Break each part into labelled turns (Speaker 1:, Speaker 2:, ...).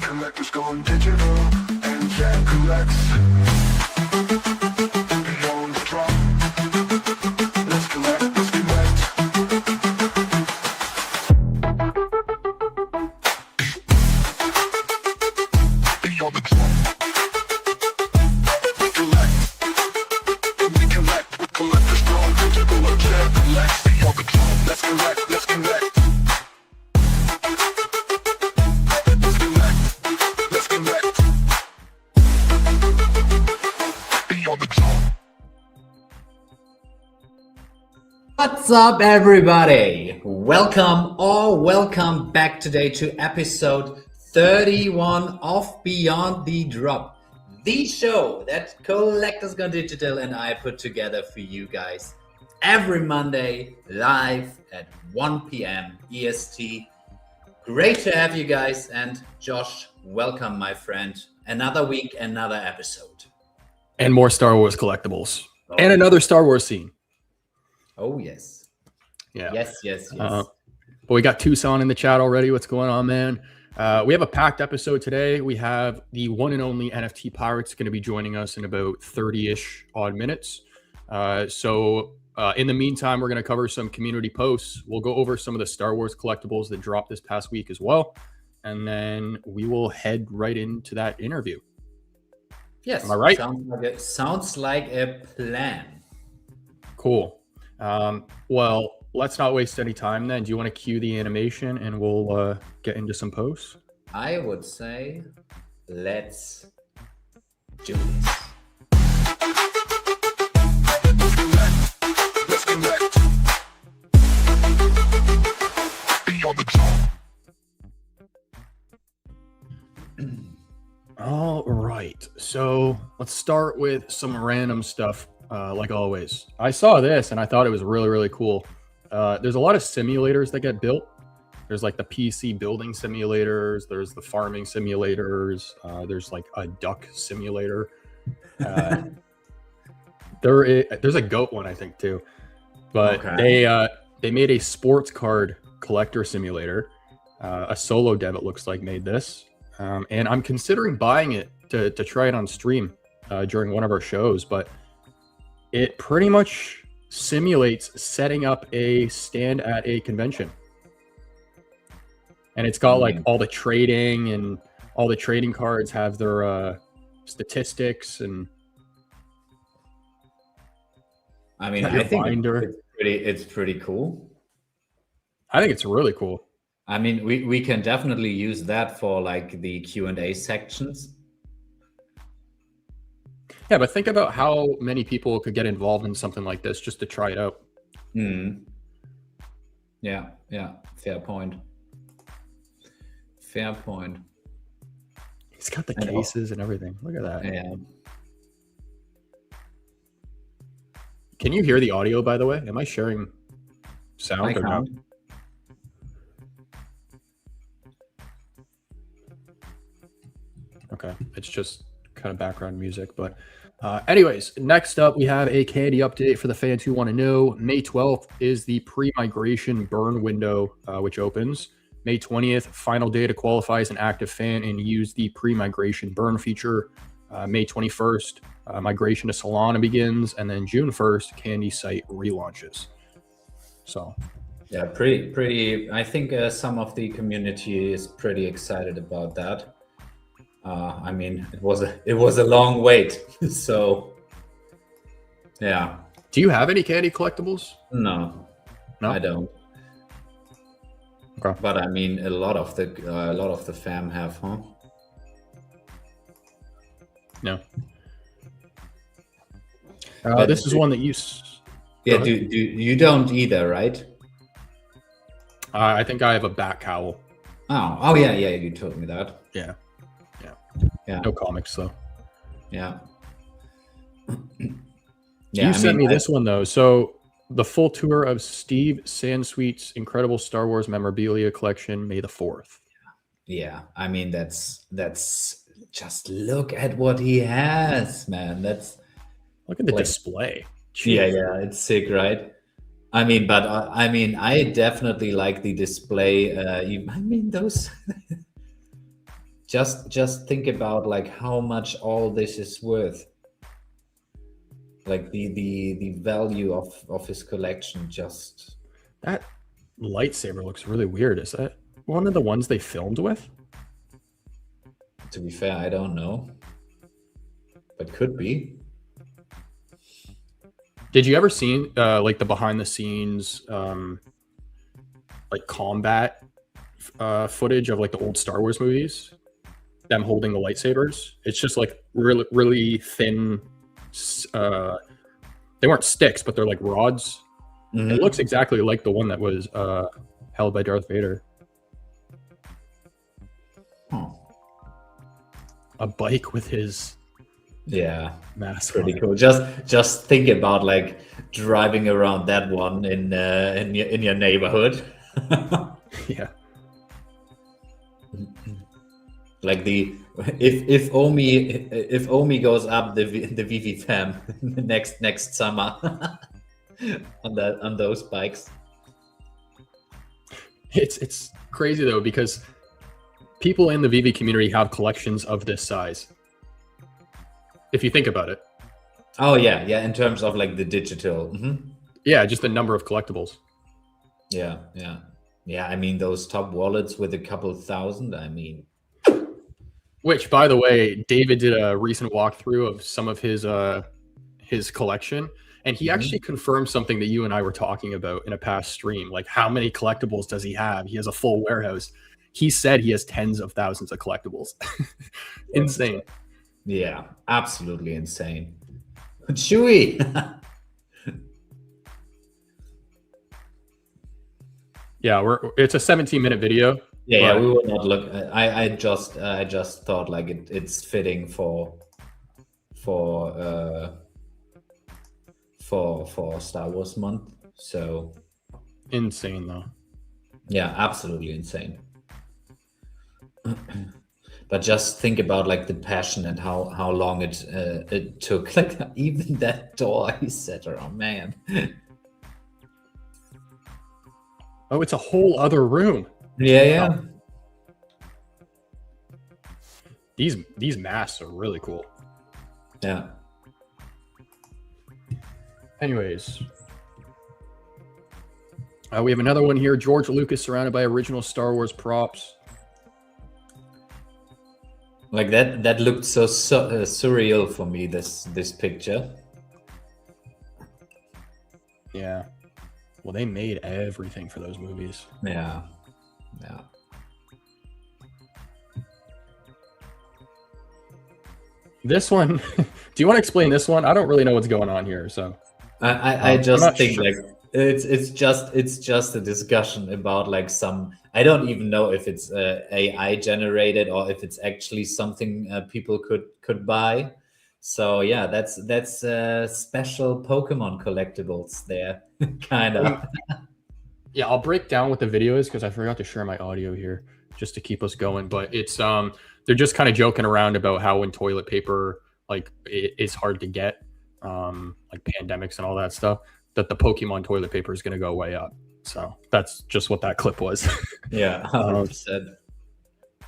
Speaker 1: Collectors going digital and that collects beyond the drop. Let's collect, let's connect. Beyond the drop. We collect. We collect with collectors going digital and that collects beyond the drop. Let's collect, let's connect.
Speaker 2: What's up, everybody? Welcome back today to episode 31 of Beyond the Drop, the show that Collectors Gone Digital and I put together for you guys every Monday live at 1 p.m. EST. Great to have you guys, and Josh, welcome, my friend. Another week, another episode.
Speaker 3: And more Star Wars collectibles. And another Star Wars scene.
Speaker 2: Oh, yes.
Speaker 3: Yeah.
Speaker 2: Yes.
Speaker 3: But we got Tucson in the chat already. What's going on, man? We have a packed episode today. We have the one and only NFT Pirates going to be joining us in about 30-ish odd minutes. So in the meantime, we're going to cover some community posts. We'll go over some of the Star Wars collectibles that dropped this past week as well. And then we will head right into that interview.
Speaker 2: Yes.
Speaker 3: Am I right?
Speaker 2: Sounds like a plan.
Speaker 3: Cool. Well, let's not waste any time then. Do you want to cue the animation and we'll get into some posts?
Speaker 2: I would say let's do this.
Speaker 1: Let's connect. Beyond the drop.
Speaker 3: All right. So let's start with some random stuff. Like always, I saw this and I thought it was really, really cool. There's a lot of simulators that get built. There's like the PC building simulators. There's the farming simulators. There's like a duck simulator. There's a goat one, I think, too. But okay. They made a sports card collector simulator. A solo dev, it looks like, made this. And I'm considering buying it to try it on stream during one of our shows. But it pretty much simulates setting up a stand at a convention. And it's got like all the trading, and all the trading cards have their statistics, and
Speaker 2: I mean, I think it's pretty cool.
Speaker 3: I think it's really cool.
Speaker 2: I mean, we can definitely use that for like the Q&A sections.
Speaker 3: Yeah, but think about how many people could get involved in something like this just to try it out.
Speaker 2: Yeah. Fair point.
Speaker 3: He's got the cases and everything. Look at that.
Speaker 2: Yeah.
Speaker 3: Can you hear the audio, by the way? Am I sharing sound or not? Okay, it's just kind of background music, but anyways, next up we have a candy update for the fans who want to know. May 12th is the pre-migration burn window, which opens. May 20th, final day to qualify as an active fan and use the pre-migration burn feature. May 21st, migration to Solana begins, and then June 1st, candy site relaunches. So
Speaker 2: yeah, pretty I think some of the community is pretty excited about that. I mean, it was a long wait, so yeah.
Speaker 3: Do you have any candy collectibles?
Speaker 2: No, I don't.
Speaker 3: Okay.
Speaker 2: But I mean, a lot of the fam have, huh?
Speaker 3: No. This is one that you.
Speaker 2: Yeah. Do you don't either, right?
Speaker 3: I think I have a bat cowl.
Speaker 2: Oh yeah. You told me that.
Speaker 3: Yeah.
Speaker 2: Yeah.
Speaker 3: No comics though.
Speaker 2: Yeah.
Speaker 3: You sent me this one though. So the full tour of Steve Sansweet's incredible Star Wars memorabilia collection, May the 4th.
Speaker 2: Yeah. I mean, that's just look at what he has, man.
Speaker 3: Look at the display.
Speaker 2: Yeah,
Speaker 3: Jeez.
Speaker 2: yeah, it's sick, right? I mean, but I mean, I definitely like the display. I mean, those. Just think about like how much all this is worth. Like the value of his collection. Just
Speaker 3: That lightsaber looks really weird. Is that one of the ones they filmed with?
Speaker 2: to be fair, I don't know, but could be.
Speaker 3: Did you ever see like the behind the scenes like combat footage of like the old Star Wars movies? Them holding the lightsabers. It's just like really really thin. They weren't sticks, but they're like rods.
Speaker 2: Mhm.
Speaker 3: It looks exactly like the one that was held by Darth Vader.
Speaker 2: Huh.
Speaker 3: A bike with his
Speaker 2: Yeah,
Speaker 3: mask
Speaker 2: pretty
Speaker 3: on it.
Speaker 2: cool. Just think about like driving around that one in your neighborhood.
Speaker 3: Yeah.
Speaker 2: Like the if Omi goes up the Vivi fam next summer on those bikes.
Speaker 3: It's crazy though because people in the VV community have collections of this size. If you think about it.
Speaker 2: Oh yeah, yeah. In terms of like the digital,
Speaker 3: Yeah, just the number of collectibles.
Speaker 2: yeah, yeah, yeah. I mean those top wallets with a couple thousand. I mean,
Speaker 3: Which, by the way, David did a recent walkthrough of some of his collection, and he actually confirmed something that you and I were talking about in a past stream. Like, how many collectibles does he have? He has a full warehouse. He said he has tens of thousands of collectibles. Insane.
Speaker 2: yeah, absolutely insane. Chewy.
Speaker 3: Yeah, it's a 17-minute video.
Speaker 2: Yeah,
Speaker 3: but
Speaker 2: we will not look. I just thought like it's fitting for Star Wars month. So
Speaker 3: insane though.
Speaker 2: yeah, absolutely insane. But just think about like the passion and how long it took. Like even that door, he said, "Oh man."
Speaker 3: Oh, it's a whole other room.
Speaker 2: Yeah, yeah.
Speaker 3: These masks are really cool.
Speaker 2: Yeah.
Speaker 3: Anyways, we have another one here. George Lucas surrounded by original Star Wars props.
Speaker 2: Like that looked so surreal for me. This picture.
Speaker 3: Yeah. Well, they made everything for those movies.
Speaker 2: Yeah. Yeah.
Speaker 3: This one, do you want to explain this one? I don't really know what's going on here. So
Speaker 2: I
Speaker 3: I'm
Speaker 2: just
Speaker 3: not
Speaker 2: think
Speaker 3: sure.
Speaker 2: like it's just a discussion about like some. I don't even know if it's AI generated or if it's actually something people could buy. So yeah, that's special Pokemon collectibles there, kind of.
Speaker 3: Yeah, I'll break down what the video is because I forgot to share my audio here just to keep us going. But it's they're just kind of joking around about how when toilet paper like is hard to get, like pandemics and all that stuff, that the Pokemon toilet paper is going to go way up. So that's just what that clip was.
Speaker 2: Yeah, 100%.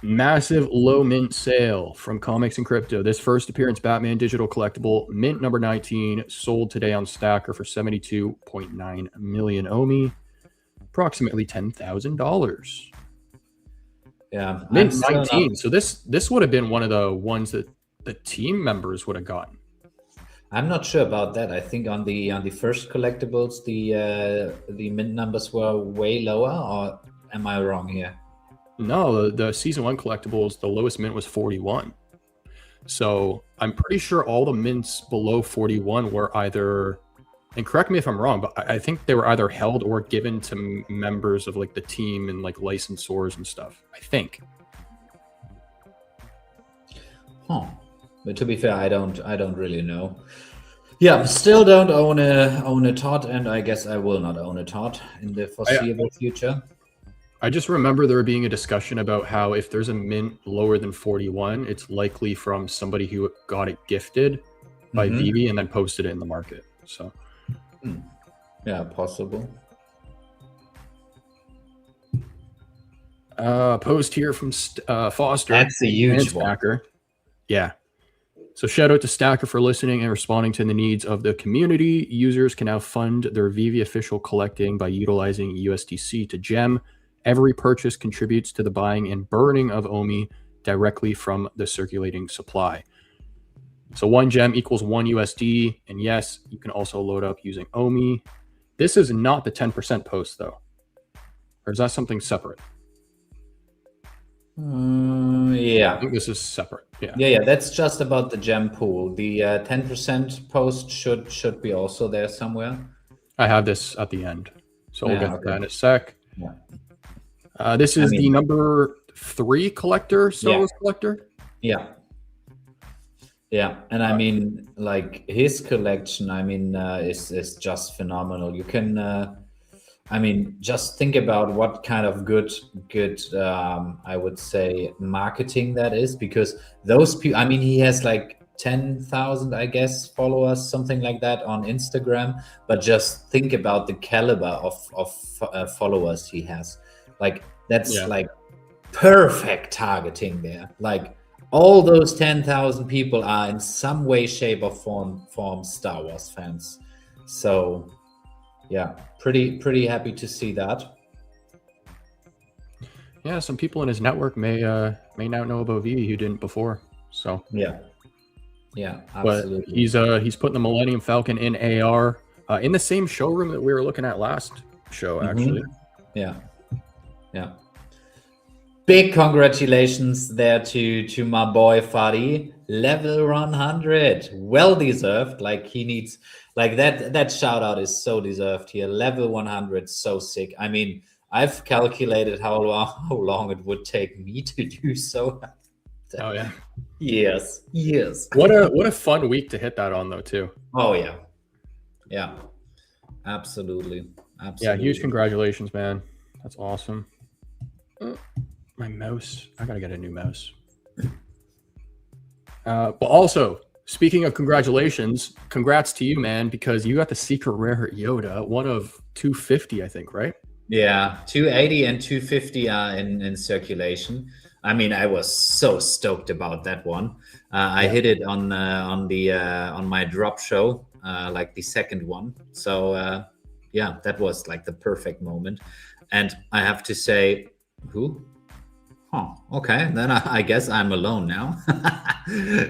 Speaker 3: Massive low mint sale from Comics and Crypto. This first appearance Batman digital collectible, mint number 19, sold today on Stacker for 72.9 million OMI, approximately $10,000.
Speaker 2: Yeah,
Speaker 3: Mint
Speaker 2: I'm still
Speaker 3: 19.
Speaker 2: not.
Speaker 3: So this would have been one of the ones that the team members would have gotten.
Speaker 2: I'm not sure about that. I think on the first collectibles, the mint numbers were way lower, or am I wrong here?
Speaker 3: No, the season 1 collectibles, the lowest mint was 41. So I'm pretty sure all the mints below 41 were either, and correct me if I'm wrong, but I think they were either held or given to members of like the team and like licensors and stuff. I think.
Speaker 2: Huh. But to be fair, I don't really know. Yeah, still don't own a tot, and I guess I will not own a tot in the foreseeable future.
Speaker 3: I just remember there being a discussion about how if there's a mint lower than 41, it's likely from somebody who got it gifted by
Speaker 2: Mhm.
Speaker 3: Vivi and then posted it in the market. So
Speaker 2: Yeah, possible.
Speaker 3: Post here from Foster.
Speaker 2: That's a huge
Speaker 3: and
Speaker 2: one.
Speaker 3: Stacker. Yeah. So shout out to Stacker for listening and responding to the needs of the community. Users can now fund their VV official collecting by utilizing USDC to gem. Every purchase contributes to the buying and burning of OMI directly from the circulating supply. So 1 gem equals 1 USD. And yes, you can also load up using OMI. This is not the 10% post though. Or is that something separate?
Speaker 2: Yeah.
Speaker 3: I think this is separate. Yeah.
Speaker 2: Yeah, that's just about the gem pool. The 10% post should be also there somewhere.
Speaker 3: I have this at the end, so we'll
Speaker 2: Yeah,
Speaker 3: get to
Speaker 2: okay.
Speaker 3: that in a sec.
Speaker 2: Yeah.
Speaker 3: This is the number 3 collector, solo collector.
Speaker 2: Yeah. Yeah, and I mean, like his collection, I mean, is just phenomenal. You can, I mean, just think about what kind of good, I would say, marketing that is, because those people, I mean, he has like 10,000, I guess, followers, something like that on Instagram. But just think about the caliber of followers he has. Like that's like perfect targeting there. Like all those 10,000 people are in some way, shape, or form Star Wars fans. So yeah, pretty happy to see that.
Speaker 3: Yeah, some people in his network may not know about Vivi who didn't before. So
Speaker 2: yeah, absolutely.
Speaker 3: But he's putting the Millennium Falcon in AR in the same showroom that we were looking at last show, actually.
Speaker 2: Yeah. Big congratulations there to my boy Fadi, level 100, well deserved. Like he needs, like that shout out is so deserved here. Level 100, so sick. I mean, I've calculated how long it would take me to do so.
Speaker 3: Oh yeah.
Speaker 2: Yes.
Speaker 3: What a fun week to hit that on though too.
Speaker 2: Oh yeah. Absolutely.
Speaker 3: Yeah, huge congratulations, man. That's awesome. My mouse. I gotta get a new mouse. But also, speaking of congratulations, congrats to you, man, because you got the secret rare Yoda, one of 250, I think, right?
Speaker 2: Yeah, 280 and 250 are in circulation. I mean, I was so stoked about that one. I hit it on my drop show, like the second one. So yeah, that was like the perfect moment. And I have to say, who? Oh, okay. Then I guess I'm alone now.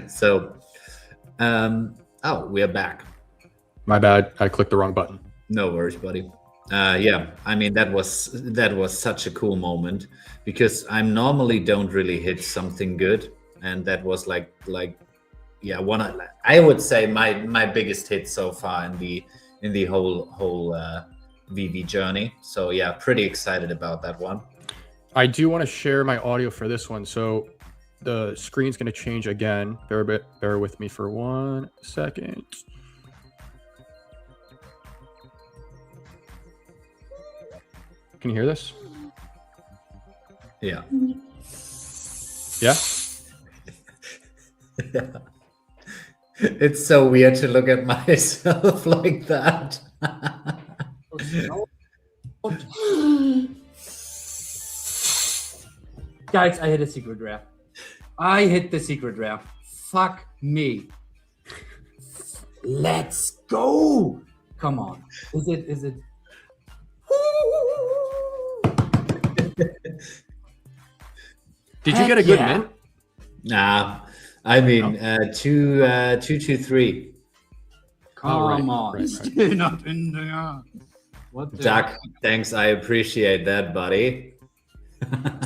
Speaker 2: So, oh, we're back.
Speaker 3: My bad. I clicked the wrong button.
Speaker 2: No worries, buddy. Yeah, I mean that was such a cool moment because I normally don't really hit something good, and that was like yeah, I would say my biggest hit so far in the whole VV journey. So yeah, pretty excited about that one.
Speaker 3: I do want to share my audio for this one. So the screen's going to change again. Bear with me for 1 second. Can you hear this?
Speaker 2: Yeah.
Speaker 3: Yeah?
Speaker 2: Yeah. It's so weird to look at myself like that.
Speaker 4: Guys, I hit a secret rare. I hit the secret rare. Fuck me. Let's go. Come on. Is it?
Speaker 3: Did you get a good mint?
Speaker 2: Nah, I mean 223.
Speaker 4: Come on.
Speaker 3: right.
Speaker 4: Still not in there. What the
Speaker 2: Doc, thanks. I appreciate that, buddy.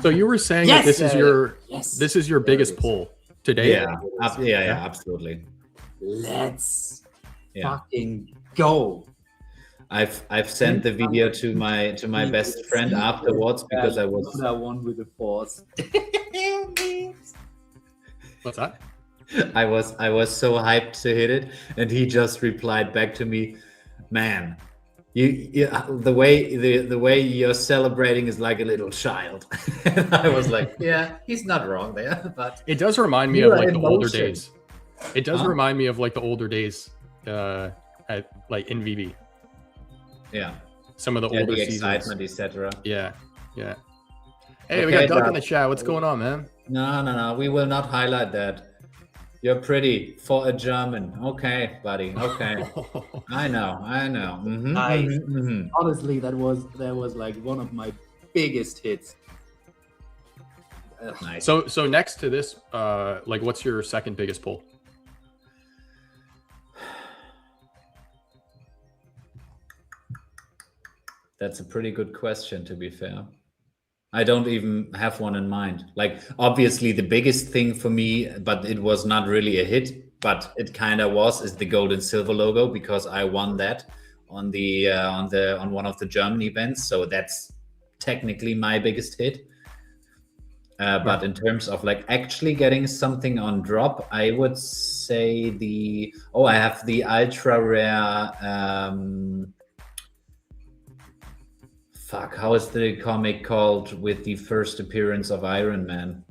Speaker 3: So you were saying
Speaker 4: Yes,
Speaker 3: that this is
Speaker 4: yes.
Speaker 3: your biggest pull today?
Speaker 2: Yeah, yeah, absolutely.
Speaker 4: Let's
Speaker 2: Yeah.
Speaker 4: fucking go.
Speaker 2: I've sent the video to my best friend afterwards because I was
Speaker 4: that one with the force.
Speaker 3: What's that?
Speaker 2: I was so hyped to hit it, and he just replied back to me, "Man, you the way you're celebrating is like a little child." And I was like, "Yeah, he's not wrong there." But
Speaker 3: It does remind me
Speaker 2: You
Speaker 3: of
Speaker 2: are
Speaker 3: like
Speaker 2: in
Speaker 3: the older
Speaker 2: motion.
Speaker 3: days. It does
Speaker 2: Huh?
Speaker 3: remind me of like the older days, at like in VB.
Speaker 2: Yeah.
Speaker 3: some of the
Speaker 2: Yeah,
Speaker 3: older
Speaker 2: the
Speaker 3: seasons.
Speaker 2: excitement, etc.
Speaker 3: Yeah, yeah. Hey, we
Speaker 2: Okay,
Speaker 3: got Duck in
Speaker 2: Doug.
Speaker 3: the chat. What's going on, man?
Speaker 2: No. We will not highlight that. You're pretty for a German. Okay, buddy. Okay. I know.
Speaker 4: Nice.
Speaker 2: Mhm.
Speaker 4: Honestly, that was like one of my biggest hits.
Speaker 2: Nice.
Speaker 3: So next to this, like, what's your second biggest pull?
Speaker 2: That's a pretty good question, to be fair. I don't even have one in mind. Like, obviously, the biggest thing for me, but it was not really a hit, but it kind of was, is the gold and silver logo, because I won that on on one of the German events. So that's technically my biggest hit. But in terms of like actually getting something on drop, I would say I have the ultra rare. How is the comic called with the first appearance of Iron Man?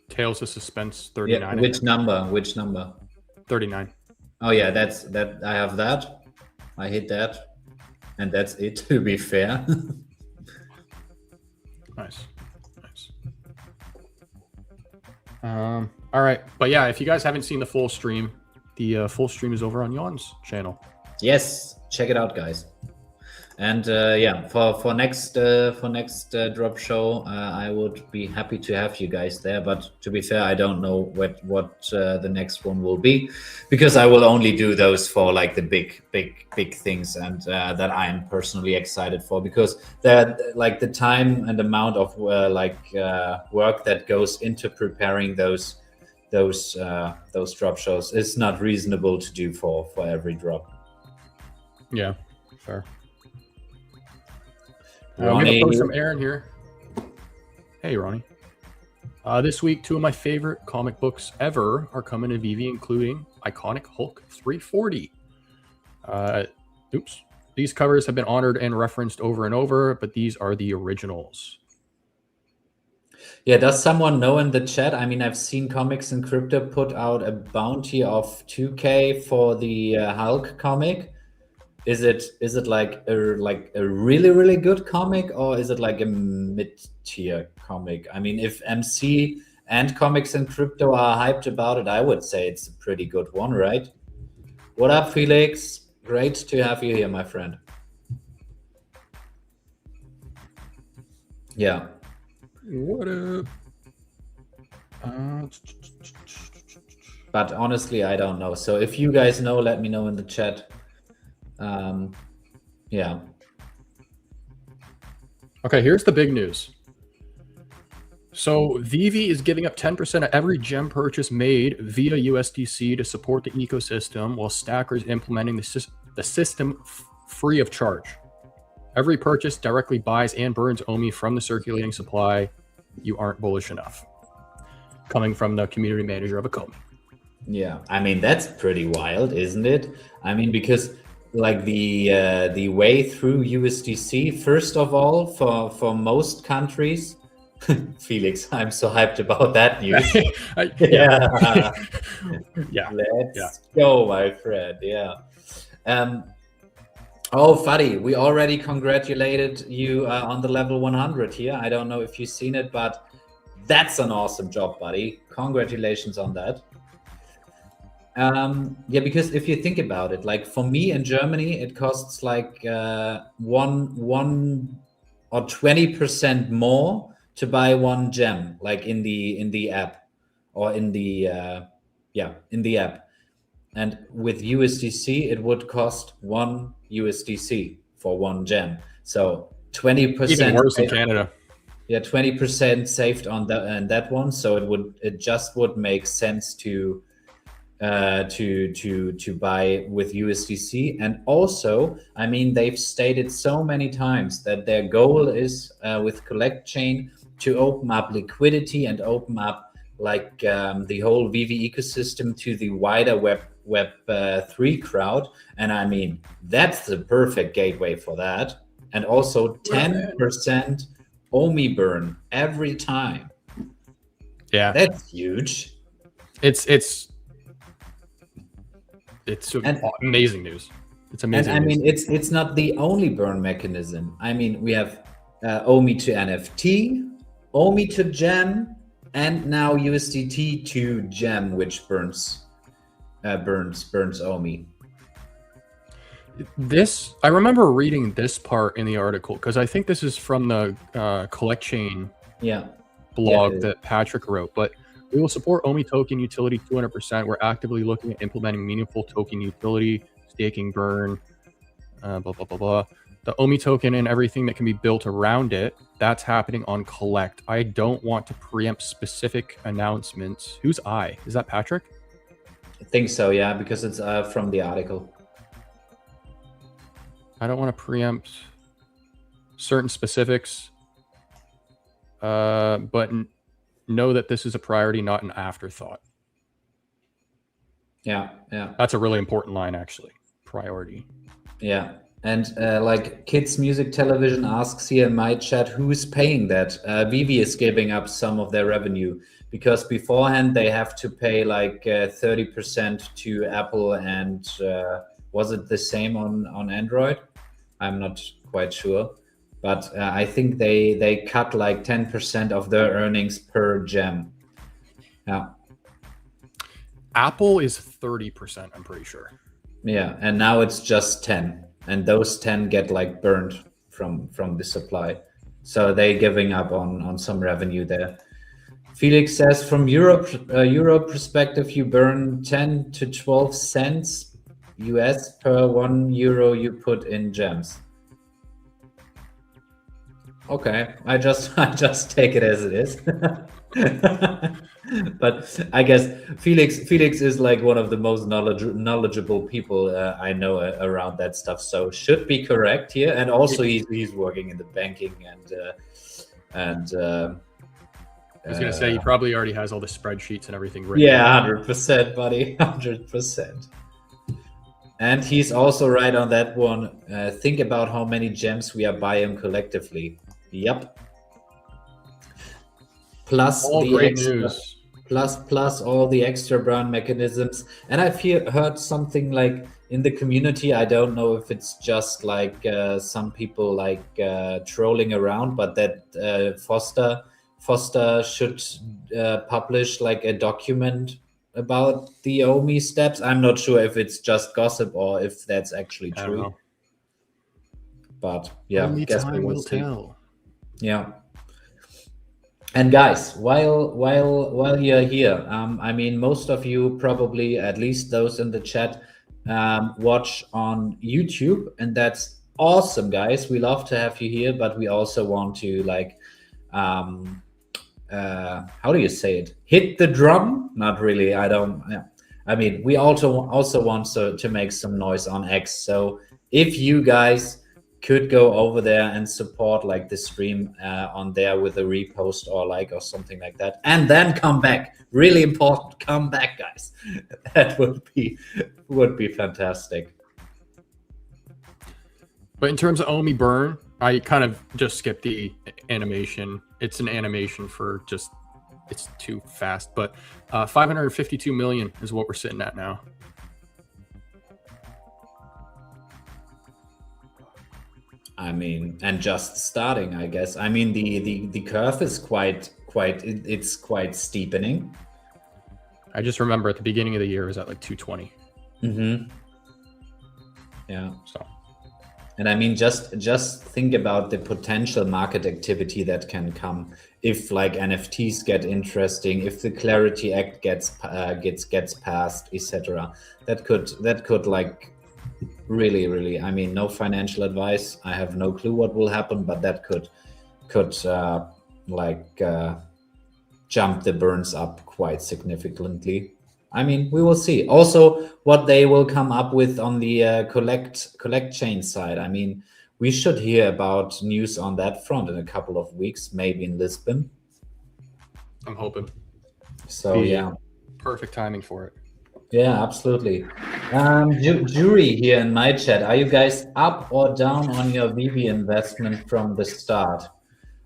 Speaker 3: Tales of Suspense 39.
Speaker 2: Yeah, which number?
Speaker 3: 39.
Speaker 2: Oh yeah, that's that. I have that. I hit that, and that's it. To be fair.
Speaker 3: Nice. All right, but yeah, if you guys haven't seen the full stream, the full stream is over on Jan's channel.
Speaker 2: Yes, check it out, guys. And yeah, for next drop show, I would be happy to have you guys there. But to be fair, I don't know what the next one will be, because I will only do those for like the big things, and that I'm personally excited for, because that like the time and amount of work that goes into preparing those drop shows is not reasonable to do for every drop.
Speaker 3: Yeah, fair.
Speaker 2: Ronnie.
Speaker 3: I'm gonna post some Aaron here. Hey, Ronnie. This week, two of my favorite comic books ever are coming to VV, including iconic Hulk 340. Oops. These covers have been honored and referenced over and over, but these are the originals.
Speaker 2: Yeah, does someone know in the chat? I mean, I've seen Comics and Crypto put out a bounty of 2K for the Hulk comic. Is it like a really good comic, or is it like a mid-tier comic? I mean, if MC and Comics and Crypto are hyped about it, I would say it's a pretty good one, right? What up, Felix? Great to have you here, my friend. Yeah.
Speaker 3: What up?
Speaker 2: But honestly, I don't know. So if you guys know, let me know in the chat. Yeah.
Speaker 3: Okay, here's the big news. So VV is giving up 10% of every gem purchase made via USDC to support the ecosystem, while Stacker is implementing the system free of charge. Every purchase directly buys and burns OMI from the circulating supply. You aren't bullish enough. Coming from the community manager of Akomi.
Speaker 2: Yeah, I mean, that's pretty wild, isn't it? I mean, because like the way through USDC, first of all, for most countries, Felix, I'm so hyped about that news. Yeah.
Speaker 3: Yeah.
Speaker 2: Let's go, my friend. Yeah. Oh, Fadi, we already congratulated you on the level 100 here. I don't know if you've seen it, but that's an awesome job, buddy. Congratulations on that. Yeah, because if you think about it, like for me in Germany, it costs like 1 or 20% more to buy one gem, like in the app, or in the app. And with USDC, it would cost 1 USDC for one gem. So 20%.
Speaker 3: Even worse in Canada.
Speaker 2: Yeah, 20% saved on that one. So it just would make sense to buy with USDC. And also, I mean, they've stated so many times that their goal is with Collect Chain to open up liquidity and open up like the whole VV ecosystem to the wider Web3 crowd. And I mean, that's the perfect gateway for that. And also 10% OMI burn every time.
Speaker 3: Yeah,
Speaker 2: that's huge.
Speaker 3: It's amazing news. It's
Speaker 2: And
Speaker 3: amazing.
Speaker 2: I mean, it's not the only burn mechanism. I mean, we have OMI to NFT, OMI to Gem, and now USDT to Gem, which burns OMI.
Speaker 3: This, I remember reading this part in the article because I think this is from the Collect Chain
Speaker 2: Yeah.
Speaker 3: blog
Speaker 2: Yeah.
Speaker 3: that Patrick wrote. But we will support OMI token utility 200%. We're actively looking at implementing meaningful token utility, staking, burn, blah, blah, blah, blah. The OMI token and everything that can be built around it, that's happening on Collect. I don't want to preempt specific announcements. Who's I? Is that Patrick?
Speaker 2: I think so, yeah, because it's from the article.
Speaker 3: I don't want to preempt certain specifics, but know that this is a priority, not an afterthought.
Speaker 2: Yeah, yeah.
Speaker 3: That's a really important line, actually. Priority.
Speaker 2: Yeah. And like Kids Music Television asks here in my chat, who's paying that? Vivi is giving up some of their revenue because beforehand they have to pay like 30% to Apple, and was it the same on Android? I'm not quite sure, but I think they cut like 10% of their earnings per gem. Yeah.
Speaker 3: Apple is 30%, I'm pretty sure.
Speaker 2: Yeah, and now it's just 10, and those 10 get like burned from the supply, so they giving up on some revenue there. Felix says from Europe perspective, you burn 10 to 12 cents US per €1 you put in gems. Okay, I just take it as it is. But I guess Felix is like one of the most knowledgeable people I know around that stuff, so should be correct here. And also he's working in the banking and
Speaker 3: I was gonna say he probably already has all the spreadsheets and everything written.
Speaker 2: Yeah, 100%, buddy, 100%. And he's also right on that one. Think about how many gems we are buying collectively. Yep. Plus
Speaker 3: All
Speaker 2: the
Speaker 3: great
Speaker 2: extra,
Speaker 3: news.
Speaker 2: plus all the extra burn mechanisms. And I've heard something like in the community. I don't know if it's just like some people like trolling around, but that Foster should publish like a document about the OMI steps. I'm not sure if it's just gossip or if that's actually
Speaker 3: I don't
Speaker 2: true.
Speaker 3: know.
Speaker 2: But yeah,
Speaker 3: Only
Speaker 2: guess
Speaker 3: time
Speaker 2: we will
Speaker 3: will
Speaker 2: see.
Speaker 3: tell.
Speaker 2: Yeah. And guys, while you're here, I mean, most of you probably, at least those in the chat, watch on YouTube, and that's awesome, guys. We love to have you here, but we also want to like, how do you say it? Hit the drum? Not really. I don't. Yeah. I mean, we also want to make some noise on X. So if you guys could go over there and support like the stream on there with a repost or like or something like that, and then come back. Really important, come back, guys. That would be fantastic.
Speaker 3: But in terms of OMI burn, I kind of just skipped the animation. It's an animation for just, it's too fast. But 552 million is what we're sitting at now.
Speaker 2: I mean, and just starting, I guess. I mean, the curve is it's quite steepening.
Speaker 3: I just remember at the beginning of the year it was at like 220.
Speaker 2: Mm-hmm. Yeah.
Speaker 3: So,
Speaker 2: and I mean, just think about the potential market activity that can come if like NFTs get interesting, if the Clarity Act gets passed, etc. That could like really, I mean, no financial advice. I have no clue what will happen, but that could jump the burns up quite significantly. I mean, we will see. Also, what they will come up with on the collect chain side. I mean, we should hear about news on that front in a couple of weeks, maybe in Lisbon.
Speaker 3: I'm hoping.
Speaker 2: So yeah,
Speaker 3: perfect timing for it.
Speaker 2: Yeah, absolutely. Jury here in my chat, are you guys up or down on your VV investment from the start?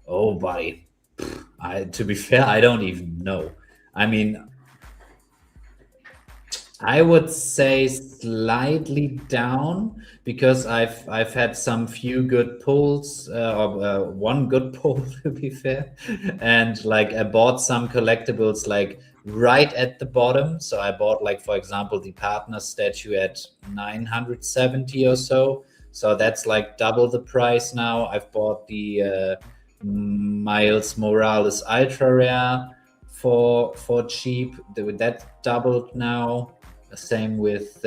Speaker 2: Oh, buddy. To be fair, I don't even know. I mean, I would say slightly down because I've had some few good pulls, or one good pull to be fair, and like I bought some collectibles like right at the bottom. So I bought like, for example, the partner statue at 970 or so. So that's like double the price now. I've bought the Miles Morales Ultra Rare for cheap. That doubled now. Same with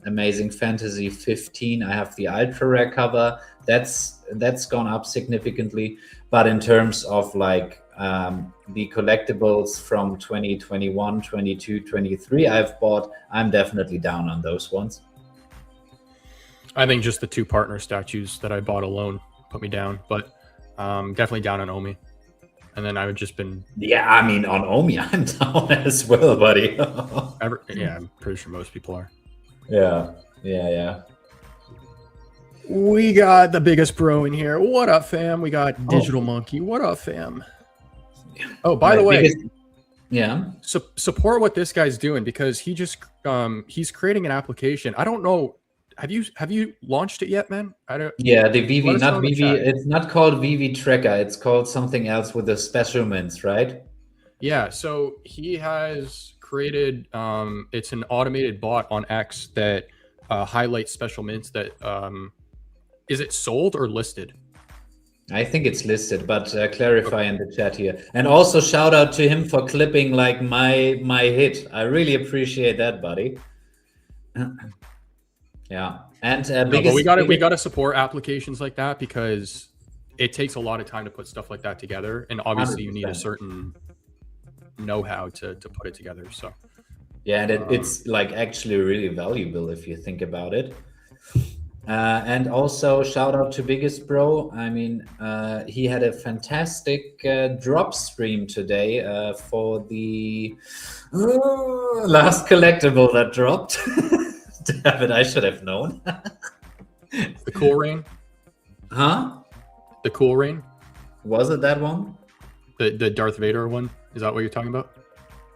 Speaker 2: Amazing Fantasy 15. I have the ultra rare cover. That's gone up significantly. But in terms of like the collectibles from 2021, 22, 23 I've bought, I'm definitely down on those ones.
Speaker 3: I think just the two partner statues that I bought alone put me down, but definitely down on Omi. And then I would just been
Speaker 2: Yeah, I mean on Omi, I'm down as well, buddy.
Speaker 3: yeah, I'm pretty sure most people are.
Speaker 2: Yeah.
Speaker 3: We got the biggest bro in here. What up, fam? We got Digital Monkey. What up, fam? Oh, by the way,
Speaker 2: yeah.
Speaker 3: Support what this guy's doing because he just he's creating an application. I don't know. Have you launched it yet, man? I don't.
Speaker 2: Yeah, the VV,
Speaker 3: Let us know
Speaker 2: not
Speaker 3: in the
Speaker 2: VV.
Speaker 3: chat.
Speaker 2: It's not called VV Tracker. It's called something else with the special mints, right?
Speaker 3: Yeah. So he has created. It's an automated bot on X that highlights special mints. That is it sold or listed?
Speaker 2: I think it's listed, but clarify in the chat here. And also shout out to him for clipping like my hit. I really appreciate that, buddy. Yeah, and
Speaker 3: No, but we got to support applications like that because it takes a lot of time to put stuff like that together, and obviously you need a
Speaker 2: 100%.
Speaker 3: certain know-how to put it together. So
Speaker 2: yeah, and it's like actually really valuable if you think about it. And also shout out to Biggest Bro. I mean, he had a fantastic drop stream today for the last collectible that dropped. Damn it, I should have known.
Speaker 3: the cool rain,
Speaker 2: Huh?
Speaker 3: the cool rain,
Speaker 2: Was it that one?
Speaker 3: the Darth Vader one. Is that what you're talking about?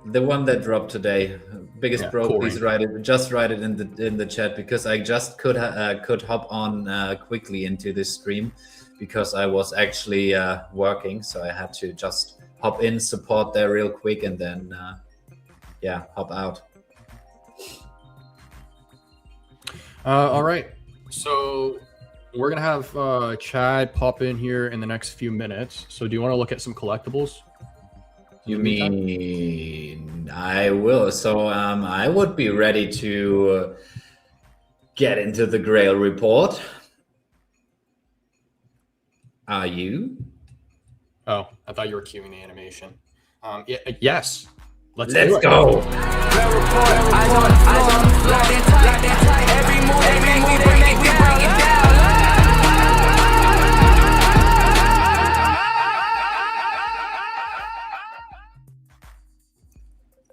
Speaker 2: The one that dropped today. Biggest
Speaker 3: Yeah,
Speaker 2: Bro,
Speaker 3: cool
Speaker 2: please write it. Just write it in the chat because I just could hop on quickly into this stream because I was actually working, so I had to just hop in, support there real quick, and then hop out.
Speaker 3: All right. So we're gonna have Chad pop in here in the next few minutes. So do you want to look at some collectibles?
Speaker 2: You mean I will? So I would be ready to get into the Grail report. Are you?
Speaker 3: Oh, I thought you were cueing the animation. Yes. Let's
Speaker 2: Let's
Speaker 3: do it.
Speaker 2: go.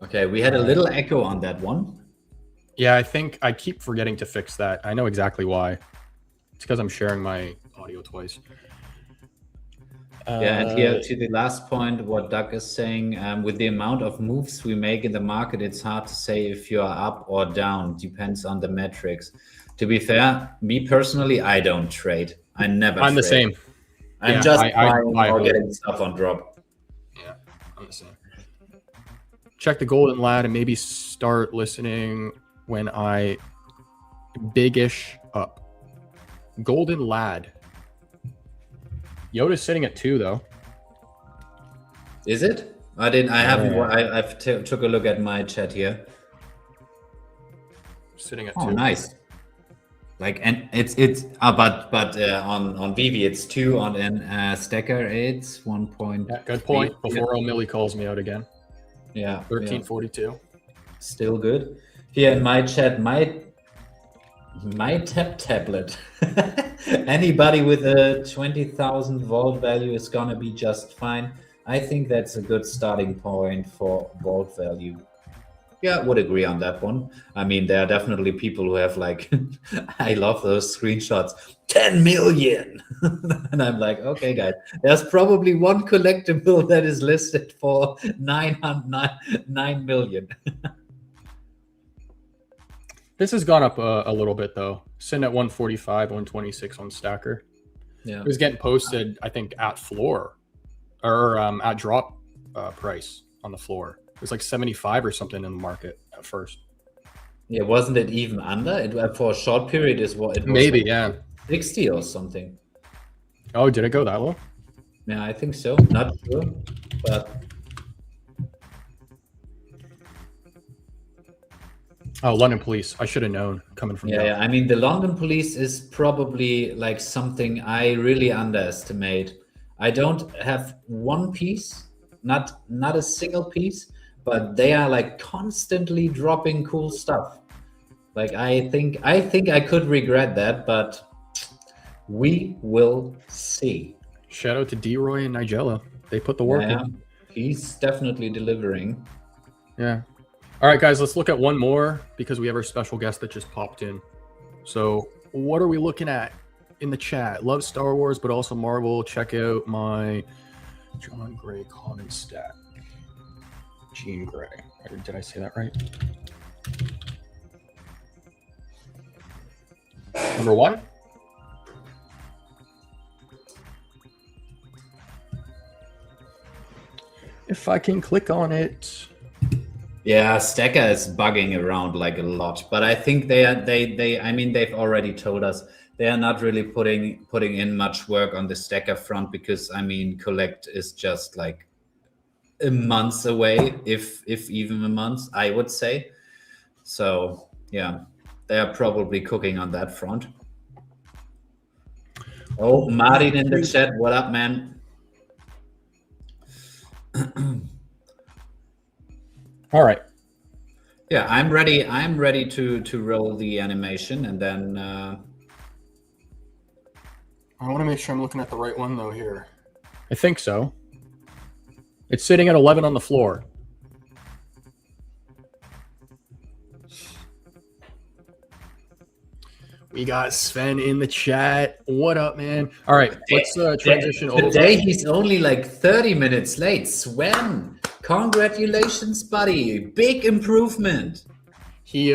Speaker 2: Okay, we had a little echo on that one.
Speaker 3: Yeah, I think I keep forgetting to fix that. I know exactly why. It's because I'm sharing my audio twice.
Speaker 2: Yeah, and here to the last point, what Doug is saying, with the amount of moves we make in the market, it's hard to say if you are up or down. Depends on the metrics. To be fair, me personally, I don't trade. I never.
Speaker 3: I'm the
Speaker 2: trade.
Speaker 3: same.
Speaker 2: I'm
Speaker 3: Yeah,
Speaker 2: just
Speaker 3: I
Speaker 2: buying or
Speaker 3: hold.
Speaker 2: getting stuff on drop.
Speaker 3: Yeah, I'm the same. Check the Golden Lad and maybe start listening when I big-ish up. Golden Lad. Yoda's sitting at 2 though.
Speaker 2: Is it? I didn't. I haven't. I've took a look at my chat here.
Speaker 3: Sitting at 2.
Speaker 2: Oh, nice. Like, and it's but on VV it's 2, on Stacker it's 1 point.
Speaker 3: Yeah, good point. Before O'Milly calls me out again.
Speaker 2: Yeah.
Speaker 3: 1342.
Speaker 2: Still good. Here in my chat, my tablet. Anybody with a 20,000 vault value is gonna be just fine. I think that's a good starting point for vault value. Yeah, would agree on that one. I mean, there are definitely people who have like, I love those screenshots, 10 million. And I'm like, okay, guys, there's probably one collectible that is listed for 9 million.
Speaker 3: This has gone up a little bit though. Sitting at 145, 126 on Stacker.
Speaker 2: Yeah.
Speaker 3: It was getting posted, I think, at floor or at drop price on the floor. It was like 75 or something in the market at first.
Speaker 2: Yeah, wasn't it even under? It for a short period is what it was.
Speaker 3: Maybe,
Speaker 2: like
Speaker 3: yeah.
Speaker 2: 60 or something.
Speaker 3: Oh, did it go that low?
Speaker 2: Yeah, I think so. Not sure, but
Speaker 3: Oh, London Police. I should have known coming from
Speaker 2: yeah. I mean, the London Police is probably like something I really underestimate. I don't have one piece, not a single piece, but they are like constantly dropping cool stuff. Like I think I could regret that, but we will see.
Speaker 3: Shout out to D-Roy and Nigella. They put the work
Speaker 2: Yeah,
Speaker 3: in.
Speaker 2: he's definitely delivering.
Speaker 3: Yeah. All right, guys, let's look at one more because we have our special guest that just popped in. So what are we looking at in the chat? Love Star Wars, but also Marvel. Check out my John Gray comment stat. Jean Gray. Did I say that right? Number one? If I can click on it.
Speaker 2: Yeah, Stacker is bugging around like a lot, but I think I mean they've already told us they are not really putting in much work on the Stacker front because I mean Collect is just like a month away, if even a month, I would say. So yeah, they are probably cooking on that front. Oh, Martin in the chat, what up, man?
Speaker 3: All right.
Speaker 2: Yeah, I'm ready. I'm ready to roll the animation, and then
Speaker 3: I want to make sure I'm looking at the right one though here. I think so. It's sitting at 11 on the floor. We got Sven in the chat. What up, man? All right, let's transition over.
Speaker 2: Today he's only like 30 minutes late. Sven, congratulations, buddy! Big improvement.
Speaker 3: He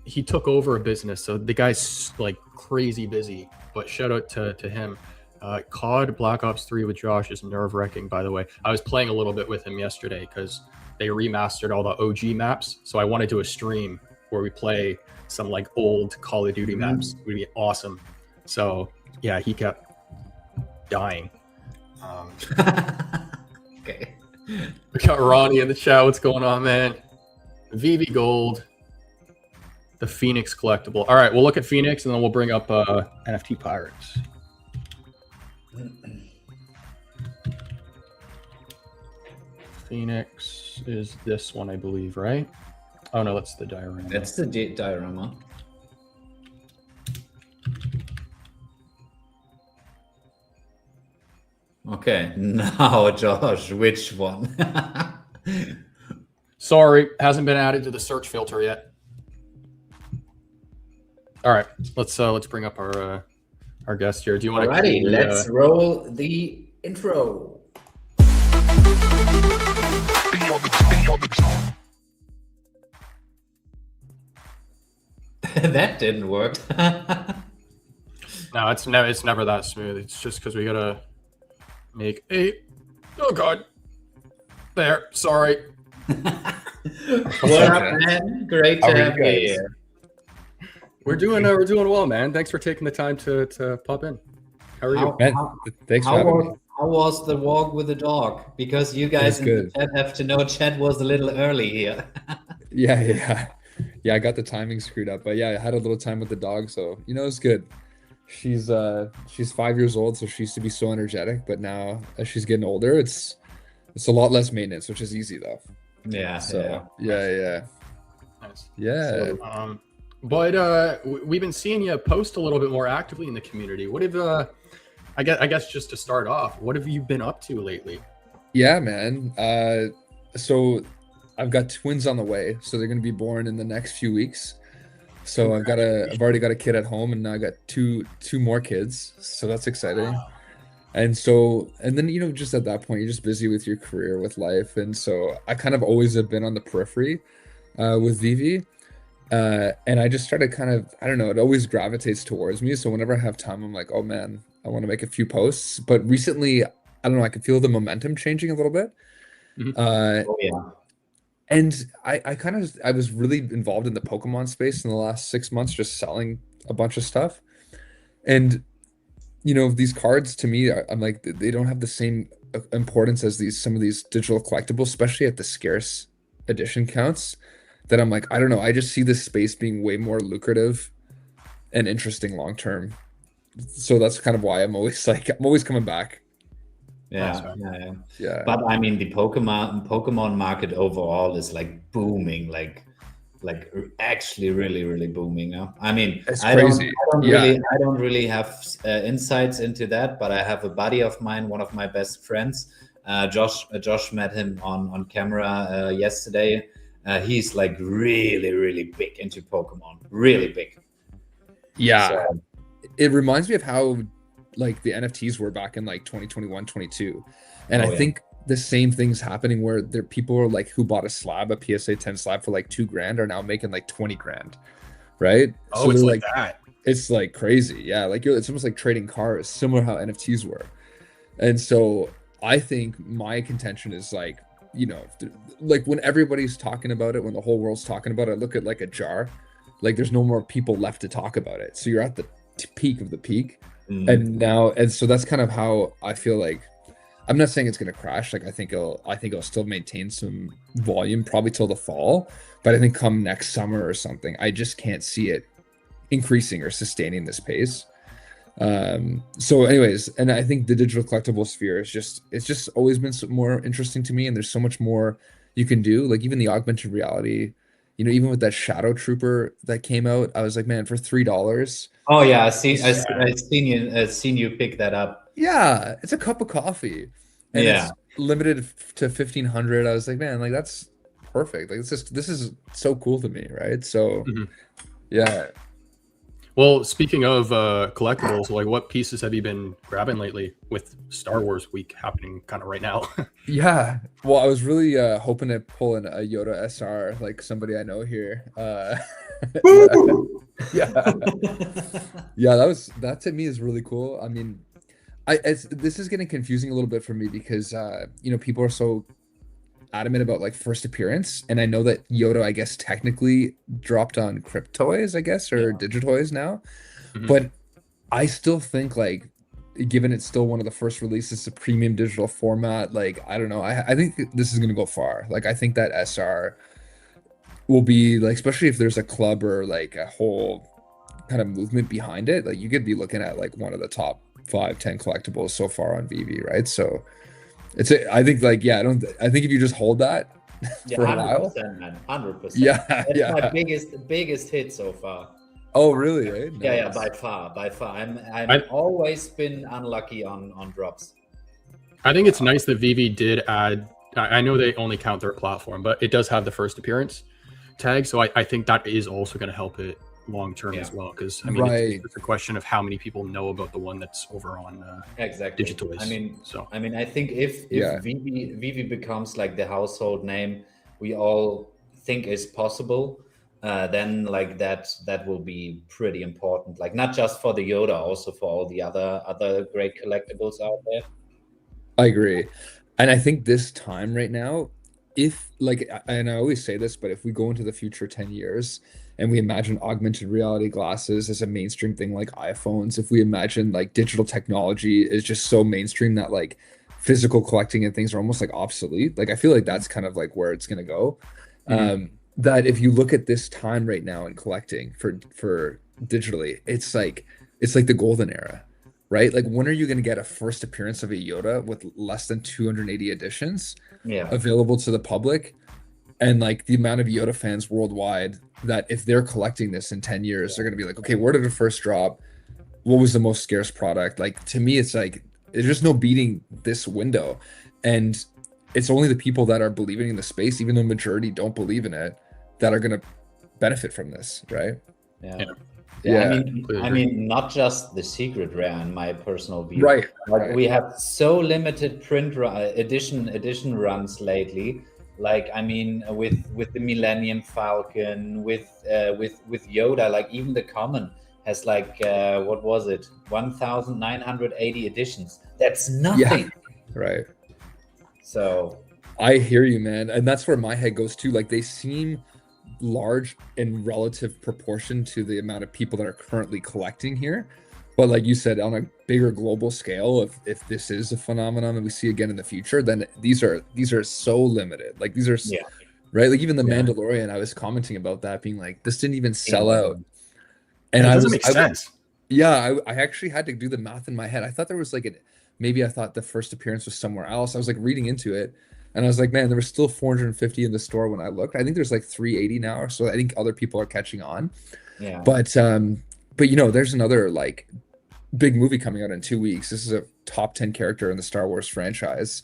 Speaker 3: he took over a business, so the guy's like crazy busy. But shout out to him. COD Black Ops 3 with Josh is nerve-wracking, by the way. I was playing a little bit with him yesterday because they remastered all the OG maps, so I want to do a stream where we play some like old Call of Duty maps. It would be awesome. So yeah, he kept dying.
Speaker 2: Okay.
Speaker 3: We got Ronnie in the chat. What's going on, man? VV Gold, the Phoenix collectible. All right, we'll look at Phoenix and then we'll bring up NFT Pirates. Phoenix is this one, I believe, right? Oh no, that's the diorama.
Speaker 2: That's the diorama. Okay, now Josh, which one?
Speaker 3: Sorry, hasn't been added to the search filter yet. All right, let's bring up our guest here. Do you want to?
Speaker 2: Alrighty, let's roll the intro. That didn't work.
Speaker 3: No, it's never that smooth. It's just because we gotta make a. Oh God. There. Sorry.
Speaker 2: What up, man? Great to have you here.
Speaker 3: We're doing well, man. Thanks for taking the time to pop in. How are you?
Speaker 5: Man, thanks for having me.
Speaker 2: How was the walk with the dog? Because you guys in the chat have to know Chad was a little early here.
Speaker 5: Yeah. I got the timing screwed up, but yeah, I had a little time with the dog, so you know it's good. She's 5 years old, so she used to be so energetic, but now as she's getting older, it's a lot less maintenance, which is easy though.
Speaker 2: Yeah.
Speaker 5: So yeah.
Speaker 3: Nice.
Speaker 5: Yeah.
Speaker 3: So, but we've been seeing you post a little bit more actively in the community. What have I guess just to start off, what have you been up to lately?
Speaker 5: Yeah, man. So I've got twins on the way, so they're gonna be born in the next few weeks. So I've already got a kid at home, and now I got two more kids. So that's exciting. Wow. And then, you know, just at that point, you're just busy with your career, with life. And so I kind of always have been on the periphery. with Vivi. And I just started kind of, I don't know, it always gravitates towards me. So whenever I have time, I'm like, oh man, I want to make a few posts. But recently, I don't know, I can feel the momentum changing a little bit.
Speaker 3: Mhm.
Speaker 2: Oh yeah.
Speaker 5: And I was really involved in the Pokemon space in the last 6 months, just selling a bunch of stuff. And these cards to me, I'm like, they don't have the same importance as some of these digital collectibles, especially at the scarce edition counts. That I'm like, I don't know, I just see this space being way more lucrative and interesting long term. So that's kind of why I'm always coming back.
Speaker 2: Yeah, yeah.
Speaker 5: Yeah.
Speaker 2: But I mean, the Pokemon market overall is like booming, like actually really really booming. Huh? I mean,
Speaker 5: It's
Speaker 2: I don't,
Speaker 5: crazy.
Speaker 2: I don't
Speaker 5: Yeah.
Speaker 2: really, I don't really have insights into that, but I have a buddy of mine, one of my best friends, Josh met him on camera yesterday. He's like really really big into Pokemon, really big.
Speaker 5: Yeah.
Speaker 2: So,
Speaker 5: It reminds me of how like the NFTs were back in like 2021, 22. And
Speaker 2: Oh,
Speaker 5: I
Speaker 2: yeah.
Speaker 5: think the same thing's happening where there people are like who bought a PSA 10 slab for like 2 grand are now making like 20 grand. Right?
Speaker 3: Oh, it's
Speaker 5: they're
Speaker 3: like that.
Speaker 5: it's like crazy. Yeah. Like it's almost like trading cars, similar how NFTs were. And so I think my contention is like, like when everybody's talking about it, when the whole world's talking about it, I look at like a jar, like there's no more people left to talk about it. So you're at the peak of the peak. And so that's kind of how I feel like. I'm not saying it's going to crash. Like I think it'll still maintain some volume probably till the fall, but I think come next summer or something, I just can't see it increasing or sustaining this pace. So anyways, and I think the digital collectible sphere it's just always been more interesting to me, and there's so much more you can do. Like even the augmented reality, even with that Shadow Trooper that came out, I was like, man, for $3.
Speaker 2: oh yeah, I seen you pick that up.
Speaker 5: Yeah, it's a cup of coffee, and
Speaker 2: Yeah.
Speaker 5: it's limited to 1,500. I was like, man, like that's perfect. Like this is so cool to me, right? So,
Speaker 3: Mhm.
Speaker 5: yeah.
Speaker 3: Well, speaking of collectibles, like what pieces have you been grabbing lately with Star Wars Week happening kind of right now?
Speaker 5: Yeah. Well, I was really hoping to pull in a Yoda SR, like somebody I know here. Yeah. Yeah, that to me is really cool. I mean, this is getting confusing a little bit for me because people are so adamant about like first appearance, and I know that Yoda, I guess, technically dropped on Cryptoys, I guess, or Digitoys now,
Speaker 3: Mhm.
Speaker 5: but I still think like, given it's still one of the first releases, a premium digital format, like I don't know, I think this is gonna go far. Like I think that SR will be like, especially if there's a club or like a whole kind of movement behind it, like you could be looking at like one of the top 5-10 collectibles so far on VV, right? So I think like, yeah, I think if you just hold that
Speaker 2: Yeah,
Speaker 5: for a while.
Speaker 2: 100%, man. 100%.
Speaker 5: Yeah,
Speaker 2: That's
Speaker 5: yeah.
Speaker 2: my biggest hit so far.
Speaker 5: Oh, really? Right?
Speaker 2: Yeah,
Speaker 5: Nice.
Speaker 2: by far. I'm
Speaker 3: I-
Speaker 2: always been unlucky on drops.
Speaker 3: I think it's nice that Vivi did add. I know they only count their platform, but it does have the first appearance tag. So I think that is also going to help it long term as well. Because I mean,
Speaker 5: Right.
Speaker 3: it's a question of how many people know about the one that's over on
Speaker 2: Exactly.
Speaker 3: Digitoys.
Speaker 2: I think if
Speaker 5: Yeah.
Speaker 2: Vivi becomes like the household name we all think is possible, then like that will be pretty important. Like not just for the Yoda, also for all the other great collectibles out there.
Speaker 5: I agree. And I think this time right now, if like, and I always say this, but if we go into the future 10 years and we imagine augmented reality glasses as a mainstream thing like iPhones, if we imagine like digital technology is just so mainstream that like physical collecting and things are almost like obsolete, like I feel like that's kind of like where it's going to go. That if you look at this time right now in collecting for digitally, it's like the golden era. Right? Like when are you going to get a first appearance of a Yoda with less than 280 editions
Speaker 2: Yeah.
Speaker 5: available to the public? And like the amount of Yoda fans worldwide that if they're collecting this in 10 years, they're going to be like, okay, where did it first drop? What was the most scarce product? Like to me, it's like, there's just no beating this window. And it's only the people that are believing in the space, even though majority don't believe in it, that are going to benefit from this. Right?
Speaker 2: Yeah.
Speaker 3: Yeah.
Speaker 2: Yeah,
Speaker 5: Yeah.
Speaker 2: I mean, not just the secret rare, in my personal view.
Speaker 5: Right.
Speaker 2: Like
Speaker 5: Right.
Speaker 2: we have so limited print edition runs lately Like I mean, with the Millennium Falcon, with Yoda, like even the common has like what was it, 1,980 editions. That's nothing.
Speaker 5: Right.
Speaker 2: So
Speaker 5: I hear you, man. And that's where my head goes too. Like they seem large in relative proportion to the amount of people that are currently collecting here. But like you said, on a bigger global scale, if this is a phenomenon that we see again in the future, then these are so limited. Like these are
Speaker 2: yeah,
Speaker 5: right. Like even the
Speaker 3: Yeah.
Speaker 5: Mandalorian, I was commenting about that, being like, this didn't even sell out.
Speaker 3: It
Speaker 5: And
Speaker 3: doesn't make sense.
Speaker 5: I actually had to do the math in my head. I thought there was like maybe I thought the first appearance was somewhere else. I was like reading into it, and I was like, man, there was still 450 in the store when I looked. I think there's like 380 now, so I think other people are catching on.
Speaker 2: yeah.
Speaker 5: But you know, there's another like big movie coming out in 2 weeks. This is a top 10 character in the Star Wars franchise,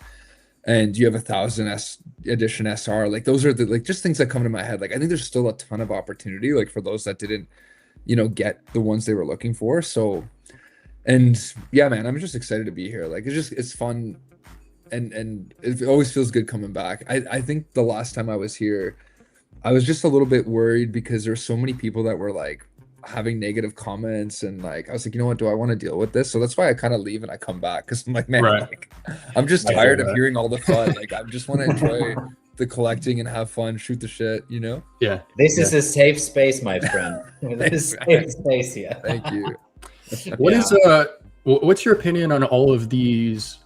Speaker 5: and you have 1,000 edition SR. Like those are the like just things that come to my head. Like I think there's still a ton of opportunity, like for those that didn't, you know, get the ones they were looking for. So, and yeah, man, I'm just excited to be here. Like it's fun, and it always feels good coming back. I think the last time I was here, I was just a little bit worried because there's so many people that were like having negative comments, and like I was like, you know what, do I want to deal with this? So that's why I kind of leave and I come back, because I'm like, man,
Speaker 3: Right.
Speaker 5: like I'm just
Speaker 3: I
Speaker 5: tired
Speaker 3: feel
Speaker 5: of
Speaker 3: that.
Speaker 5: hearing all the fun. Like I just want to enjoy the collecting and have fun, shoot the shit, you know.
Speaker 3: Yeah.
Speaker 2: This is a safe space, my friend. This is a safe space here.
Speaker 5: Thank you.
Speaker 3: What
Speaker 2: Yeah.
Speaker 3: is what's your opinion on all of these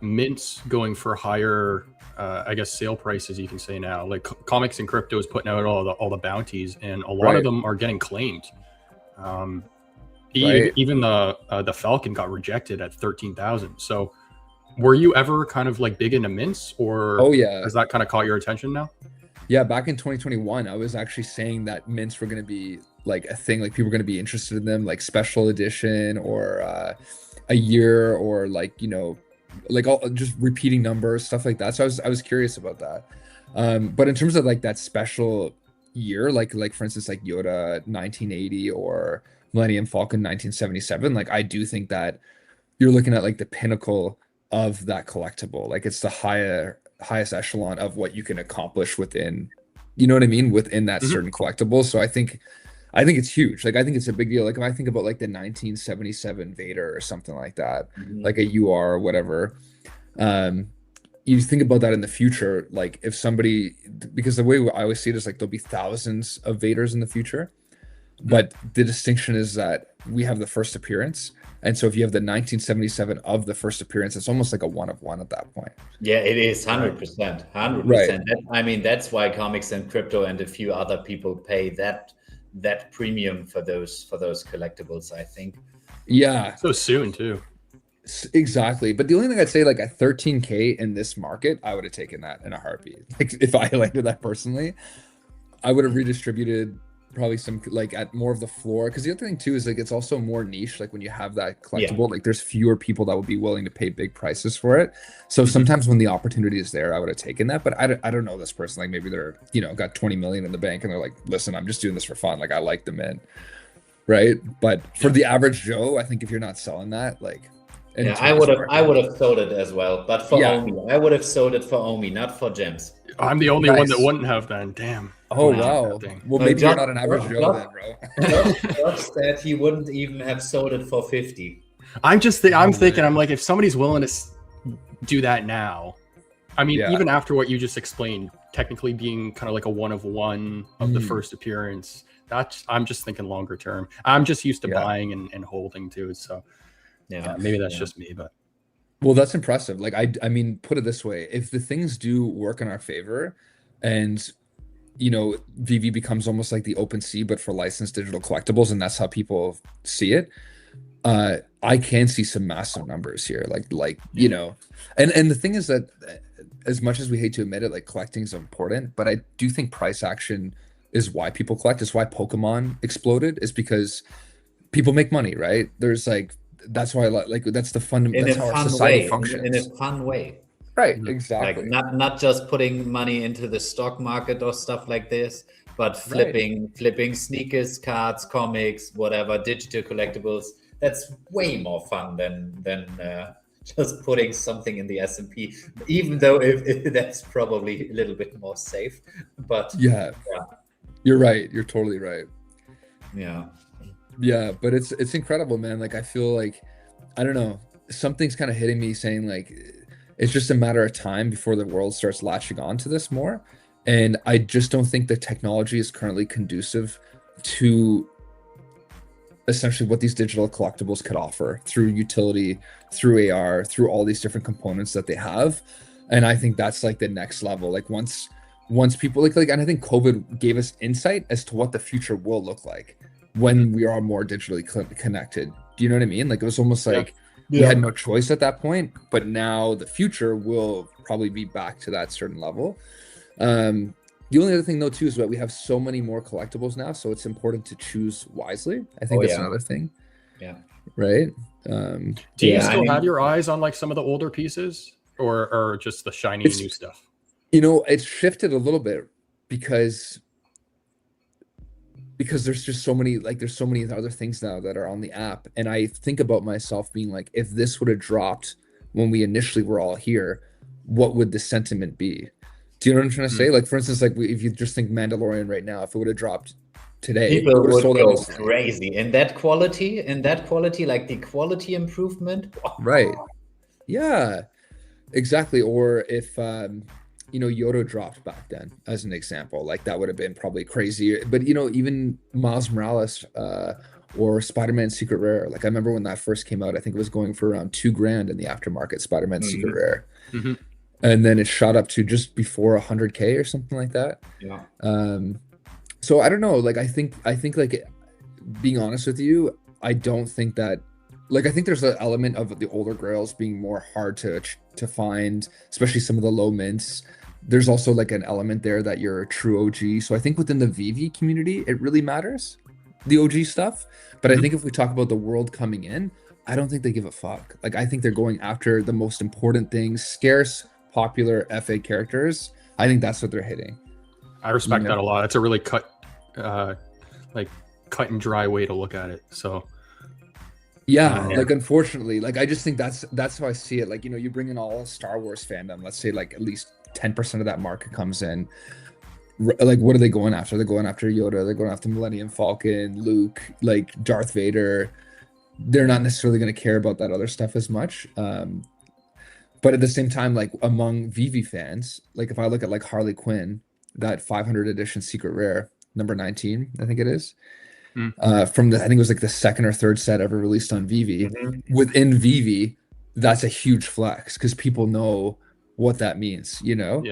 Speaker 3: mints going for higher I guess sale prices, you can say now? Like Comics and Crypto is putting out all the bounties, and a lot
Speaker 5: Right.
Speaker 3: of them are getting claimed.
Speaker 5: Right.
Speaker 3: Even the Falcon got rejected at 13,000. So were you ever kind of like big into mints, or
Speaker 5: Oh yeah.
Speaker 3: has that kind of caught your attention now?
Speaker 5: Yeah, back in 2021, I was actually saying that mints were going to be like a thing, like people were going to be interested in them, like special edition or a year, or like, you know, like all just repeating numbers, stuff like that. So I was curious about that. But in terms of like that special year, like for instance, like Yoda 1980 or Millennium Falcon 1977, like I do think that you're looking at like the pinnacle of that collectible. Like it's the highest echelon of what you can accomplish within, you know what I mean, within that
Speaker 3: Mhm.
Speaker 5: certain collectible. So I think it's huge. Like I think it's a big deal. Like if I think about like the 1977 Vader or something like that,
Speaker 2: Mhm.
Speaker 5: like a UR or whatever, you think about that in the future, like if somebody, because the way I always see it is like there'll be thousands of Vaders in the future, but the distinction is that we have the first appearance. And so if you have the 1977 of the first appearance, it's almost like a one of one at that point.
Speaker 2: Yeah, it is 100%. 100%.
Speaker 5: Right.
Speaker 2: I mean, that's why Comics and Crypto and a few other people pay that premium for those collectibles, I think.
Speaker 5: Yeah,
Speaker 3: So soon too.
Speaker 5: exactly. But the only thing I'd say, like at 13K in this market, I would have taken that in a heartbeat. Like if I landed that personally, I would have redistributed probably some like at more of the floor, because the other thing too is like it's also more niche. Like when you have that collectible, like there's fewer people that would be willing to pay big prices for it. So sometimes when the opportunity is there, I would have taken that. But I don't know this person. Like maybe they're, you know, got 20 million in the bank and they're like, listen, I'm just doing this for fun. Like I like them in, right? But for the average Joe, I think if you're not selling that, like
Speaker 2: Yeah, I would have sold it as well, but for
Speaker 5: Yeah.
Speaker 2: Omi. I would have sold it for Omi, not for gems.
Speaker 3: I'm the only one
Speaker 5: Nice.
Speaker 3: that wouldn't have then. Damn.
Speaker 5: Oh
Speaker 2: Wow.
Speaker 5: wow.
Speaker 3: That thing.
Speaker 5: Well,
Speaker 2: No,
Speaker 5: maybe you're
Speaker 2: Josh-
Speaker 5: not an average
Speaker 2: Josh-
Speaker 5: Joe then, bro.
Speaker 2: Josh said he wouldn't even have sold it for 50.
Speaker 3: I'm thinking, I'm like, if somebody's willing to do that now, I mean,
Speaker 5: Yeah.
Speaker 3: even after what you just explained, technically being kind of like a one of one of the
Speaker 5: Mm.
Speaker 3: first appearance, I'm just thinking longer term. I'm just used to
Speaker 5: Yeah.
Speaker 3: buying and holding too. So
Speaker 2: Yeah,
Speaker 3: maybe that's
Speaker 2: Yeah.
Speaker 3: just me, but
Speaker 5: Well, that's impressive. Like I mean, put it this way: if the things do work in our favor, and you know, VV becomes almost like the open sea, but for licensed digital collectibles, and that's how people see it. I can see some massive numbers here, like you know, and the thing is that as much as we hate to admit it, like collecting is important, but I do think price action is why people collect. It's why Pokemon exploded. Is because people make money, right? There's like that's why like that's the
Speaker 2: in
Speaker 5: that's
Speaker 2: a
Speaker 5: how our
Speaker 2: fun
Speaker 5: society
Speaker 2: way.
Speaker 5: functions.
Speaker 2: In a fun way.
Speaker 5: Right,
Speaker 3: Mhm.
Speaker 5: exactly.
Speaker 2: Like not just putting money into the stock market or stuff like this, but flipping sneakers, cards, comics, whatever, digital collectibles. That's way more fun than just putting something in the S&P, even though if that's probably a little bit more safe. But
Speaker 5: Yeah,
Speaker 2: yeah,
Speaker 5: you're right. You're totally right.
Speaker 2: yeah.
Speaker 5: Yeah, but it's incredible, man. Like I feel like I don't know, something's kind of hitting me saying like it's just a matter of time before the world starts latching on to this more. And I just don't think the technology is currently conducive to essentially what these digital collectibles could offer through utility, through AR, through all these different components that they have. And I think that's like the next level. Like once people like and I think COVID gave us insight as to what the future will look like when we are more digitally connected. Do you know what I mean? Like it was almost like we had no choice at that point, but now the future will probably be back to that certain level. The only other thing though too is that we have so many more collectibles now, so it's important to choose wisely. I think that's another thing.
Speaker 2: Yeah.
Speaker 5: Right.
Speaker 3: Do you
Speaker 2: Yeah,
Speaker 3: still
Speaker 2: I mean-
Speaker 3: have your eyes on like some of the older pieces, or just the shiny new stuff?
Speaker 5: You know, it's shifted a little bit because there's just so many, like there's so many other things now that are on the app, and I think about myself being like, if this would have dropped when we initially were all here, what would the sentiment be? Do you know what I'm trying to say? Like for instance, like if you just think Mandalorian right now, if it would have dropped today,
Speaker 2: People
Speaker 5: it would have
Speaker 2: would
Speaker 5: sold out
Speaker 2: go
Speaker 5: instantly.
Speaker 2: crazy in that quality, like the quality improvement.
Speaker 5: Right. Yeah, exactly. Or if you know, Yoda dropped back then as an example, like that would have been probably crazy. But you know, even Miles Morales or Spider-Man Secret Rare, like I remember when that first came out, I think it was going for around $2,000 in the aftermarket, Spider-Man Secret Rare. And then it shot up to just before 100K or something like that.
Speaker 2: Yeah.
Speaker 5: So I don't know, like I think like being honest with you, I don't think that, like I think there's an element of the older grails being more hard to find, especially some of the low mints. There's also like an element there that you're a true OG. So I think within the VV community, it really matters, the OG stuff. But I think if we talk about the world coming in, I don't think they give a fuck. Like I think they're going after the most important things, scarce, popular FA characters. I think that's what they're hitting.
Speaker 3: I respect that a lot. It's a really cut and dry way to look at it. So
Speaker 5: yeah, like unfortunately, like I just think that's how I see it. Like, you know, you bring in all Star Wars fandom, let's say like at least 10% of that market comes in. Like what are they going after? They're going after Yoda, they're going after Millennium Falcon, Luke, like Darth Vader. They're not necessarily going to care about that other stuff as much. But at the same time, like among VV fans, like if I look at like Harley Quinn, that 500 edition secret rare, number 19, I think it is, from the, I think it was like the second or third set ever released on VV. Within VV, that's a huge flex because people know what that means, you know?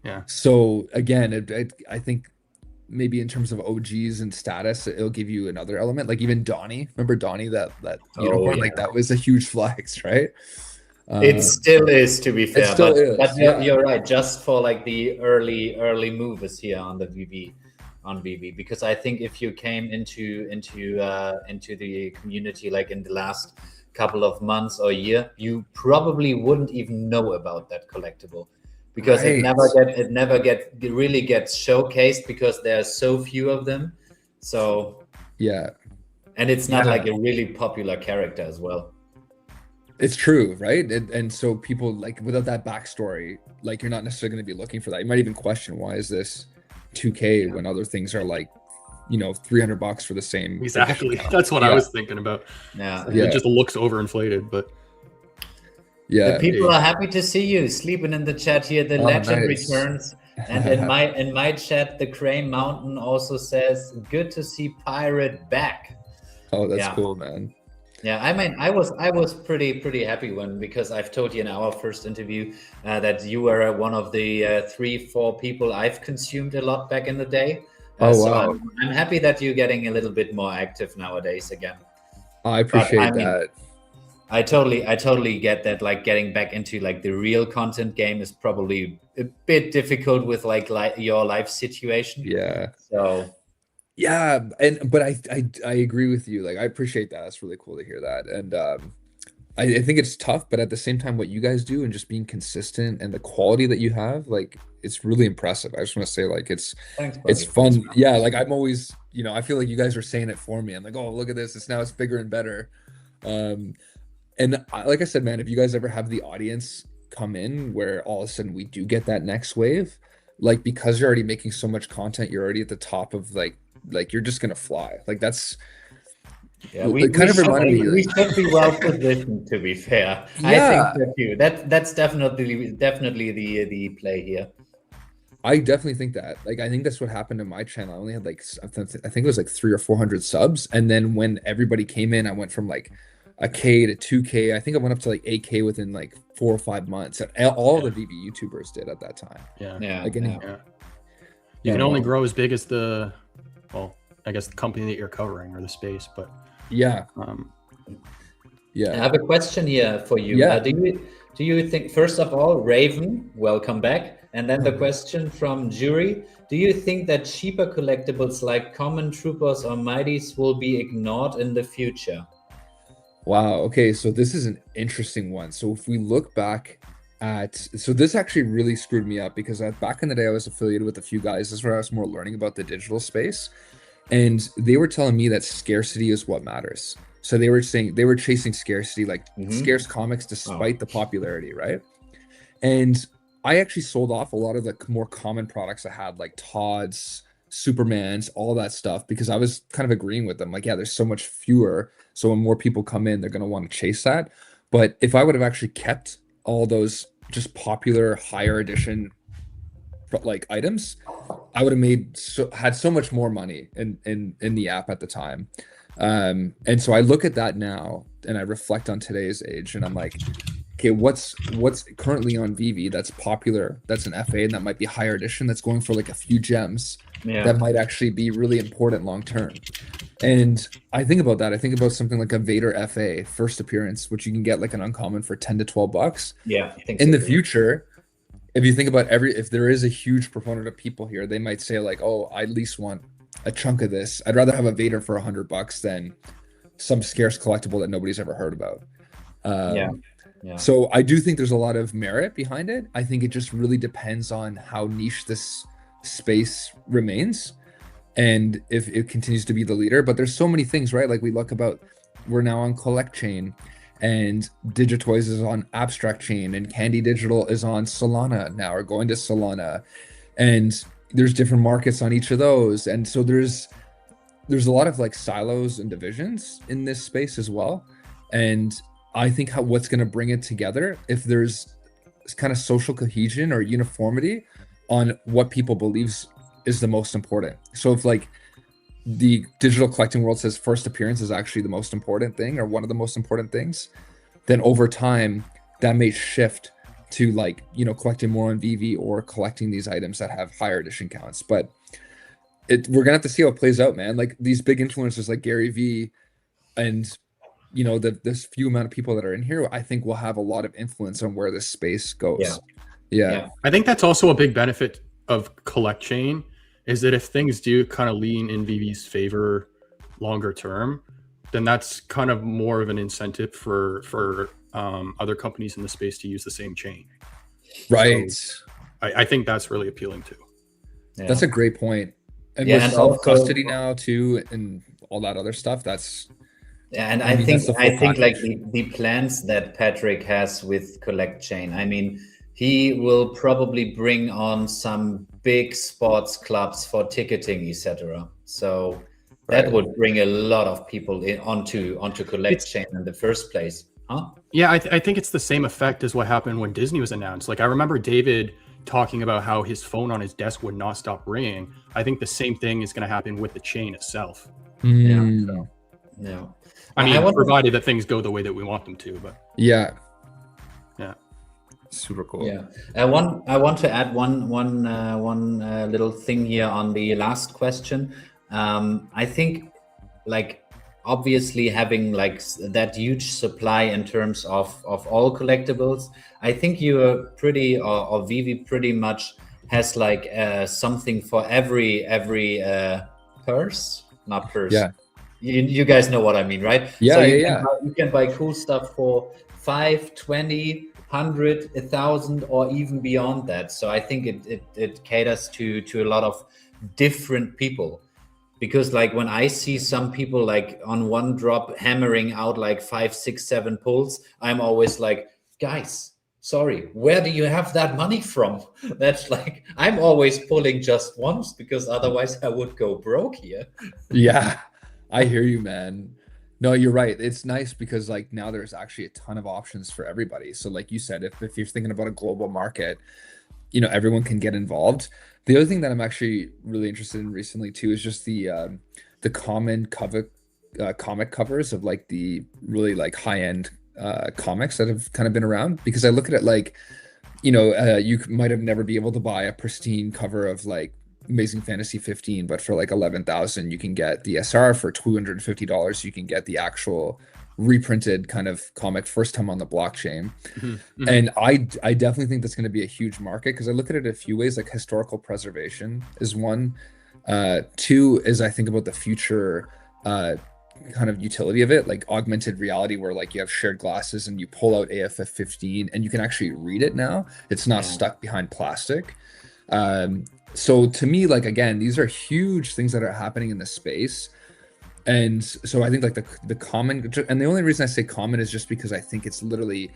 Speaker 3: Yeah.
Speaker 5: So again, I think maybe in terms of OGs and status, it'll give you another element. Like even Donnie, remember Donnie, that unicorn? Like that was a huge flex, right?
Speaker 2: It still is, to be fair,
Speaker 5: still is,
Speaker 2: but
Speaker 5: yeah.
Speaker 2: you're right. Just for like the early movers here on the VV, because I think if you came into the community like in the last couple of months or year, you probably wouldn't even know about that collectible because it never really gets showcased because there are so few of them. So
Speaker 5: yeah,
Speaker 2: and it's not like a really popular character as well.
Speaker 5: it's true, right? And so people like without that backstory, like you're not necessarily going to be looking for that. You might even question, why is this 2K when other things are like, you know, $300 for the same.
Speaker 3: Exactly. That's what I was thinking about.
Speaker 2: Yeah.
Speaker 3: It just looks overinflated, but
Speaker 5: yeah.
Speaker 2: The people are happy to see you sleeping in the chat here. The legend
Speaker 5: nice.
Speaker 2: returns, and in my chat, the Crane Mountain also says, "Good to see Pirate back."
Speaker 5: Oh, that's cool, man.
Speaker 2: Yeah, I mean, I was pretty happy because I've told you in our first interview that you were one of the 3-4 people I've consumed a lot back in the day. So
Speaker 5: wow.
Speaker 2: I'm happy that you're getting a little bit more active nowadays again.
Speaker 5: I appreciate that.
Speaker 2: I totally get that. Like getting back into like the real content game is probably a bit difficult with like your life situation.
Speaker 5: Yeah.
Speaker 2: So.
Speaker 5: Yeah, but I agree with you. Like I appreciate that. That's really cool to hear that. And I think it's tough, but at the same time, what you guys do and just being consistent and the quality that you have, like it's really impressive. I just want to say, like it's fun. Yeah, like I'm always, you know, I feel like you guys are saying it for me. I'm like, oh, look at this. It's bigger and better. And like I said, man, if you guys ever have the audience come in where all of a sudden we do get that next wave, like because you're already making so much content, you're already at the top of like you're just gonna fly. Like that's
Speaker 2: Yeah,
Speaker 5: it kind of reminded me.
Speaker 2: we
Speaker 5: Like,
Speaker 2: should be well positioned. To be fair, I
Speaker 5: yeah,
Speaker 2: think so too. That's definitely the play here.
Speaker 5: I definitely think that. Like, I think that's what happened to my channel. I only had like I think it was like 300 or 400 subs, and then when everybody came in, I went from like a K to 2K. I think I went up to like 8K within like 4 or 5 months. And all the VV YouTubers did at that time.
Speaker 3: Yeah.
Speaker 2: Yeah,
Speaker 5: Like,
Speaker 2: yeah.
Speaker 3: Yeah. You can only grow as big as I guess the company that you're covering or the space, but
Speaker 5: Yeah,
Speaker 3: um,
Speaker 2: I
Speaker 5: yeah,
Speaker 2: have a question here for you.
Speaker 5: Yeah.
Speaker 2: Do you think, first of all, Raven, welcome back, and then the question from Jury: do you think that cheaper collectibles like Common Troopers or Mighties will be ignored in the future?
Speaker 5: Wow. Okay, so this is an interesting one. So if we look back so this actually really screwed me up because back in the day I was affiliated with a few guys. This is where I was more learning about the digital space, and they were telling me that scarcity is what matters. So they were saying they were chasing scarcity, like scarce comics, despite the popularity, right? And I actually sold off a lot of the more common products I had, like Todd's, Superman's, all that stuff, because I was kind of agreeing with them. Like, yeah, there's so much fewer. So when more people come in, they're going to want to chase that. But if I would have actually kept all those just popular higher edition like items, I would have had so much more money in the app at the time. And so I look at that now and I reflect on today's age and I'm like, okay, what's currently on VV that's popular, that's an FA, and that might be higher edition, that's going for like a few gems that might actually be really important long term. And I think about that. I think about something like a Vader FA first appearance, which you can get like an uncommon for 10 to 12 bucks.
Speaker 2: Yeah, I think
Speaker 5: In
Speaker 2: so
Speaker 5: the
Speaker 2: too.
Speaker 5: future, if you think about if there is a huge proponent of people here, they might say like, oh, I at least want a chunk of this. I'd rather have a Vader for $100 than some scarce collectible that nobody's ever heard about.
Speaker 2: Yeah.
Speaker 5: So I do think there's a lot of merit behind it. I think it just really depends on how niche this space remains and if it continues to be the leader. But there's so many things, right? Like we're now on Collect Chain, and Digitoys is on Abstract Chain, and Candy Digital is on Solana now, or going to Solana. And there's different markets on each of those. And so there's a lot of like silos and divisions in this space as well. And I think what's going to bring it together, if there's kind of social cohesion or uniformity on what people believes is the most important. So if like the digital collecting world says first appearance is actually the most important thing or one of the most important things, then over time that may shift to like, collecting more on VV or collecting these items that have higher edition counts. But we're gonna have to see how it plays out, man. Like these big influencers like Gary V and this few amount of people that are in here, I think will have a lot of influence on where this space goes. Yeah.
Speaker 3: I think that's also a big benefit of Collect Chain, is that if things do kind of lean in VV's favor longer term, then that's kind of more of an incentive for other companies in the space to use the same chain.
Speaker 5: Right.
Speaker 3: So I think that's really appealing too.
Speaker 2: Yeah.
Speaker 5: That's a great point. And
Speaker 2: Yeah,
Speaker 5: with
Speaker 2: and
Speaker 5: self-custody now too, and all that other stuff, that's
Speaker 2: Yeah, and
Speaker 5: I
Speaker 2: I
Speaker 5: mean,
Speaker 2: think
Speaker 5: that's the full
Speaker 2: like
Speaker 5: package.
Speaker 2: the plans that Patrick has with Collect Chain. I mean, he will probably bring on some big sports clubs for ticketing, etc. So that
Speaker 5: Right.
Speaker 2: would bring a lot of people onto Collect Chain in the first place, huh?
Speaker 3: Yeah, I think it's the same effect as what happened when Disney was announced. Like I remember David talking about how his phone on his desk would not stop ringing. I think the same thing is going to happen with the chain itself.
Speaker 5: Mm,
Speaker 2: Yeah.
Speaker 3: I mean,
Speaker 2: want to-
Speaker 3: provided that things go the way that we want them to, but
Speaker 5: yeah.
Speaker 3: yeah.
Speaker 5: Super cool.
Speaker 2: Yeah, I want to add one little thing here on the last question. I think, like, obviously having like that huge supply in terms of all collectibles, I think you are pretty or VV pretty much has like something for every purse, not purse.
Speaker 5: Yeah.
Speaker 2: You guys know what I mean, right?
Speaker 5: Yeah,
Speaker 2: So
Speaker 5: yeah.
Speaker 2: you can buy cool stuff for 5, 20, 100, 1,000, or even beyond that. So I think it caters to a lot of different people. because like when I see some people like on one drop hammering out like 5, 6, 7 pulls, I'm always like, guys, sorry, where do you have that money from? That's like, I'm always pulling just once because otherwise I would go broke here.
Speaker 5: Yeah, I hear you, man. No, you're right. It's nice because like now there's actually a ton of options for everybody. So like you said, if you're thinking about a global market, you know, everyone can get involved. The other thing that I'm actually really interested in recently too is just the common comic covers of like the really like high-end comics that have kind of been around, because I look at it like, you know, you might have never be able to buy a pristine cover of like Amazing Fantasy 15, but for like 11,000 you can get the SR. For $250 you can get the actual reprinted kind of comic first time on the blockchain. And I definitely think that's going to be a huge market, because I look at it a few ways. Like historical preservation is one. Two is I think about the future kind of utility of it, like augmented reality, where like you have shared glasses and you pull out AFF 15 and you can actually read it now. It's not stuck behind plastic. So to me, like, again, these are huge things that are happening in the space. And so I think like the common, and the only reason I say common is just because I think it's literally,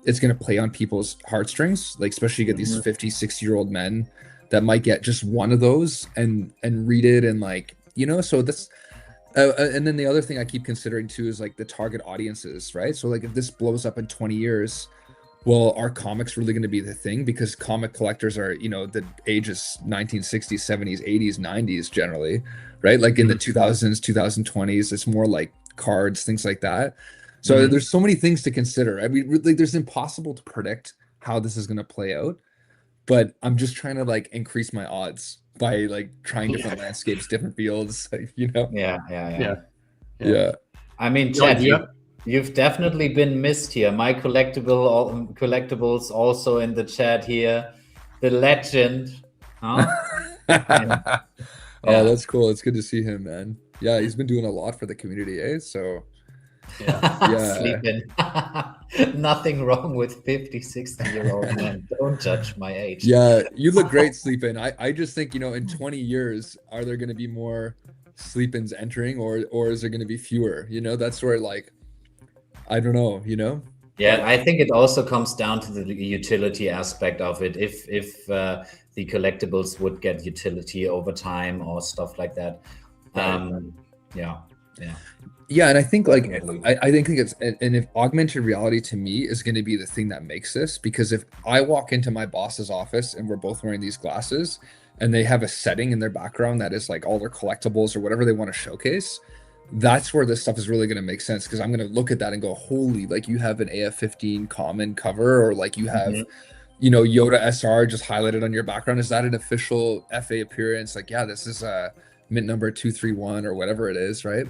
Speaker 5: it's going to play on people's heartstrings. Like, especially you get these 50, 60-year-old men that might get just one of those and read it. And like, you know, so that's, and then the other thing I keep considering too is like the target audiences, right? So like if this blows up in 20 years, well, are comics really going to be the thing? Because comic collectors are, you know, the ages 1960s, 70s, 80s, 90s generally, right? Like in the 2000s, 2020s, it's more like cards, things like that. So there's so many things to consider. I mean, like, there's impossible to predict how this is going to play out, but I'm just trying to like increase my odds by like trying different landscapes, different fields, like, you know?
Speaker 3: Yeah.
Speaker 2: I mean,
Speaker 3: No
Speaker 2: Chad,
Speaker 3: idea.
Speaker 2: you've definitely been missed here. My collectibles also in the chat here. The legend, huh?
Speaker 5: Oh, that's cool. It's good to see him, man. Yeah, he's been doing a lot for the community, eh? So yeah.
Speaker 2: Sleeping. Nothing wrong with 50, 60-year-old men. Don't judge my age.
Speaker 5: Yeah, you look great sleeping. I just think, you know, in 20 years, are there going to be more sleep-ins entering, or is there going to be fewer? You know, that's where like, I don't know, you know?
Speaker 2: Yeah, I think it also comes down to the utility aspect of it. If the collectibles would get utility over time or stuff like that. Yeah.
Speaker 5: Yeah, and I think like
Speaker 2: Definitely.
Speaker 5: I think it's, and if augmented reality to me is going to be the thing that makes this, because if I walk into my boss's office and we're both wearing these glasses and they have a setting in their background that is like all their collectibles or whatever they want to showcase, that's where this stuff is really going to make sense, because I'm going to look at that and go, holy, like you have an AF15 common cover, or like you have, you know, Yoda SR just highlighted on your background. Is that an official FA appearance? Like, yeah, this is a mint number 231 or whatever it is, right?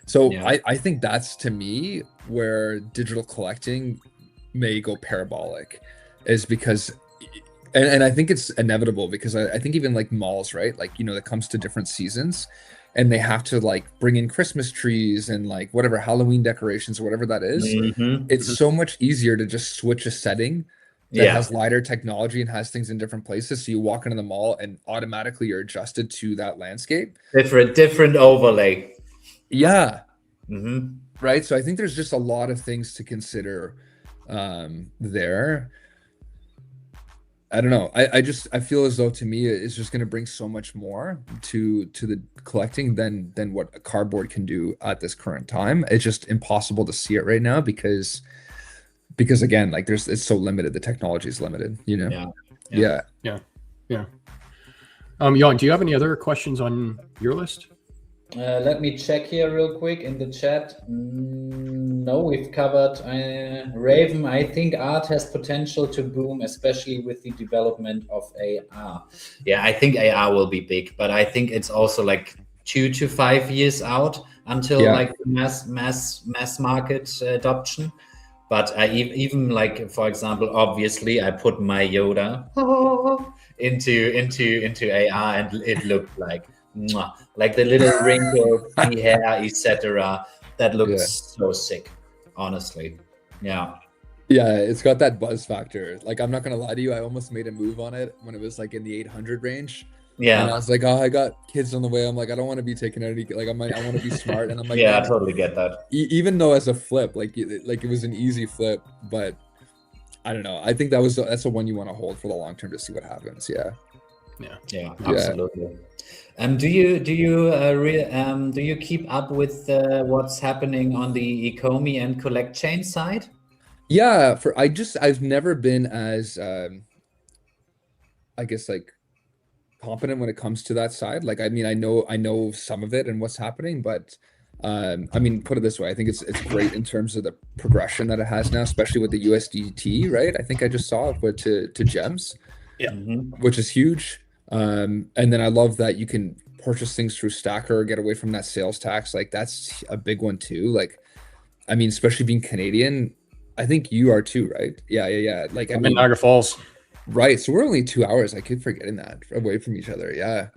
Speaker 5: So I think that's, to me, where digital collecting may go parabolic, is because, and I think it's inevitable, because I think even like malls, right? Like, you know, that comes to different seasons and they have to like bring in Christmas trees and like whatever Halloween decorations or whatever that is. It's so much easier to just switch a setting that has lighter technology and has things in different places. So you walk into the mall and automatically you're adjusted to that landscape.
Speaker 2: Different overlay.
Speaker 5: Yeah. Right. So I think there's just a lot of things to consider there. I don't know. I feel as though, to me, it's just going to bring so much more to the collecting than what a cardboard can do at this current time. It's just impossible to see it right now because again, like it's so limited. The technology is limited, you know? Yeah.
Speaker 3: Jan, do you have any other questions on your list?
Speaker 2: Let me check here real quick in the chat. No, we've covered Raven. I think art has potential to boom, especially with the development of AR. Yeah, I think AR will be big, but I think it's also like 2 to 5 years out until like mass market adoption. But I even like, for example, obviously I put my Yoda into AR and it looked like the little wrinkles, the hair, etc. That looks so sick, honestly. Yeah,
Speaker 5: it's got that buzz factor. Like, I'm not gonna lie to you, I almost made a move on it when it was like in the 800 range. And
Speaker 2: Yeah.
Speaker 5: I was like, oh, I got kids on the way. I'm like, I don't want to be taking any, like, I want to be smart. And I'm like,
Speaker 2: Yeah, I
Speaker 5: man,
Speaker 2: totally get that.
Speaker 5: even though as a flip, like, it was an easy flip, but I don't know. I think that's the one you want to hold for the long term to see what happens. Yeah.
Speaker 2: Yeah,
Speaker 5: Yeah.
Speaker 2: absolutely. Do you keep up with what's happening on the Ecomi and Collect Chain side?
Speaker 5: Yeah. I've never been as, I guess, like, competent when it comes to that side. Like, I mean, I know some of it and what's happening, but I mean, put it this way, I think it's great in terms of the progression that it has now, especially with the USDT, right? I think I just saw it but to gems,
Speaker 2: Mhm.
Speaker 5: which is huge. And then I love that you can purchase things through Stacker, get away from that sales tax. Like, that's a big one too. Like, I mean, especially being Canadian, I think you are too, right? Yeah. Like, I
Speaker 3: I'm in
Speaker 5: mean,
Speaker 3: Niagara Falls.
Speaker 5: right. So we're only 2 hours. I keep forgetting that, away from each other. Yeah.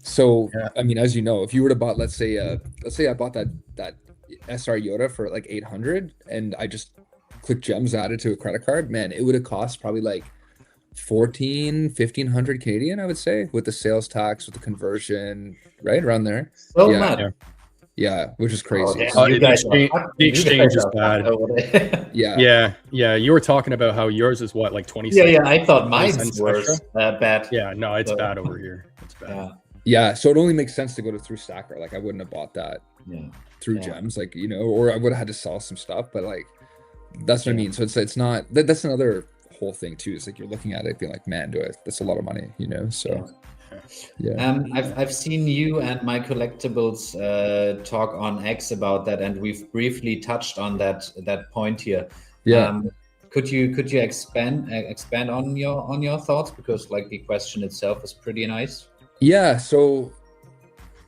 Speaker 5: So,
Speaker 3: Yeah.
Speaker 5: I mean, as you know, if you were to bought, let's say I bought that SR Yoda for like 800 and I just click gems added to a credit card, man, it would have cost probably like 1,500 Canadian, I would say, with the sales tax, with the conversion, right around there.
Speaker 2: So
Speaker 5: Yeah.
Speaker 2: much.
Speaker 3: Yeah.
Speaker 5: Yeah, which is
Speaker 2: Oh,
Speaker 5: crazy.
Speaker 2: damn,
Speaker 5: So,
Speaker 2: you
Speaker 3: the
Speaker 2: guys are
Speaker 3: exchange-
Speaker 2: fucked.
Speaker 3: the
Speaker 2: You guys
Speaker 3: exchange is
Speaker 2: are fucked
Speaker 3: bad.
Speaker 2: over there.
Speaker 5: yeah.
Speaker 3: Yeah. You were talking about how yours is what, like 20
Speaker 2: Yeah,
Speaker 3: cents?
Speaker 2: I thought
Speaker 3: 20
Speaker 2: mine's
Speaker 3: cents
Speaker 2: worse.
Speaker 3: extra?
Speaker 2: Bad.
Speaker 3: Yeah, no, it's
Speaker 2: So-
Speaker 3: bad over here. It's bad.
Speaker 2: Yeah.
Speaker 5: Yeah. So it only makes sense to go through Stacker. Like, I wouldn't have bought that
Speaker 2: Yeah.
Speaker 5: through
Speaker 2: Yeah.
Speaker 5: gems, like, or I would have had to sell some stuff, but like, that's what I
Speaker 2: Yeah.
Speaker 5: mean. So it's not that's another whole thing too. It's like you're looking at it being like, man, that's a lot of money, so yeah.
Speaker 2: I've seen you and my collectibles talk on X about that, and we've briefly touched on that point here.
Speaker 5: Yeah.
Speaker 2: Could you expand on your thoughts, because like the question itself is pretty nice.
Speaker 5: Yeah, so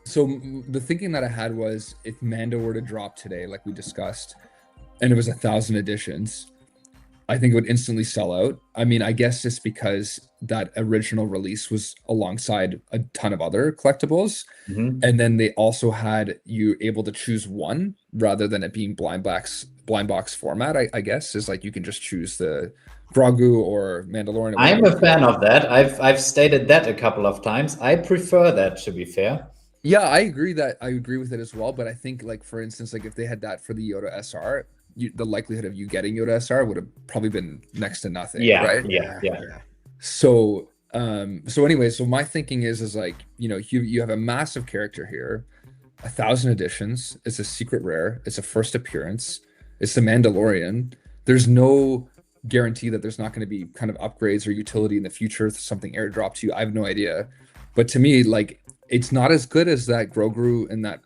Speaker 5: the thinking that I had was, if Mando were to drop today, like we discussed, and it was 1,000 editions, I think it would instantly sell out. I mean, I guess just because that original release was alongside a ton of other collectibles,
Speaker 2: Mhm.
Speaker 5: and then they also had you able to choose one rather than it being blind box format. I guess is like you can just choose the Grogu or Mandalorian. or
Speaker 2: I'm
Speaker 5: whatever.
Speaker 2: a fan of that. I've stated that a couple of times. I prefer that, to be fair.
Speaker 5: Yeah, I agree with it as well. But I think, like, for instance, like if they had that for the Yoda SR, the likelihood of you getting Yoda SR would have probably been next to nothing.
Speaker 2: Yeah,
Speaker 5: Right.
Speaker 2: yeah.
Speaker 5: So anyway, so my thinking is like, you have a massive character here, 1,000 editions. It's a secret rare. It's a first appearance. It's the Mandalorian. There's no guarantee that there's not going to be kind of upgrades or utility in the future, something airdrop to you. I have no idea. But to me, like, it's not as good as that Grogu in that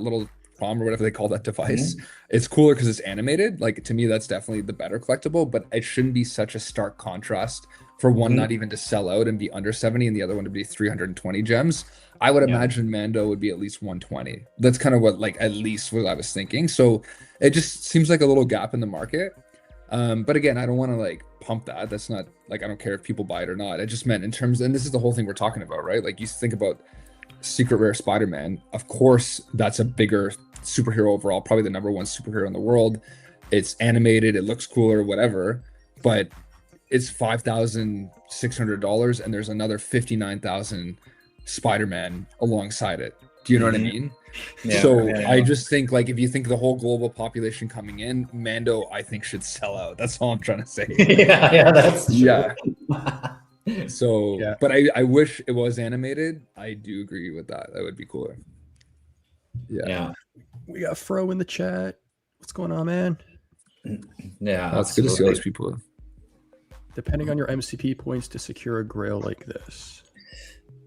Speaker 5: little prom or whatever they call that device. It's cooler because it's animated. Like, to me, that's definitely the better collectible, but it shouldn't be such a stark contrast for one not even to sell out and be under 70 and the other one to be 320 gems. I would imagine Mando would be at least 120. That's kind of what, like, at least what I was thinking. So it just seems like a little gap in the market. But again, I don't want to like pump that. That's not like, I don't care if people buy it or not. I just meant in terms, and this is the whole thing we're talking about, right? Like, you think about secret rare Spider-Man, of course, that's a bigger superhero overall, probably the #1 superhero in the world. It's animated, it looks cooler, whatever, but it's $5,600 and there's another 59,000 Spider-Man alongside it. Do you know what I mean? I just think, like, if you think the whole global population coming in, Mando, I think, should sell out. That's all I'm trying to say.
Speaker 2: yeah, that's true.
Speaker 5: Yeah. So,
Speaker 3: Yeah.
Speaker 5: but I wish it was animated. I do agree with that. That would be cooler. Yeah.
Speaker 3: We got Fro in the chat. What's going on, man?
Speaker 2: Yeah,
Speaker 5: It's good to see all these people.
Speaker 3: Depending on your MCP points to secure a grail like this.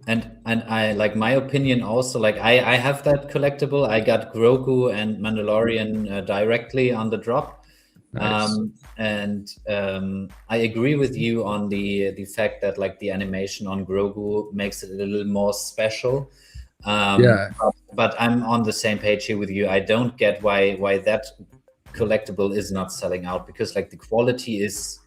Speaker 2: And I like, my opinion also, like, I have that collectible. I got Grogu and Mandalorian directly on the drop.
Speaker 5: Nice.
Speaker 2: I agree with you on the fact that, like, the animation on Grogu makes it a little more special. But I'm on the same page here with you. I don't get why that collectible is not selling out, because, like, the quality is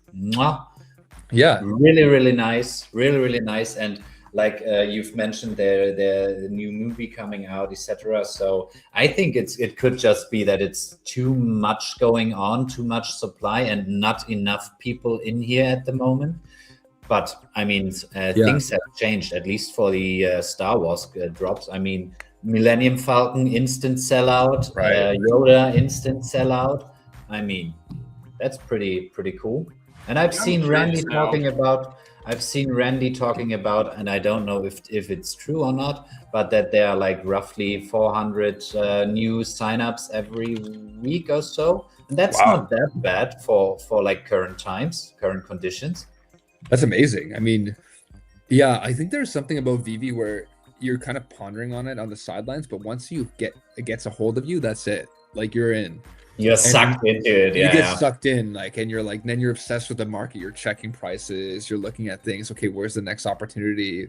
Speaker 2: really, really nice, really nice. And like, you've mentioned the new movie coming out, etc. So I think it could just be that it's too much going on, too much supply, and not enough people in here at the moment. But I mean,
Speaker 5: Yeah.
Speaker 2: things have changed, at least for the Star Wars drops. I mean, Millennium Falcon instant sellout,
Speaker 5: Right.
Speaker 2: Yoda instant sellout. I mean, that's pretty cool. And I've
Speaker 3: I'm
Speaker 2: seen
Speaker 3: curious now.
Speaker 2: I've seen Randy talking about, and I don't know if it's true or not, but that there are like roughly 400 new signups every week or so, and that's
Speaker 5: Wow.
Speaker 2: not that bad for like current times, current conditions.
Speaker 5: That's amazing. I mean, yeah, I think there's something about Vivi where you're kind of pondering on it on the sidelines, but once it gets a hold of you, that's it. Like you're in.
Speaker 2: You're sucked into it.
Speaker 5: You
Speaker 2: Yeah,
Speaker 5: get
Speaker 2: yeah.
Speaker 5: sucked in, like, and you're like, then you're obsessed with the market. You're checking prices. You're looking at things. Okay, where's the next opportunity?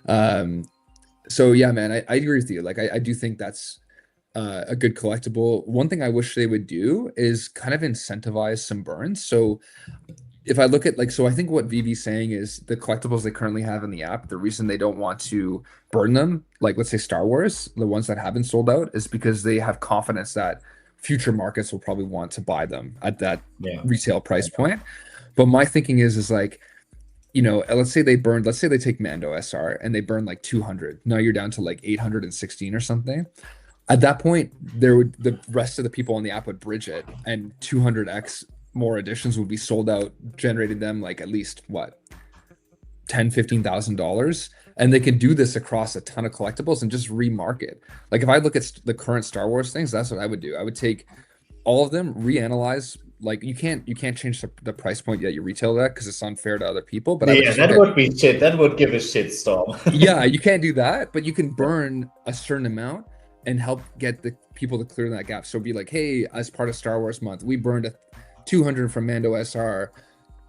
Speaker 5: So yeah, man, I agree with you. Like, I do think that's a good collectible. One thing I wish they would do is kind of incentivize some burns. So if I look at like, so I think what Vivi's saying is the collectibles they currently have in the app, the reason they don't want to burn them, like let's say Star Wars, the ones that haven't sold out, is because they have confidence that future markets will probably want to buy them at that
Speaker 2: Yeah.
Speaker 5: retail price point. But my thinking is like, you know, let's say they take Mando SR and they burn like 200. Now you're down to like 816 or something. At that point, the rest of the people on the app would bridge it, and 200x more editions would be sold out, generating them like at least what, $10,000-$15,000, and they can do this across a ton of collectibles and just remarket. Like if I look at the current Star Wars things, that's what I would do. I would take all of them, reanalyze. Like you can't change the price point that you retail at because it's unfair to other people. But I would
Speaker 2: Yeah,
Speaker 5: just
Speaker 2: that
Speaker 5: look
Speaker 2: would be shit. That would give a shitstorm.
Speaker 5: yeah, you can't do that, but you can burn a certain amount and help get the people to clear that gap. So be like, hey, as part of Star Wars month, we burned 200 from Mando SR,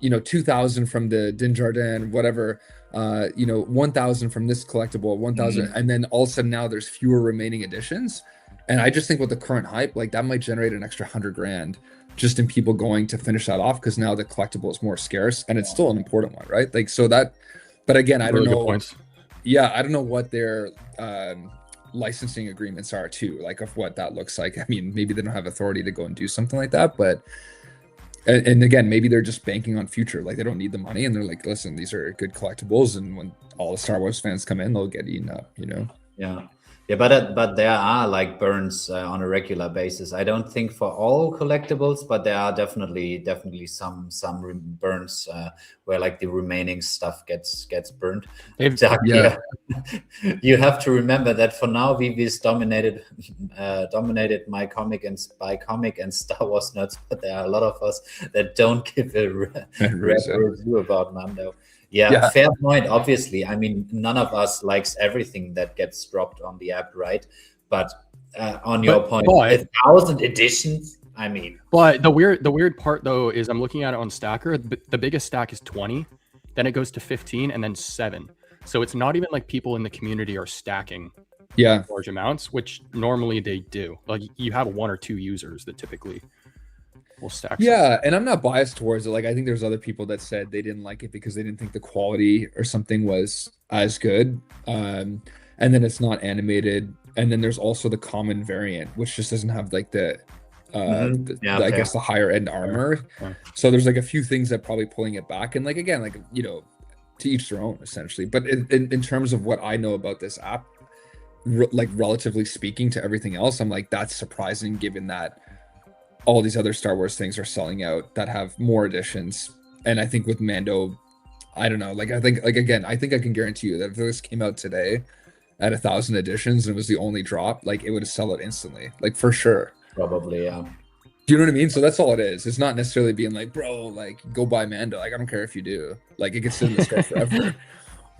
Speaker 5: 2,000 from the Din Djarin, whatever, 1,000 from this collectible, 1,000, and then all of a sudden now there's fewer remaining editions. And I just think with the current hype, like that might generate an extra 100 grand just in people going to finish that off, because now the collectible is more scarce and it's still an important one, right? Like so that, but again, I don't
Speaker 3: Really good
Speaker 5: know.
Speaker 3: points.
Speaker 5: Yeah, I don't know what their licensing agreements are too, like of what that looks like. I mean, maybe they don't have authority to go and do something like that, but and again, maybe they're just banking on future, like they don't need the money and they're like, listen, these are good collectibles, and when all the Star Wars fans come in, they'll get eaten up,
Speaker 2: Yeah, but there are like burns on a regular basis. I don't think for all collectibles, but there are definitely some burns where like the remaining stuff gets burned.
Speaker 3: They've-
Speaker 2: Doug,
Speaker 5: Yeah.
Speaker 2: you have to remember that for now, VV's dominated my comic and by comic and Star Wars nerds, but there are a lot of us that don't give a review about Mando. Yeah, fair point. Obviously, I mean, none of us likes everything that gets dropped on the app, right? But on your point, 1,000 editions. I mean,
Speaker 3: but the weird part though is I'm looking at it on Stacker. The biggest stack is 20, then it goes to 15, and then 7. So it's not even like people in the community are stacking large amounts, which normally they do. Like you have 1 or 2 users that typically will stack.
Speaker 5: Yeah, and I'm not biased towards it. Like I think there's other people that said they didn't like it because they didn't think the quality or something was as good. And then it's not animated. And then there's also the common variant, which just doesn't have like I guess the higher end armor.
Speaker 3: Yeah.
Speaker 5: So there's like a few things that probably pulling it back. And like again, like to each their own essentially. But in terms of what I know about this app, like relatively speaking to everything else, I'm like, that's surprising given that all these other Star Wars things are selling out that have more editions. And I think with Mando, I don't know, like I think I can guarantee you that if this came out today at 1,000 editions and it was the only drop, like it would have sell it instantly, like for sure.
Speaker 2: probably, yeah.
Speaker 5: Do you know what I mean? So that's all it is. It's not necessarily being like, bro, like go buy Mando. Like I don't care if you do. Like it can sit in the store forever.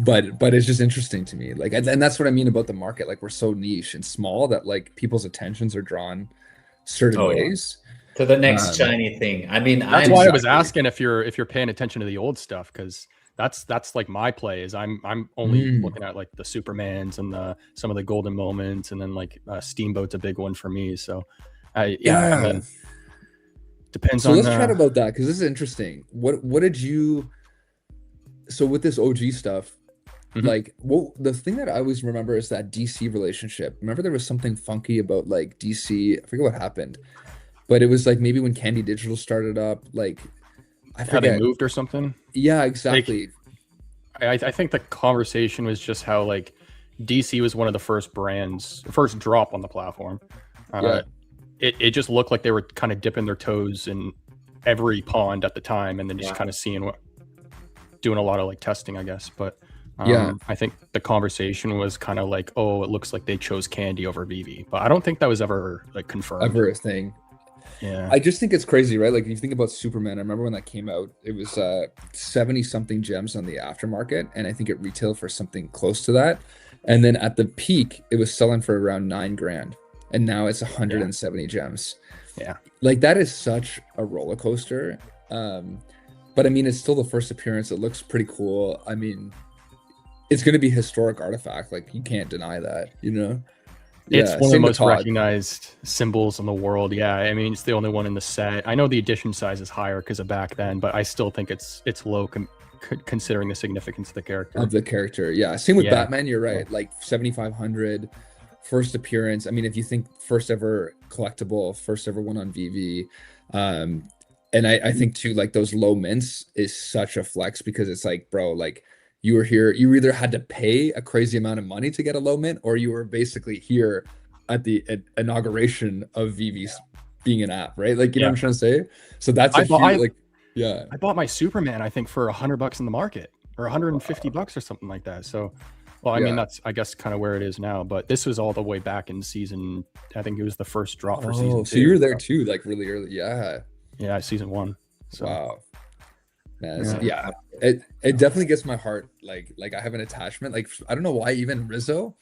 Speaker 5: But it's just interesting to me. Like, and that's what I mean about the market. Like we're so niche and small that like people's attentions are drawn certain ways.
Speaker 2: To the next shiny thing. I mean,
Speaker 3: That's why I was asking if you're paying attention to the old stuff, because that's like my play is I'm only looking at like the Supermans and some of the golden moments, and then like Steamboat's a big one for me. So I mean, depends on.
Speaker 5: So let's chat about that, because this is interesting. What did you? So with this OG stuff, like, well, the thing that I always remember is that DC relationship. Remember there was something funky about like DC. I forget what happened, but it was like maybe when Candy Digital started up, like I forget.
Speaker 3: How they moved or something.
Speaker 5: Yeah, exactly.
Speaker 3: I think the conversation was just how like DC was one of the first drop on the platform.
Speaker 5: Yeah.
Speaker 3: It just looked like they were kind of dipping their toes in every pond at the time, and then just kind of doing a lot of like testing, I guess. But I think the conversation was kind of like, oh, it looks like they chose Candy over Vivi, but I don't think that was ever like confirmed.
Speaker 5: Ever a thing.
Speaker 3: Yeah.
Speaker 5: I just think it's crazy, right? Like if you think about Superman, I remember when that came out, it was 70 something gems on the aftermarket, and I think it retailed for something close to that. And then at the peak, it was selling for around $9,000, and now it's 170 gems.
Speaker 3: Yeah,
Speaker 5: like that is such a roller coaster. But I mean, it's still the first appearance. It looks pretty cool. I mean, it's going to be historic artifact. Like you can't deny that, you know.
Speaker 3: It's one of the
Speaker 5: same with
Speaker 3: most
Speaker 5: Todd.
Speaker 3: recognized symbols in the world. Yeah, I mean, it's the only one in the set. I know the edition size is higher because of back then, but I still think it's low considering the significance of the character.
Speaker 5: Yeah, same with Batman. You're right. Like 7,500 first appearance. I mean, if you think first ever collectible, first ever one on VV, and I think too, like those low mints is such a flex because it's like, bro, like you were here, you either had to pay a crazy amount of money to get a low mint, or you were basically here at the inauguration of VV's being an app, right? Like, you know what I'm trying to say? So that's I
Speaker 3: bought my Superman, I think, for $100 in the market, or $150 or something like that. So, well, I mean, that's, I guess, kind of where it is now, but this was all the way back in season, I think it was the first drop for season 2.
Speaker 5: So you were there too, like really early. Yeah,
Speaker 3: season 1. So.
Speaker 5: Wow. It definitely gets my heart. Like I have an attachment. Like I don't know why, even Rizzo,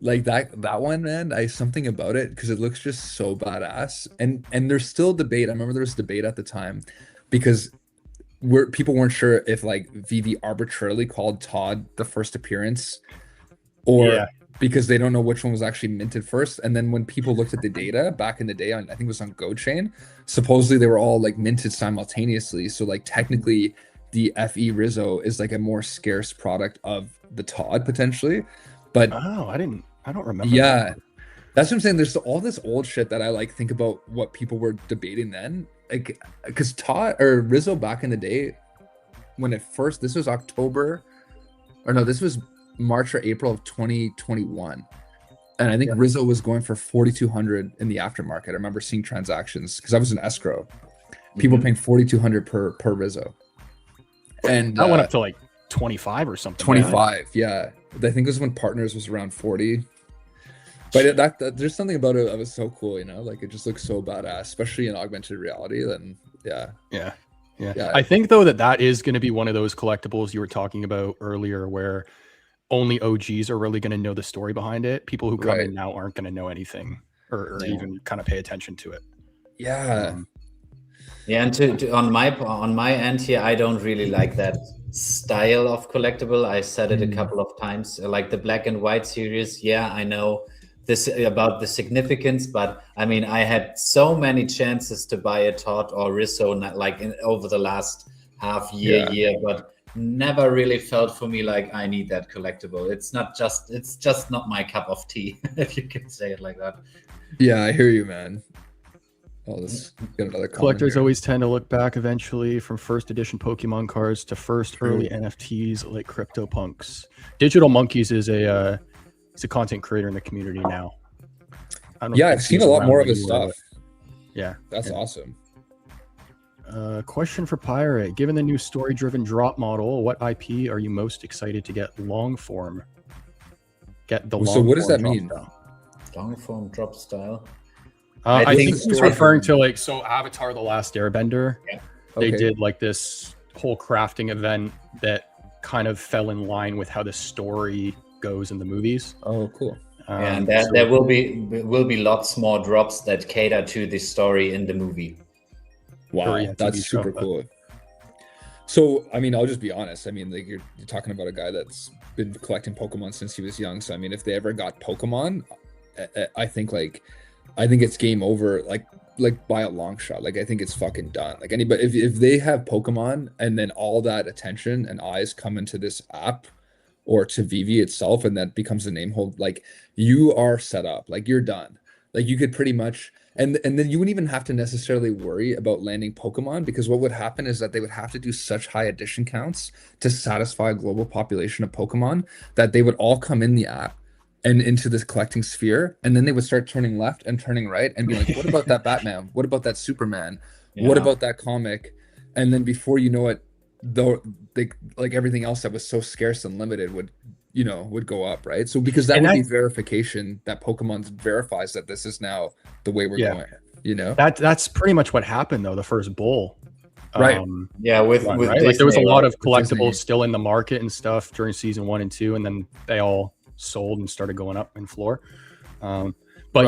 Speaker 5: like that one, man. Something about it because it looks just so badass. And there's still debate. I remember there was debate at the time because people weren't sure if like VV arbitrarily called Todd the first appearance, or because they don't know which one was actually minted first. And then when people looked at the data back in the day, I think it was on GoChain, supposedly they were all like minted simultaneously. So like technically the FE Rizzo is like a more scarce product of the Todd potentially. But
Speaker 3: I don't remember.
Speaker 5: Yeah, that's what I'm saying. There's all this old shit that I like think about what people were debating then. Like, because Todd or Rizzo back in the day, when this was this was March or April of 2021, and I think Rizzo was going for 4,200 in the aftermarket. I remember seeing transactions because I was in escrow, people paying 4,200 per Rizzo, and
Speaker 3: that went up to like 25 or something.
Speaker 5: 25, yeah. I think it was when Partners was around 40. But that there's something about it that was so cool, you know, like it just looks so badass, especially in augmented reality. Then yeah.
Speaker 3: I think though that is going to be one of those collectibles you were talking about earlier, where only OGs are really going to know the story behind it. People who come in now aren't going to know anything or even kind of pay attention to it.
Speaker 2: And on my end here, I don't really like that style of collectible. I said it a couple of times, like the black and white series. I know this about the significance, but I mean, I had so many chances to buy a Todd or Rizzo over the last half year, but never really felt for me like I need that collectible. It's just not my cup of tea, if you can say it like that.
Speaker 5: Yeah, I hear you, man. Let's get another
Speaker 3: collectors always tend to look back eventually, from first edition Pokemon cards to first early NFTs like CryptoPunks. Digital Monkeys is a content creator in the community now.
Speaker 5: I've seen a lot more of his stuff. That's awesome.
Speaker 3: Question for Pirate: given the new story-driven drop model, what IP are you most excited to get long form?
Speaker 5: So what does that mean?
Speaker 2: Long form drop style.
Speaker 3: I think he's referring to Avatar: The Last Airbender. They did like this whole crafting event that kind of fell in line with how the story goes in the movies.
Speaker 5: Oh, cool.
Speaker 2: And there will be lots more drops that cater to the story in the movie.
Speaker 5: Wow, that's super cool. So, I mean, I'll just be honest. I mean, like you're talking about a guy that's been collecting Pokemon since he was young. So, I mean, if they ever got Pokemon, I think it's game over. Like by a long shot. Like I think it's fucking done. Like anybody, if they have Pokemon and then all that attention and eyes come into this app or to VV itself, and that becomes a name hold, like you are set up. Like you're done. Like you could pretty much And then you wouldn't even have to necessarily worry about landing Pokemon, because what would happen is that they would have to do such high addition counts to satisfy a global population of Pokemon that they would all come in the app and into this collecting sphere, and then they would start turning left and turning right and be like, what about that Batman? What about that Superman? What
Speaker 2: Yeah.
Speaker 5: about that comic? And then before you know it, though, they, like everything else that was so scarce and limited would go up, right? So because that
Speaker 3: And
Speaker 5: would be
Speaker 3: that-
Speaker 5: verification that Pokemon verifies that this is now the way we're
Speaker 3: Yeah.
Speaker 5: going, you know?
Speaker 3: That's pretty much what happened though. The first bull,
Speaker 5: Right.
Speaker 2: Yeah, with
Speaker 3: run,
Speaker 2: with
Speaker 3: right? Like there was a
Speaker 2: Disney,
Speaker 3: lot
Speaker 2: right?
Speaker 3: of collectibles
Speaker 5: Disney.
Speaker 3: still in the market and stuff during season 1 and 2, and then they all sold and started going up in floor. But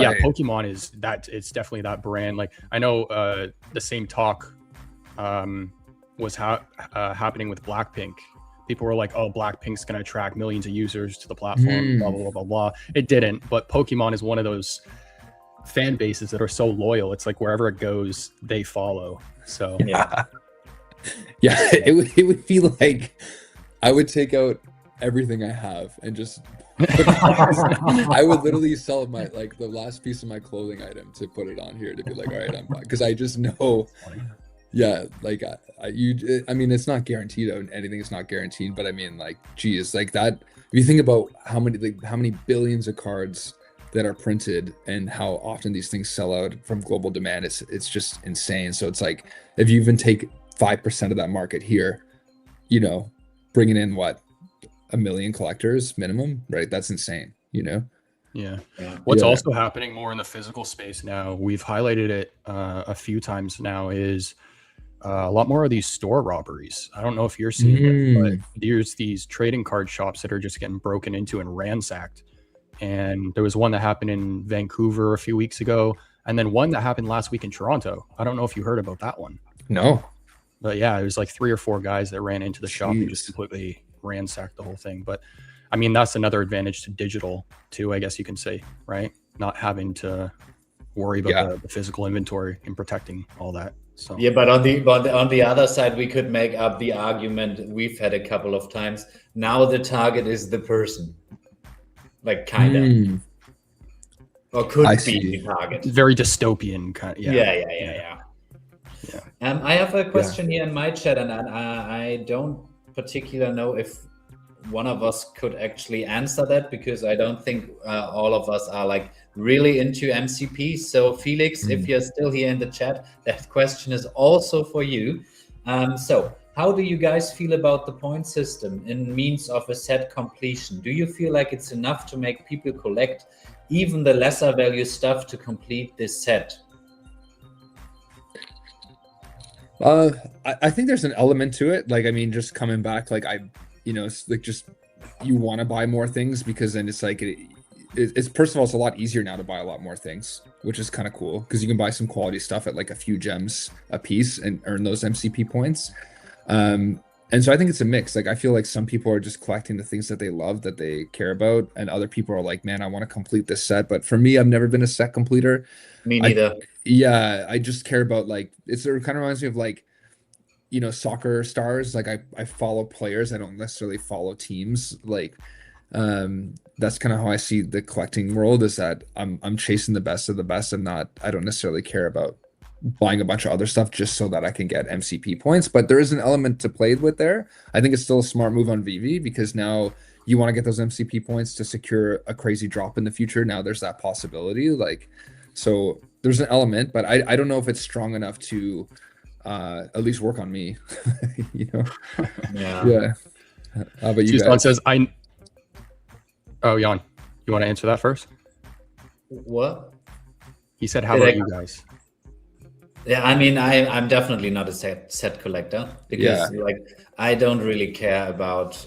Speaker 3: yeah,
Speaker 5: Right.
Speaker 3: Pokemon is that. It's definitely that brand. Like I know the same talk was happening with Blackpink. People were like, "Oh, Blackpink's going to attract millions of users to the platform." Blah blah blah blah. It didn't, but Pokemon is one of those fan bases that are so loyal. It's like wherever it goes, they follow. So
Speaker 2: Yeah.
Speaker 5: Yeah, it would feel like I would take out everything I have and just I would literally sell my, like, the last piece of my clothing item to put it on here to be like, all right, I'm fine, because I just know, yeah, like I mean, it's not guaranteed. Anything is not guaranteed, but I mean, like, geez, like that. If you think about how many billions of cards that are printed and how often these things sell out from global demand, it's just insane. So it's like, if you even take 5% of that market here, you know, bringing in what, 1 million collectors minimum, right? That's insane, you know?
Speaker 3: yeah.
Speaker 2: Yeah.
Speaker 3: What's
Speaker 5: Yeah.
Speaker 3: also happening more in the physical space now, we've highlighted it a few times now, is a lot more of these store robberies. I don't know if you're seeing it, but there's these trading card shops that are just getting broken into and ransacked. And there was one that happened in Vancouver a few weeks ago, and then one that happened last week in Toronto. I don't know if you heard about that one,
Speaker 5: No.
Speaker 3: but yeah, it was like 3 or 4 guys that ran into the shop and just
Speaker 5: Jeez.
Speaker 3: completely ransacked the whole thing. But I mean, that's another advantage to digital too, I guess you can say, right? Not having to worry about
Speaker 5: Yeah.
Speaker 3: the physical inventory and protecting all that. So
Speaker 2: Yeah, but on the other side, we could make up the argument we've had a couple of times. Now the target is the person, like kind of,
Speaker 5: Hmm.
Speaker 2: or could
Speaker 5: I
Speaker 2: be
Speaker 5: see.
Speaker 2: the target.
Speaker 3: very dystopian kind of,
Speaker 2: Yeah. I have a question here in my chat, and I don't particularly know if one of us could actually answer that, because I don't think all of us are like really into MCP. So Felix, if you're still here in the chat, that question is also for you. So how do you guys feel about the point system in means of a set completion? Do you feel like it's enough to make people collect even the lesser value stuff to complete this set?
Speaker 5: I think there's an element to it. Like, I mean, just coming back, like it's like just you want to buy more things, because then it's like it's first of all, it's a lot easier now to buy a lot more things, which is kind of cool, because you can buy some quality stuff at like a few gems a piece and earn those MCP points. And so I think it's a mix. Like, I feel like some people are just collecting the things that they love, that they care about, and other people are like, man, I want to complete this set. But for me, I've never been a set completer.
Speaker 2: Me neither.
Speaker 5: Yeah, I just care about, like, it kind of reminds me of, like, soccer stars. Like, I follow players, I don't necessarily follow teams. Like, that's kind of how I see the collecting world, is that I'm chasing the best of the best. I don't necessarily care about buying a bunch of other stuff just so that I can get MCP points. But there is an element to play with there. I think it's still a smart move on VV, because now you want to get those MCP points to secure a crazy drop in the future. Now there's that possibility. Like, so there's an element, but I don't know if it's strong enough to at least work on me.
Speaker 2: Yeah.
Speaker 5: Yeah. How about you
Speaker 3: Jan
Speaker 5: guys?
Speaker 3: says, oh, Jan, you want to answer that first?
Speaker 2: What?
Speaker 3: He said, how
Speaker 2: Did
Speaker 3: about
Speaker 2: I-
Speaker 3: you guys?
Speaker 2: Yeah, I mean, I'm definitely not a set collector, because like I don't really care about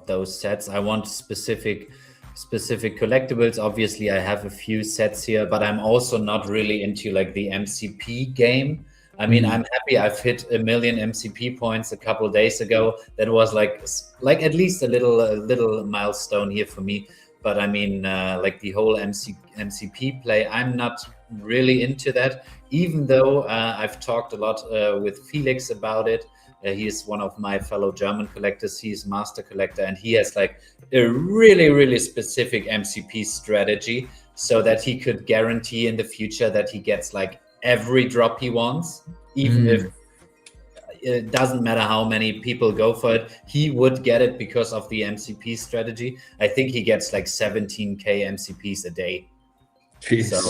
Speaker 2: those sets. I want specific collectibles. Obviously, I have a few sets here, but I'm also not really into like the MCP game. I mean, I'm happy I've hit 1 million MCP points a couple of days ago. That was like at least a little milestone here for me. But I mean, like the whole MCP play, I'm not really into that, even though I've talked a lot with Felix about it. He is one of my fellow German collectors. He's master collector, and he has like a really, really specific MCP strategy. so that he could guarantee in the future that he gets like every drop he wants, even if it doesn't matter how many people go for it, he would get it because of the MCP strategy. I think he gets like 17k MCPs a day.
Speaker 5: Jeez.
Speaker 2: So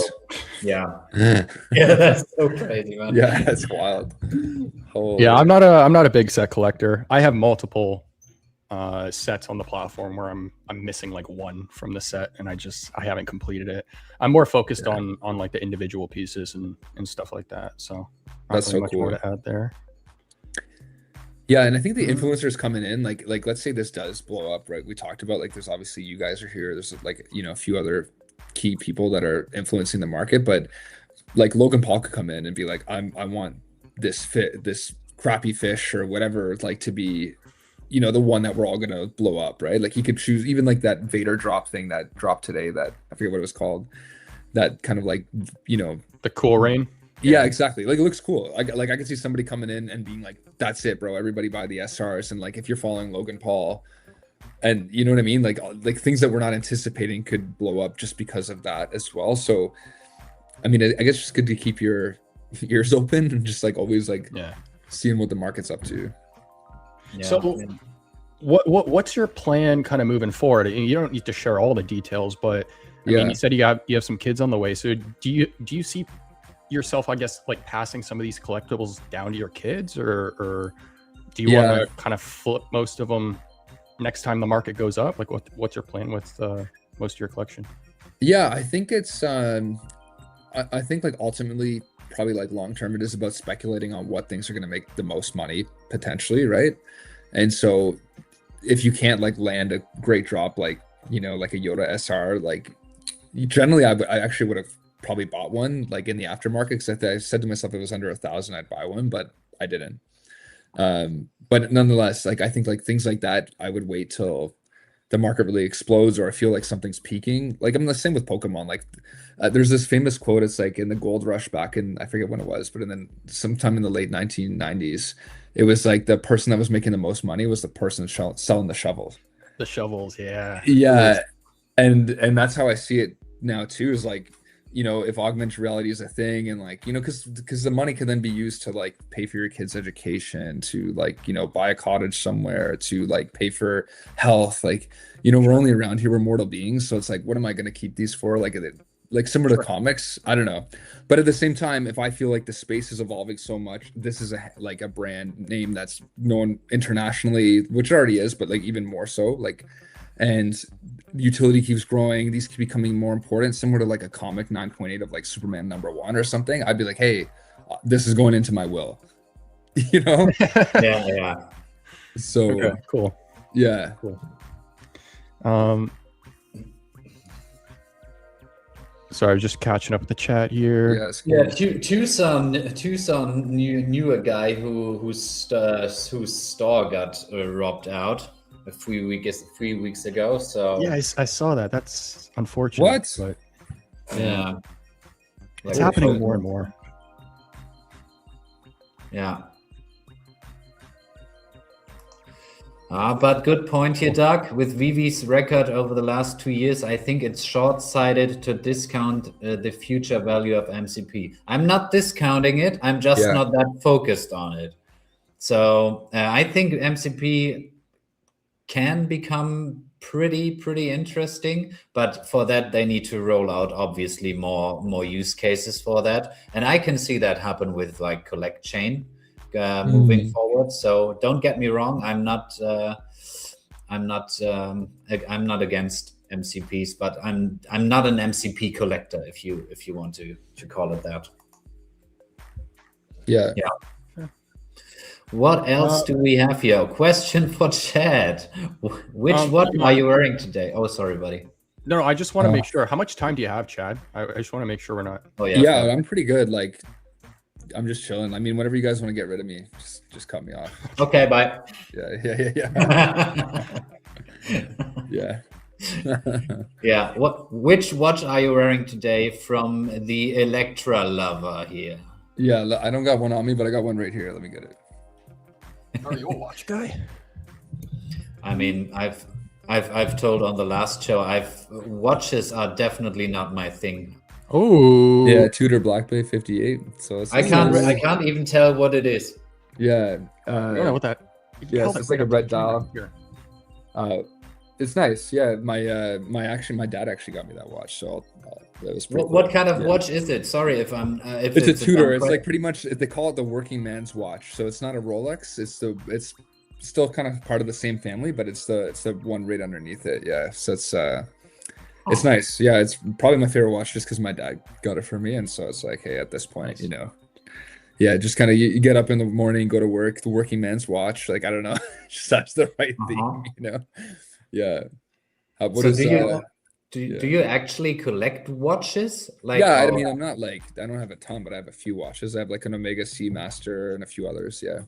Speaker 2: yeah, yeah, that's so crazy, man.
Speaker 5: Yeah, that's wild. Holy.
Speaker 3: Yeah, I'm not a big set collector. I have multiple sets on the platform where I'm missing like one from the set, and I haven't completed it. I'm more focused on like the individual pieces and stuff like that. So
Speaker 5: That's so
Speaker 3: much
Speaker 5: cool.
Speaker 3: more to add there.
Speaker 5: Yeah, and I think the influencers coming in, like let's say this does blow up, right? We talked about like there's obviously you guys are here. There's like, you know, a few other key people that are influencing the market, but like Logan Paul could come in and be like, I want this crappy fish or whatever, like to be, you know, the one that we're all gonna blow up, right? Like he could choose even like that Vader drop thing that dropped today, that I forget what it was called, that kind of like, you know,
Speaker 3: The Cool Rain.
Speaker 5: yeah, exactly. Like it looks cool. I could see somebody coming in and being like, "That's it, bro. Everybody buy the SRs." And like, if you're following Logan Paul, and you know what I mean, like things that we're not anticipating could blow up just because of that as well. So, I mean, I guess it's good to keep your ears open and just like always like seeing what the market's up to.
Speaker 2: Yeah.
Speaker 3: So, what's your plan kind of moving forward? And you don't need to share all the details, but I mean, you said you have some kids on the way. So do you see yourself, I guess, like passing some of these collectibles down to your kids, or do you want to kind of flip most of them next time the market goes up? Like what's your plan with most of your collection?
Speaker 5: Yeah, I think it's I think like ultimately probably like long term it is about speculating on what things are going to make the most money potentially, right? And so if you can't like land a great drop like, you know, like a Yoda SR, like generally I actually would have probably bought one like in the aftermarket, because I said to myself if it was under 1,000 I'd buy one, but I didn't. But nonetheless, like I think like things like that I would wait till the market really explodes, or I feel like something's peaking. Like I'm the same with Pokemon. Like there's this famous quote, it's like in the gold rush back in, I forget when it was, but then sometime in the late 1990s, it was like the person that was making the most money was the person selling the shovels.
Speaker 3: The shovels, yeah.
Speaker 5: And that's how I see it now too, is like, you know, if augmented reality is a thing, and like, you know, because the money can then be used to like pay for your kids' education, to like, you know, buy a cottage somewhere, to like pay for health. Like, you know, we're only around here, we're mortal beings, so it's like, what am I going to keep these for? Like similar to comics, I don't know. But at the same time, if I feel like the space is evolving so much, this is like a brand name that's known internationally, which it already is, but like even more so, like, and utility keeps growing, these keep becoming more important, similar to like a comic 9.8 of like Superman #1 or something. I'd be like, hey, this is going into my will, you know?
Speaker 2: yeah.
Speaker 5: So
Speaker 3: Okay, cool.
Speaker 5: yeah,
Speaker 3: Cool. Sorry, I was just catching up with the chat here.
Speaker 5: yeah, it's cool.
Speaker 2: Yeah, Tucson knew a guy whose store got robbed out a few weeks ago. So
Speaker 3: Yeah, I saw that. That's unfortunate.
Speaker 5: What?
Speaker 3: But
Speaker 2: yeah,
Speaker 3: it's
Speaker 2: Like,
Speaker 3: happening more and more.
Speaker 2: Yeah. But good point here, Doug. With Vivi's record over the last 2 years, I think it's short-sighted to discount the future value of MCP. I'm not discounting it. I'm just not that focused on it. So I think MCP can become pretty interesting, but for that they need to roll out obviously more use cases for that, and I can see that happen with like Collect Chain moving forward. So don't get me wrong, I'm not against MCPs, but I'm not an MCP collector, if you want to call it that.
Speaker 5: Yeah.
Speaker 2: What else do we have here? Question for Chad. Which what are you wearing today? Oh, sorry, buddy.
Speaker 3: No, I just want to make sure. How much time do you have, Chad? I just want to make sure we're not.
Speaker 2: Oh
Speaker 5: Yeah, I'm pretty good. Like, I'm just chilling. I mean, whenever you guys want to get rid of me, just cut me off.
Speaker 2: Okay, bye.
Speaker 5: Yeah. Yeah.
Speaker 2: Yeah. Which watch are you wearing today from the Electra lover here?
Speaker 5: Yeah, I don't got one on me, but I got one right here. Let me get it.
Speaker 3: Are you a watch guy?
Speaker 2: I mean, I've told on the last show. Watches are definitely not my thing.
Speaker 3: Oh,
Speaker 5: Yeah, Tudor Black Bay 58. So it's
Speaker 2: I can't even tell what it is.
Speaker 5: Yeah.
Speaker 3: I don't know what that.
Speaker 5: Yeah,
Speaker 3: held
Speaker 5: so
Speaker 3: it
Speaker 5: it's like
Speaker 3: right
Speaker 5: a
Speaker 3: up to
Speaker 5: red
Speaker 3: the camera
Speaker 5: dial.
Speaker 3: here.
Speaker 5: It's nice. Yeah, my dad actually got me that watch, so that was pretty
Speaker 2: What
Speaker 5: cool.
Speaker 2: kind of
Speaker 5: Yeah.
Speaker 2: watch is it? Sorry if I'm if
Speaker 5: It's a
Speaker 2: a
Speaker 5: Tudor.
Speaker 2: dumb
Speaker 5: It's like
Speaker 2: que-
Speaker 5: pretty much they call it the working man's watch. So it's not a Rolex. It's still kind of part of the same family, but it's the one right underneath it. Yeah. So it's nice. Yeah, it's probably my favorite watch just because my dad got it for me, and so it's like, hey, at this point, yeah, just kind of you get up in the morning, go to work, the working man's watch. Like I don't know, just that's the right thing, Yeah. What
Speaker 2: So
Speaker 5: is
Speaker 2: do you actually collect watches? Like,
Speaker 5: Yeah, I mean, I'm not like I don't have a ton, but I have a few watches. I have like an Omega Sea Master and a few others. Yeah.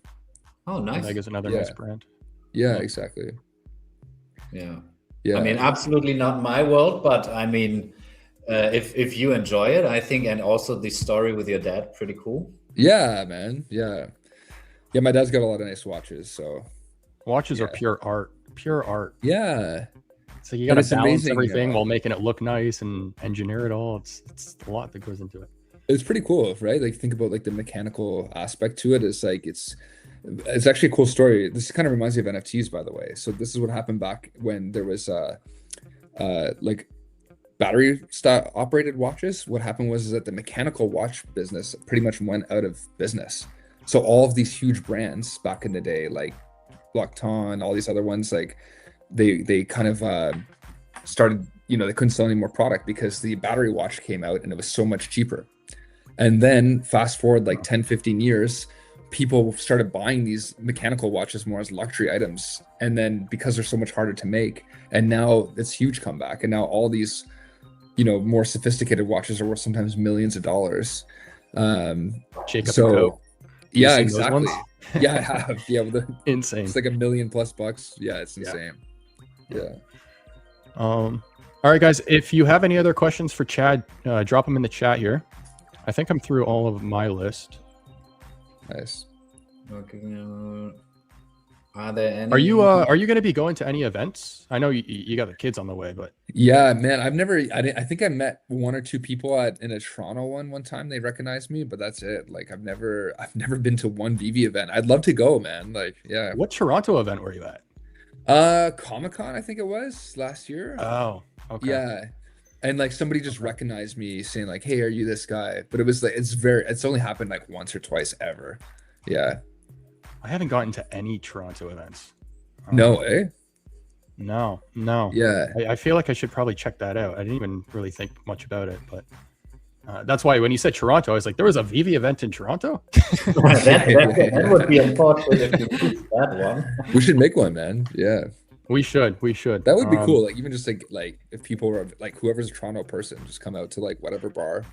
Speaker 2: oh, nice.
Speaker 3: Omega's another
Speaker 5: Yeah.
Speaker 3: nice brand.
Speaker 5: Yeah,
Speaker 3: Yeah.
Speaker 5: exactly.
Speaker 2: Yeah.
Speaker 5: Yeah.
Speaker 2: I mean, absolutely not my world, but I mean, if you enjoy it, I think, and also the story with your dad, pretty cool.
Speaker 5: Yeah, man. Yeah. Yeah, my dad's got a lot of nice watches, so
Speaker 3: Watches are
Speaker 5: Yeah.
Speaker 3: pure art. Pure art.
Speaker 5: yeah.
Speaker 3: So you got to
Speaker 5: it's
Speaker 3: balance
Speaker 5: amazing,
Speaker 3: everything while making it look nice and engineer it all. It's a lot that goes into it.
Speaker 5: It's pretty cool, right? Like think about like the mechanical aspect to it. It's like it's actually a cool story. This kind of reminds me of NFTs, by the way. So this is what happened back when there was like battery style operated watches. What happened was is that the mechanical watch business pretty much went out of business. So all of these huge brands back in the day, like Blancton, all these other ones, like they kind of started, they couldn't sell any more product because the battery watch came out and it was so much cheaper. And then fast forward like 10, 15 years, people started buying these mechanical watches more as luxury items. And then because they're so much harder to make, and now it's huge comeback. And now all these, more sophisticated watches are worth sometimes millions of dollars.
Speaker 3: Jacob
Speaker 5: So
Speaker 3: and Co.
Speaker 5: yeah,
Speaker 3: seen those
Speaker 5: exactly.
Speaker 3: ones?
Speaker 5: Yeah, I have. Yeah,
Speaker 3: Insane.
Speaker 5: it's like $1 million+ bucks. Yeah, it's insane. Yeah.
Speaker 3: All right, guys. If you have any other questions for Chad, drop them in the chat here. I think I'm through all of my list.
Speaker 5: Nice.
Speaker 2: Okay. Are there any?
Speaker 3: Are you going to be going to any events? I know you got the kids on the way, but
Speaker 5: Yeah, man. I think I met one or two people in a Toronto one time. They recognized me, but that's it. Like I've never been to one VV event. I'd love to go, man. Like, yeah.
Speaker 3: what Toronto event were you at?
Speaker 5: Comic-Con, I think it was last year.
Speaker 3: Oh, okay.
Speaker 5: Yeah. And like somebody just recognized me saying like, "Hey, are you this guy?" But it was like it's only happened like once or twice ever. Yeah.
Speaker 3: I haven't gotten to any Toronto events.
Speaker 5: No, eh?
Speaker 3: No.
Speaker 5: Yeah.
Speaker 3: I feel like I should probably check that out. I didn't even really think much about it, but that's why when you said Toronto, I was like, there was a VV event in Toronto?
Speaker 2: that would be unfortunate if you missed that one.
Speaker 5: We should make one, man. Yeah.
Speaker 3: We should.
Speaker 5: That would be cool. Like even just like if people were like whoever's a Toronto person, just come out to like whatever bar.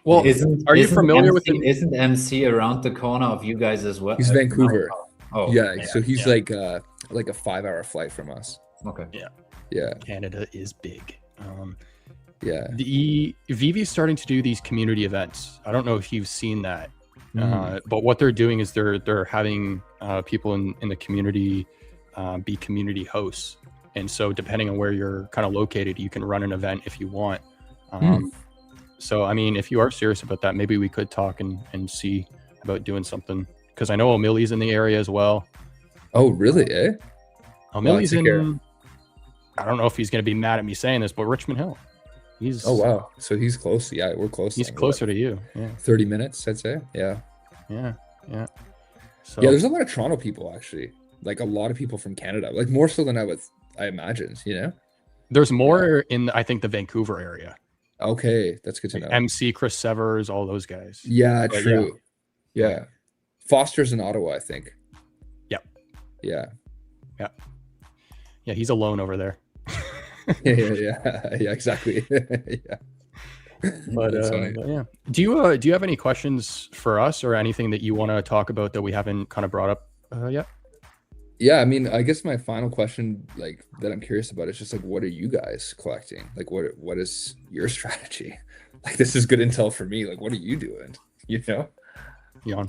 Speaker 3: Well, are you
Speaker 2: Isn't
Speaker 3: familiar with
Speaker 2: MC, Isn't MC around the corner of you guys as well?
Speaker 5: He's Vancouver.
Speaker 2: Oh,
Speaker 5: Yeah, so he's like a 5-hour flight from us.
Speaker 2: okay.
Speaker 5: Yeah.
Speaker 3: Canada is big.
Speaker 5: Yeah.
Speaker 3: The VV's starting to do these community events. I don't know if you've seen that, but what they're doing is they're having people in the community be community hosts, and so depending on where you're kind of located, you can run an event if you want. So I mean, if you are serious about that, maybe we could talk and see about doing something, because I know O'Malley's in the area as well.
Speaker 5: Oh, really? Eh?
Speaker 3: O'Malley's
Speaker 5: take care.
Speaker 3: I don't know if he's going to be mad at me saying this, but Richmond Hill. He's
Speaker 5: Oh wow. So he's close. Yeah, we're close.
Speaker 3: He's
Speaker 5: then.
Speaker 3: closer to you. Yeah.
Speaker 5: 30 minutes, I'd say. Yeah.
Speaker 3: Yeah. So
Speaker 5: Yeah, there's a lot of Toronto people actually. Like a lot of people from Canada. Like more so than I imagined,
Speaker 3: there's more in I think the Vancouver area.
Speaker 5: Okay, that's good to know.
Speaker 3: MC, Chris Severs, all those guys.
Speaker 5: Yeah,
Speaker 3: But
Speaker 5: true. Yeah. Foster's in Ottawa, I think.
Speaker 3: Yep.
Speaker 5: Yeah.
Speaker 3: Yeah, he's alone over there.
Speaker 5: Yeah, exactly. Yeah.
Speaker 3: But,
Speaker 5: That's funny.
Speaker 3: but yeah. Do you have any questions for us or anything that you want to talk about that we haven't kind of brought up yet?
Speaker 5: Yeah, I mean, I guess my final question, like that I'm curious about, is just like, what are you guys collecting? Like, what is your strategy? Like, this is good intel for me. Like, what are you doing?
Speaker 3: Jan?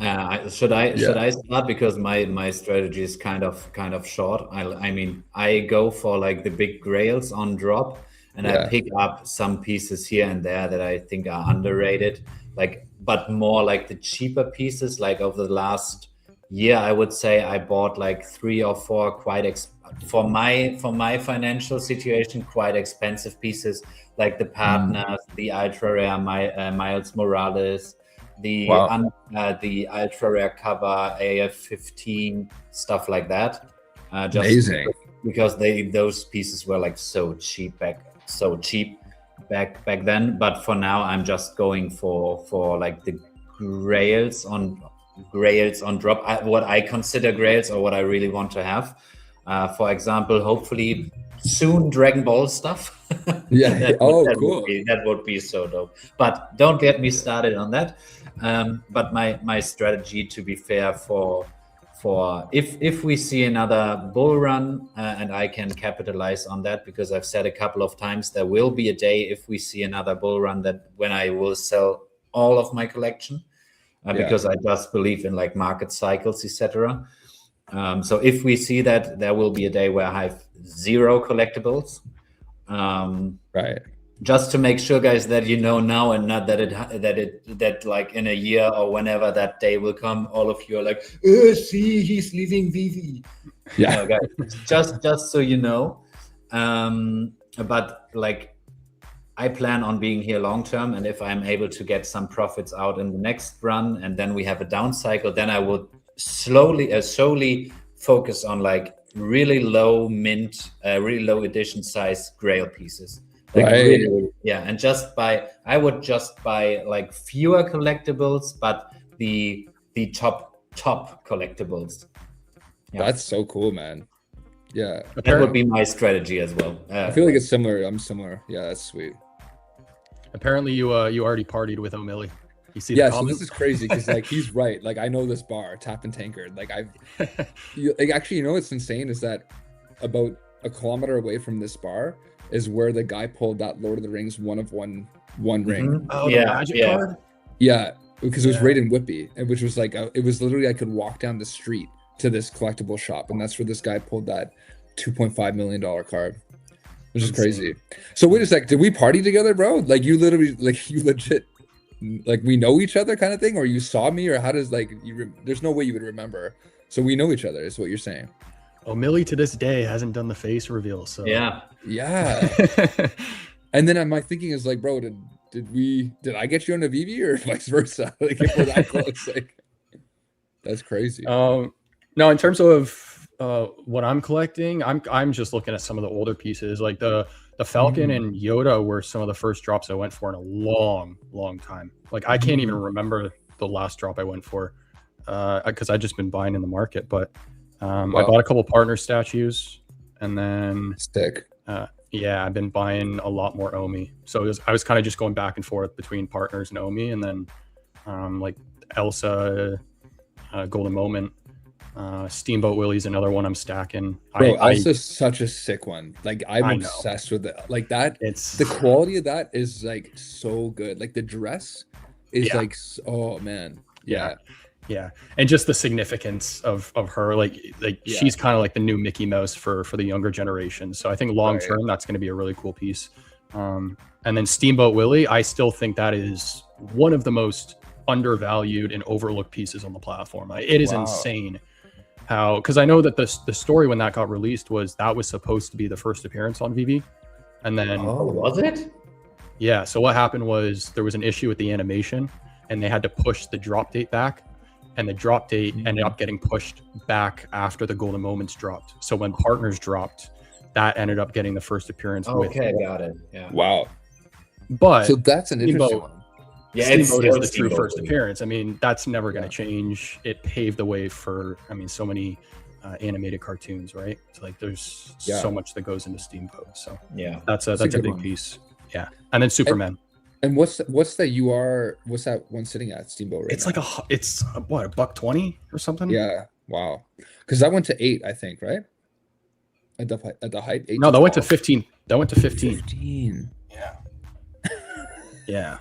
Speaker 2: Should
Speaker 3: Yeah.
Speaker 2: I start, because my strategy is kind of short. I mean, I go for like the big grails on drop, and I
Speaker 5: Yeah.
Speaker 2: pick up some pieces here and there that I think are underrated, like, but more like the cheaper pieces. Like over the last year, I would say I bought like 3 or 4 for my financial situation, quite expensive pieces, like the Partners, the ultra rare Miles Morales,
Speaker 5: Wow.
Speaker 2: the ultra rare cover AF-15, stuff like that. Just
Speaker 5: Amazing.
Speaker 2: because those pieces were like so cheap back then. But for now, I'm just going for like the grails on drop. What I consider grails, or what I really want to have. For example, hopefully soon Dragon Ball stuff.
Speaker 5: Yeah. Cool.
Speaker 2: That would be so dope. But don't get me started on that. But my strategy, to be fair, for if we see another bull run, and I can capitalize on that, because I've said a couple of times there will be a day if we see another bull run that when I will sell all of my collection, because I just believe in like market cycles, etc. So if we see that, there will be a day where I have 0 collectibles.
Speaker 5: Right.
Speaker 2: Just to make sure, guys, that you know now, and not that like in a year or whenever that day will come, all of you are like, see, he's leaving VV.
Speaker 5: Yeah.
Speaker 2: Guys, just so you know. But like, I plan on being here long term, and if I'm able to get some profits out in the next run, and then we have a down cycle, then I would solely focus on like really low mint, really low edition size grail pieces. Like
Speaker 5: Right.
Speaker 2: really, yeah, and I would just buy like fewer collectibles, but the top collectibles. Yeah.
Speaker 5: That's so cool, man. Yeah.
Speaker 2: That would be my strategy as well.
Speaker 5: I feel like it's similar. I'm similar. Yeah, that's sweet.
Speaker 3: Apparently, you already partied with O'Milly. You see?
Speaker 5: Yeah,
Speaker 3: the
Speaker 5: so
Speaker 3: comments?
Speaker 5: this is crazy because like he's right. Like I know this bar, Tap and Tankard. Like actually, you know what's insane is that about a kilometer away from this bar is where the guy pulled that Lord of the Rings one ring.
Speaker 3: Oh,
Speaker 2: Yeah,
Speaker 3: the magic
Speaker 2: yeah.
Speaker 3: card.
Speaker 5: Yeah, because it was
Speaker 3: Yeah.
Speaker 5: right in Whitby, and which was like it was literally I could walk down the street to this collectible shop, and that's where this guy pulled that $2.5 million card, which is crazy. So wait a sec, did we party together, bro? Like you legit, like we know each other kind of thing, or you saw me, or how does like there's no way you would remember. So we know each other, is what you're saying.
Speaker 3: O'Milly to this day hasn't done the face reveal. So
Speaker 2: Yeah.
Speaker 5: Yeah. And then my thinking is like, bro, did I get you on a VV or vice versa? Like if we're that close, like that's crazy.
Speaker 3: No, in terms of what I'm collecting, I'm just looking at some of the older pieces, like the Falcon and Yoda were some of the first drops I went for in a long time. Like I can't even remember the last drop I went for, because I've just been buying in the market. But I bought a couple partner statues, and then
Speaker 5: Stick.
Speaker 3: yeah, I've been buying a lot more Omi. So I was kind of just going back and forth between partners and Omi, and then like Elsa, Golden Moment. Steamboat Willie's another one I'm stacking.
Speaker 5: Bro, Elsa's such a sick one. Like I'm
Speaker 3: I know.
Speaker 5: obsessed with it. Like that.
Speaker 3: It's
Speaker 5: The quality of that is like so good. Like the dress is
Speaker 3: Yeah.
Speaker 5: like, oh man. Yeah.
Speaker 3: yeah, and just the significance of her, like
Speaker 5: Yeah.
Speaker 3: she's kind of like the new Mickey Mouse for the younger generation. So I think long term that's going to be a really cool piece. And then Steamboat Willie, I still think that is one of the most undervalued and overlooked pieces on the platform. It is insane how, because I know that the story when that got released was that was supposed to be the first appearance on VV, and then
Speaker 2: Was it?
Speaker 3: yeah, so what happened was there was an issue with the animation, and they had to push the drop date back, and the drop date ended up getting pushed back after the Golden Moments dropped. So when Partners dropped, that ended up getting the first appearance with.
Speaker 2: Okay, got it. Yeah.
Speaker 5: Wow.
Speaker 3: But
Speaker 5: So that's an interesting
Speaker 3: Steamboat-
Speaker 5: one.
Speaker 2: Yeah,
Speaker 3: Steamboat is the
Speaker 2: Steamboat
Speaker 3: true first
Speaker 2: Willie.
Speaker 3: appearance. I mean, that's never going to change. It paved the way for, I mean, so many animated cartoons, right? It's like there's
Speaker 5: Yeah.
Speaker 3: so much that goes into Steamboat. So
Speaker 2: Yeah.
Speaker 3: that's a
Speaker 5: That's a good
Speaker 3: big
Speaker 5: one.
Speaker 3: piece. Yeah, and then Superman.
Speaker 5: And what's that what's that one sitting at Steamboat right
Speaker 3: It's
Speaker 5: now?
Speaker 3: like it's what, $120 or something?
Speaker 5: Yeah. Wow. Because that went to 8, I think, right? At the height. 8
Speaker 3: No, that went to
Speaker 5: 12.
Speaker 3: 15. That went to 15.
Speaker 5: 15.
Speaker 3: Yeah.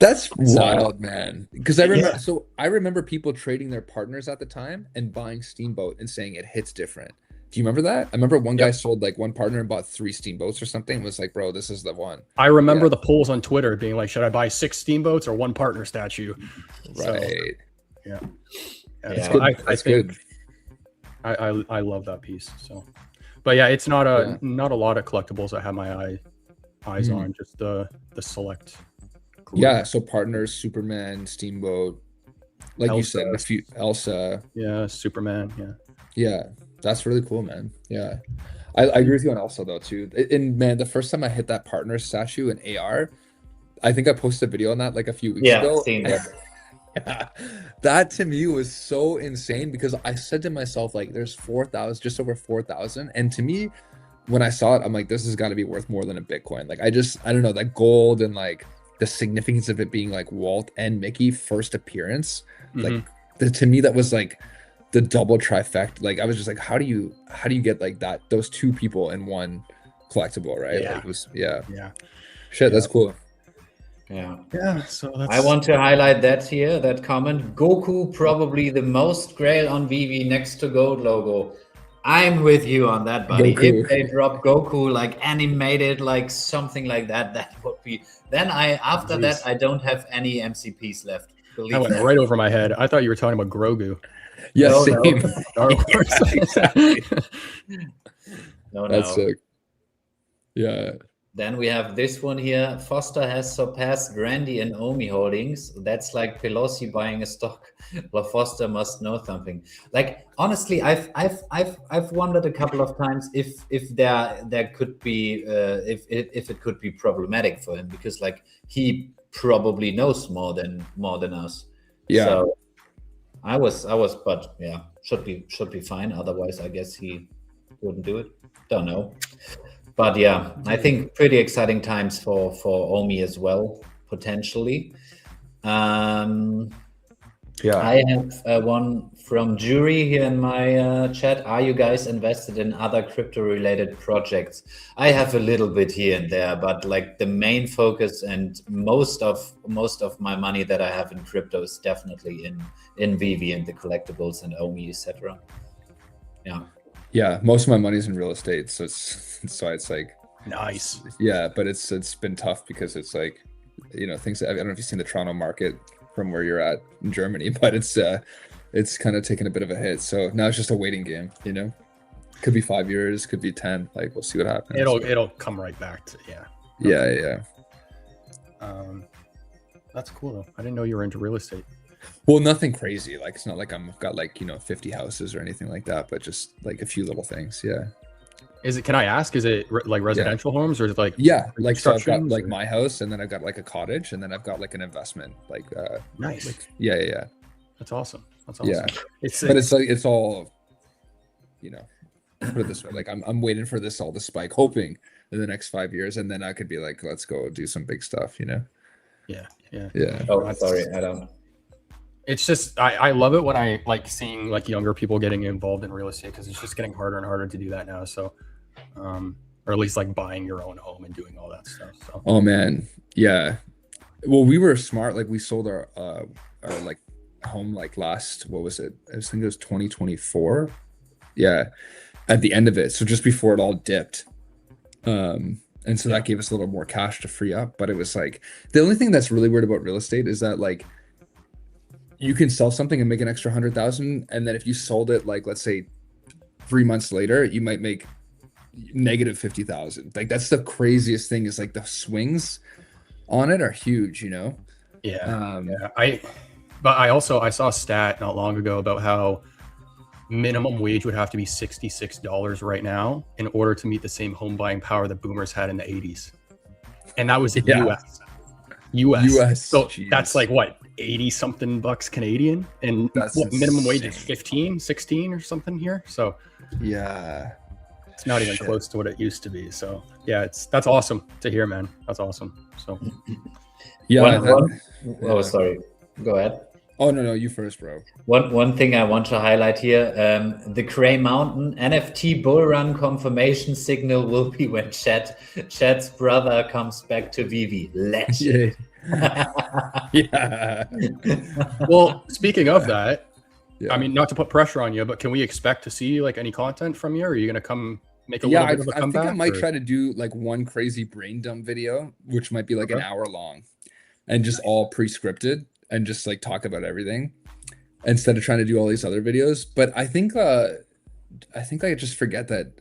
Speaker 5: That's wild, man. Because I remember people trading their partners at the time and buying Steamboat and saying it hits different. Do you remember that? I remember one guy sold like one partner and bought 3 Steamboats or something. And was like, bro, this is the one.
Speaker 3: I remember the polls on Twitter being like, should I buy 6 Steamboats or 1 partner statue?
Speaker 5: Right.
Speaker 3: So,
Speaker 5: That's good.
Speaker 3: I think I love that piece. So, but yeah, it's not a lot of collectibles I have my eyes on. Just the select.
Speaker 5: Yeah. So partners, Superman, Steamboat, like you said, a few Elsa.
Speaker 3: Yeah, Superman. Yeah.
Speaker 5: Yeah. That's really cool, man. Yeah. I agree with you on Elsa though too. And man, the first time I hit that partner statue in AR, I think I posted a video on that like a few weeks ago.
Speaker 2: Seen that.
Speaker 5: Yeah, that to me was so insane because I said to myself, like, there's 4,000, just over 4,000. And to me, when I saw it, I'm like, this has got to be worth more than a Bitcoin. Like, I don't know, that gold and like the significance of it being like Walt and Mickey first appearance. Like, to me, that was like the double trifecta. Like, I was just like, how do you get like that, those 2 people in one collectible, right?
Speaker 3: Yeah.
Speaker 5: Like, it was, yeah. Shit, that's cool.
Speaker 3: Yeah. So that's...
Speaker 2: I want to highlight that here, that comment. Goku, probably the most grail on VV next to Gold logo. I'm with you on that, buddy.
Speaker 5: Goku.
Speaker 2: If they drop Goku like animated, like something like that, that would be. Then after that, I don't have any MCPs left.
Speaker 3: That went right over my head. I thought you were talking about Grogu.
Speaker 5: Yeah,
Speaker 2: No,
Speaker 5: same.
Speaker 2: no.
Speaker 5: Exactly.
Speaker 2: No.
Speaker 5: That's sick. Yeah.
Speaker 2: Then we have this one here. Foster has surpassed Randy and Omi holdings. That's like Pelosi buying a stock. Well, Foster must know something. Like, honestly, I've wondered a couple of times if there could be if it could be problematic for him, because like he probably knows more than us.
Speaker 5: Yeah.
Speaker 2: So I was, but yeah, should be fine. Otherwise, I guess he wouldn't do it. Don't know. But yeah, I think pretty exciting times for Omi as well, potentially. I have one from Jury here in my chat. Are you guys invested in other crypto-related projects? I have a little bit here and there, but like the main focus and most of my money that I have in crypto is definitely in VV and the collectibles and Omi, etc. Yeah.
Speaker 5: Yeah, most of my money's in real estate, so it's like
Speaker 3: nice.
Speaker 5: Yeah, but it's been tough because it's like, you know, things. I don't know if you've seen the Toronto market from where you're at in Germany, but it's kind of taken a bit of a hit. So now it's just a waiting game, you know. Could be 5 years, could be 10. Like, we'll see what happens.
Speaker 3: It'll come right back to
Speaker 5: Yeah.
Speaker 3: That's cool though. I didn't know you were into real estate.
Speaker 5: Well, nothing crazy. Like, it's not like I've got like, you know, 50 houses or anything like that, but just like a few little things. Yeah.
Speaker 3: Can I ask, is it like residential homes or is it like,
Speaker 5: like, so I've got like
Speaker 3: or...
Speaker 5: my house, and then I've got like a cottage, and then I've got like an investment, like,
Speaker 3: nice.
Speaker 5: Like, yeah.
Speaker 3: That's awesome.
Speaker 5: Yeah. It's like, it's all, you know, put it this way, like I'm waiting for this all to spike, hoping in the next 5 years. And then I could be like, let's go do some big stuff, you know?
Speaker 3: Yeah.
Speaker 2: Oh, sorry, Adam.
Speaker 3: It's just, I love it when I like seeing like younger people getting involved in real estate, because it's just getting harder and harder to do that now. So, or at least like buying your own home and doing all that stuff. So.
Speaker 5: Oh man. Yeah. Well, we were smart. Like, we sold our like home like last, what was it? I think it was 2024. Yeah. At the end of it. So just before it all dipped. And so that gave us a little more cash to free up. But it was like, the only thing that's really weird about real estate is that like, you can sell something and make an extra 100,000, and then if you sold it, like, let's say 3 months later, you might make negative 50,000. Like, that's the craziest thing, is like the swings on it are huge, you know?
Speaker 3: Yeah. I saw a stat not long ago about how minimum wage would have to be $66 right now in order to meet the same home buying power that boomers had in the 80s. And that was in US. So geez. That's like what, 80 something bucks Canadian, and
Speaker 5: that's
Speaker 3: what minimum wage is 15, 16 or something here. So
Speaker 5: yeah,
Speaker 3: it's not even close to what it used to be. So yeah, that's awesome to hear, man. That's awesome. So
Speaker 2: Oh, sorry. Go ahead.
Speaker 5: Oh no, you first, bro.
Speaker 2: One thing I want to highlight here: the Gray Mountain NFT bull run confirmation signal will be when Chad's brother comes back to VV. Legend.
Speaker 5: Yeah.
Speaker 3: Well, speaking of that,
Speaker 5: Yeah.
Speaker 3: I mean, not to put pressure on you, but can we expect to see like any content from you? Are you gonna come make a
Speaker 5: Yeah,
Speaker 3: little bit of a
Speaker 5: I think I
Speaker 3: comeback?
Speaker 5: might
Speaker 3: or-
Speaker 5: try to do like one crazy brain dump video, which might be like an
Speaker 3: Okay.
Speaker 5: hour long and just all pre-scripted and just like talk about everything instead of trying to do all these other videos. But I think I just forget that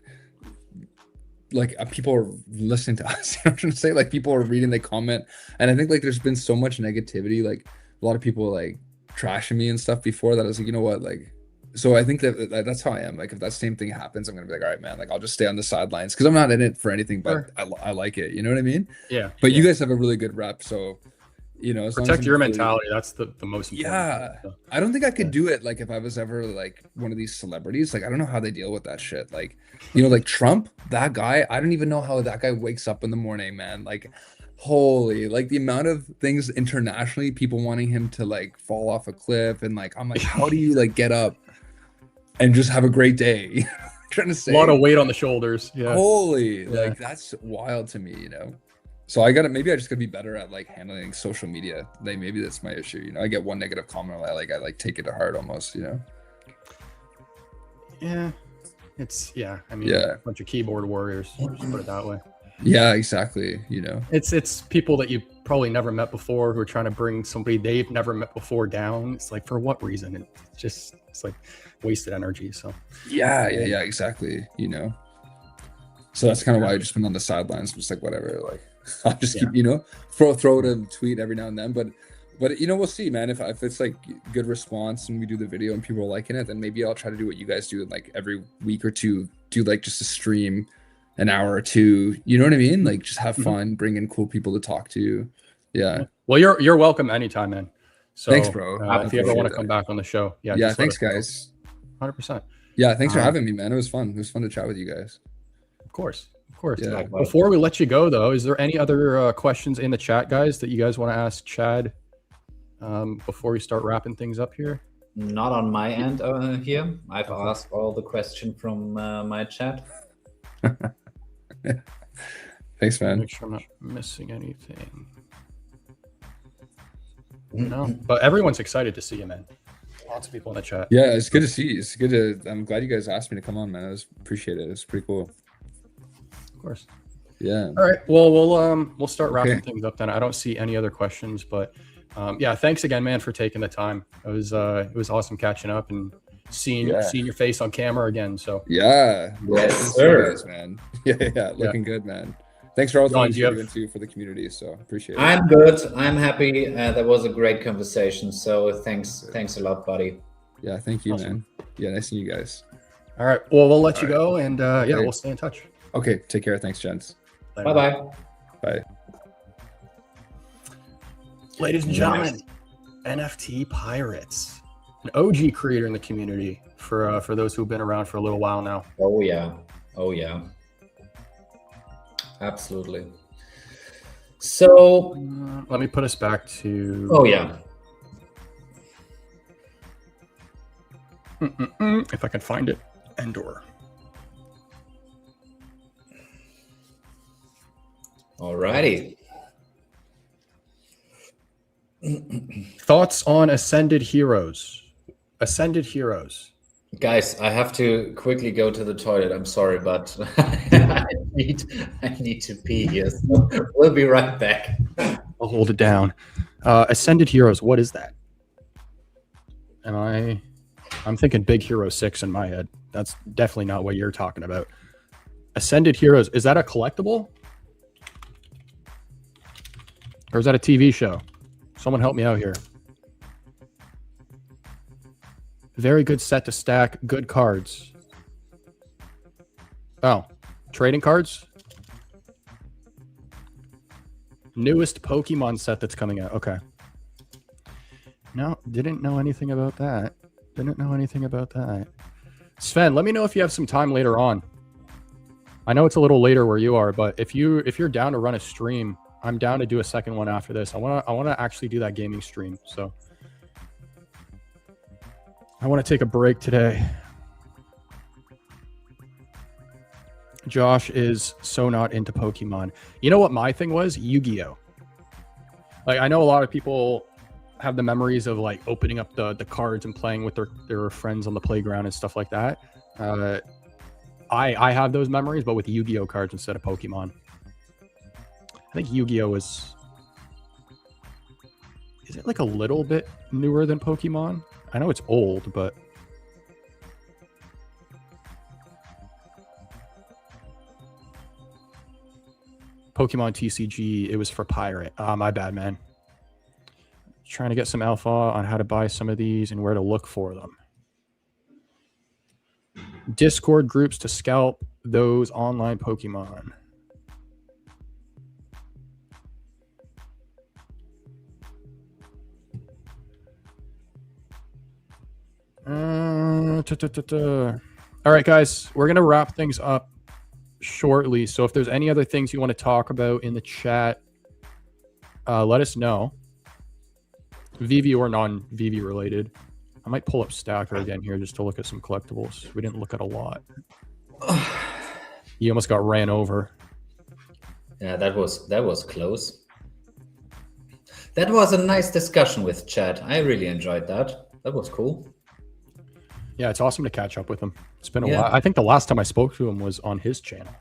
Speaker 5: like people are listening to us. You know what I'm trying to say? Like people are reading, they comment. And I think like there's been so much negativity, like a lot of people like trashing me and stuff before that I was like, you know what, like so I think that's how I am. Like if that same thing happens, I'm gonna be like, all right, man, like I'll just stay on the sidelines because I'm not in it for anything, but
Speaker 3: Sure.
Speaker 5: I like it. You know what I mean?
Speaker 3: Yeah.
Speaker 5: But you
Speaker 3: yeah.
Speaker 5: guys have a really good rep, so you know, as long as
Speaker 3: Protect
Speaker 5: I'm
Speaker 3: your
Speaker 5: fully-
Speaker 3: mentality. That's the most important.
Speaker 5: Yeah,
Speaker 3: thing, so.
Speaker 5: I don't think I could
Speaker 3: Yeah.
Speaker 5: do it. Like if I was ever like one of these celebrities, like I don't know how they deal with that shit. Like, you know, like Trump, that guy. I don't even know how that guy wakes up in the morning, man. Like, holy, like the amount of things internationally, people wanting him to like fall off a cliff, and like I'm like, how do you like get up and just have a great day? Trying to
Speaker 3: A
Speaker 5: say,
Speaker 3: lot of weight on the shoulders. Yeah.
Speaker 5: holy,
Speaker 3: Yeah.
Speaker 5: like that's wild to me, you know. So I maybe I just gotta be better at like handling social media. Like maybe that's my issue. You know, I get one negative comment, I like take it to heart almost, you know.
Speaker 3: Yeah. It's I mean,
Speaker 5: Yeah.
Speaker 3: a bunch of keyboard warriors. Just put it that way.
Speaker 5: Yeah, exactly. You know.
Speaker 3: It's people that you probably never met before who are trying to bring somebody they've never met before down. It's like, for what reason? It's like wasted energy. So
Speaker 5: Yeah, exactly. You know. So that's kind of why I just been on the sidelines, just like whatever. Like I'll just keep, you know, throw it a tweet every now and then. But you know, we'll see, man. If it's like good response and we do the video and people are liking it, then maybe I'll try to do what you guys do, and like every week or two, do like just a stream, an hour or two. You know what I mean? Like just have fun, bring in cool people to talk to. Yeah.
Speaker 3: well, you're welcome anytime, man. So
Speaker 5: Thanks, bro.
Speaker 3: if
Speaker 5: I
Speaker 3: you ever
Speaker 5: appreciate
Speaker 3: want to
Speaker 5: that.
Speaker 3: come back on the show,
Speaker 5: Yeah.
Speaker 3: just let
Speaker 5: Thanks,
Speaker 3: us know.
Speaker 5: guys.
Speaker 3: 100%.
Speaker 5: Yeah. Thanks for
Speaker 3: Um,
Speaker 5: having me, man. It was fun. It was fun to chat with you guys.
Speaker 3: Of course. Of course.
Speaker 5: Yeah.
Speaker 3: Before we let you go, though, is there any other questions in the chat, guys, that you guys want to ask Chad before we start wrapping things up here?
Speaker 2: Not on my end here. I've asked all the questions from my chat.
Speaker 5: Thanks, man.
Speaker 3: Make sure I'm not missing anything. No, but everyone's excited to see you, man. Lots of people in the chat.
Speaker 5: Yeah, it's good to see you. It's good to. I'm glad you guys asked me to come on, man. I appreciate it. It's pretty cool.
Speaker 3: Of course.
Speaker 5: Yeah.
Speaker 3: All right. Well, we'll start wrapping
Speaker 5: Okay.
Speaker 3: things up then. I don't see any other questions, but yeah, thanks again, man, for taking the time. It was awesome catching up and seeing your face on camera again. So
Speaker 5: Yeah.
Speaker 2: Yes,
Speaker 5: Thanks,
Speaker 2: sir.
Speaker 5: guys, man. Yeah. Looking good, man. Thanks for all the
Speaker 3: John,
Speaker 5: things
Speaker 3: do you
Speaker 5: you're
Speaker 3: have-
Speaker 5: doing too for the community. So appreciate it.
Speaker 2: I'm good. I'm happy. That was a great conversation. So thanks a lot, buddy.
Speaker 5: Yeah. Thank you,
Speaker 3: Awesome.
Speaker 5: man. Yeah. Nice seeing you guys.
Speaker 3: all right. Well, we'll let you
Speaker 5: All
Speaker 3: go, and yeah,
Speaker 5: Okay.
Speaker 3: we'll stay in touch.
Speaker 5: Okay. Take care. Thanks, gents.
Speaker 3: Later.
Speaker 2: Bye bye.
Speaker 5: Bye.
Speaker 3: Ladies and gentlemen, NFT Pirates, an OG creator in the community for those who've been around for a little while now.
Speaker 2: Oh yeah. Oh yeah. Absolutely. So,
Speaker 3: Let me put us back to.
Speaker 2: oh yeah.
Speaker 3: If I can find it. Endor.
Speaker 2: Alrighty.
Speaker 3: Thoughts on Ascended Heroes? Ascended Heroes.
Speaker 2: Guys, I have to quickly go to the toilet. I'm sorry, but I need to pee here. So we'll be right back.
Speaker 3: I'll hold it down. Ascended Heroes. What is that? I'm thinking Big Hero 6 in my head. That's definitely not what you're talking about. Ascended Heroes. Is that a collectible? Or is that a TV show? Someone help me out here. Very good set to stack. Good cards. Oh, trading cards? Newest Pokemon set that's coming out. Okay. No, didn't know anything about that. Didn't know anything about that. Sven, let me know if you have some time later on. I know it's a little later where you are, but if you're down to run a stream, I'm down to do a second one after this. I wanna actually do that gaming stream. So I want to take a break today. Josh is so not into Pokemon. You know what my thing was? Yu-Gi-Oh. Like I know a lot of people have the memories of like opening up the cards and playing with their friends on the playground and stuff like that. I have those memories, but with Yu-Gi-Oh cards instead of Pokemon. I think Yu-Gi-Oh is it like a little bit newer than Pokemon? I know it's old, but Pokemon TCG, it was for Pirate. My bad, man. Trying to get some alpha on how to buy some of these and where to look for them. Discord groups to scalp those online Pokemon. All right, guys, we're gonna wrap things up shortly. So if there's any other things you want to talk about in the chat, let us know. VV or non-VV related. I might pull up Stacker again here just to look at some collectibles. We didn't look at a lot. He almost got ran over.
Speaker 2: Yeah, that was close. That was a nice discussion with chat. I really enjoyed that. That was cool.
Speaker 3: Yeah, it's awesome to catch up with him. It's been a
Speaker 2: Yeah.
Speaker 3: while. I think the last time I spoke to him was on his channel,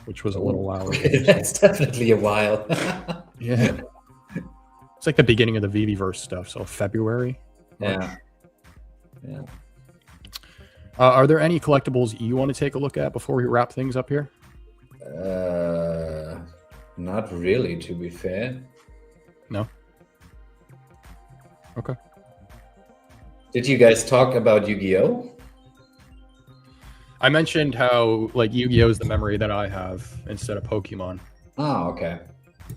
Speaker 3: which was a little while ago.
Speaker 2: That's definitely a while.
Speaker 3: Yeah. It's like the beginning of the VV-verse stuff, so February.
Speaker 2: Yeah. Yeah.
Speaker 3: Are there any collectibles you want to take a look at before we wrap things up here?
Speaker 2: Not really, to be fair.
Speaker 3: No? Okay.
Speaker 2: Did you guys talk about Yu-Gi-Oh?
Speaker 3: I mentioned how like Yu-Gi-Oh is the memory that I have instead of Pokemon.
Speaker 2: Oh, okay.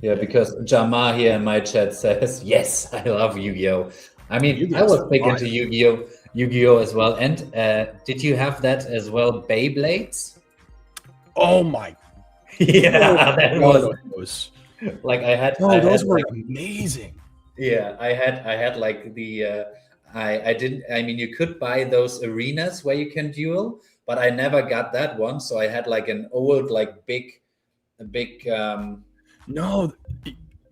Speaker 2: Yeah, because Jamar here in my chat says, yes, I love Yu-Gi-Oh. I mean, I
Speaker 3: Yu-Gi-Oh's
Speaker 2: was big
Speaker 3: fun.
Speaker 2: into Yu-Gi-Oh as well. And did you have that as well, Beyblades?
Speaker 3: Oh my!
Speaker 2: Yeah, that was
Speaker 3: Those.
Speaker 2: like I had.
Speaker 3: Oh,
Speaker 2: I
Speaker 3: those
Speaker 2: had,
Speaker 3: were
Speaker 2: like,
Speaker 3: amazing.
Speaker 2: yeah, I had like the. I didn't. I mean, you could buy those arenas where you can duel, but I never got that one. So I had like an old, like big.
Speaker 3: No,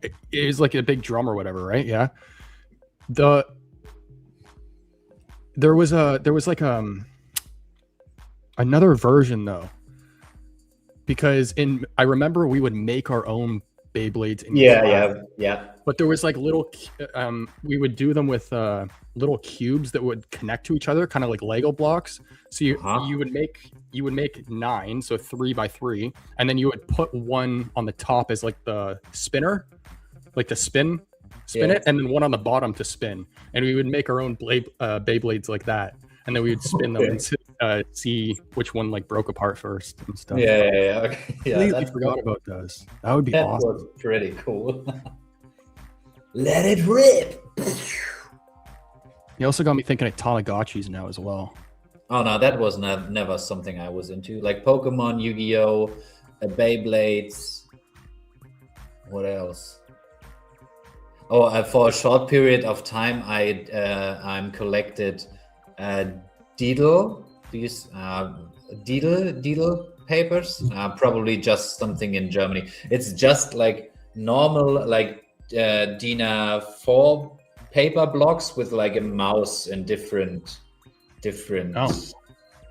Speaker 3: it is like a big drum or whatever, right? Yeah. There was like another version though, because I remember we would make our own Beyblades.
Speaker 2: Yeah.
Speaker 3: But there was like little, we would do them with little cubes that would connect to each other, kind of like Lego blocks. So you would make 9, so 3 by 3, and then you would put one on the top as like the spinner, like to spin it, and then one on the bottom to spin. And we would make our own Beyblades like that, and then we would spin them and see which one like broke apart first and stuff.
Speaker 2: Yeah. Okay. Yeah,
Speaker 3: Completely forgot about those. That would be
Speaker 2: that
Speaker 3: awesome.
Speaker 2: was pretty cool. Let it rip.
Speaker 3: You also got me thinking of Tamagotchis now as well.
Speaker 2: Oh no, that was never something I was into. Like Pokemon, Yu-Gi-Oh, Beyblades. What else? Oh, for a short period of time, I'm collected Deedle. These Deedle papers. Probably just something in Germany. It's just like normal, like DIN A4 paper blocks with like a mouse and different.
Speaker 3: Oh.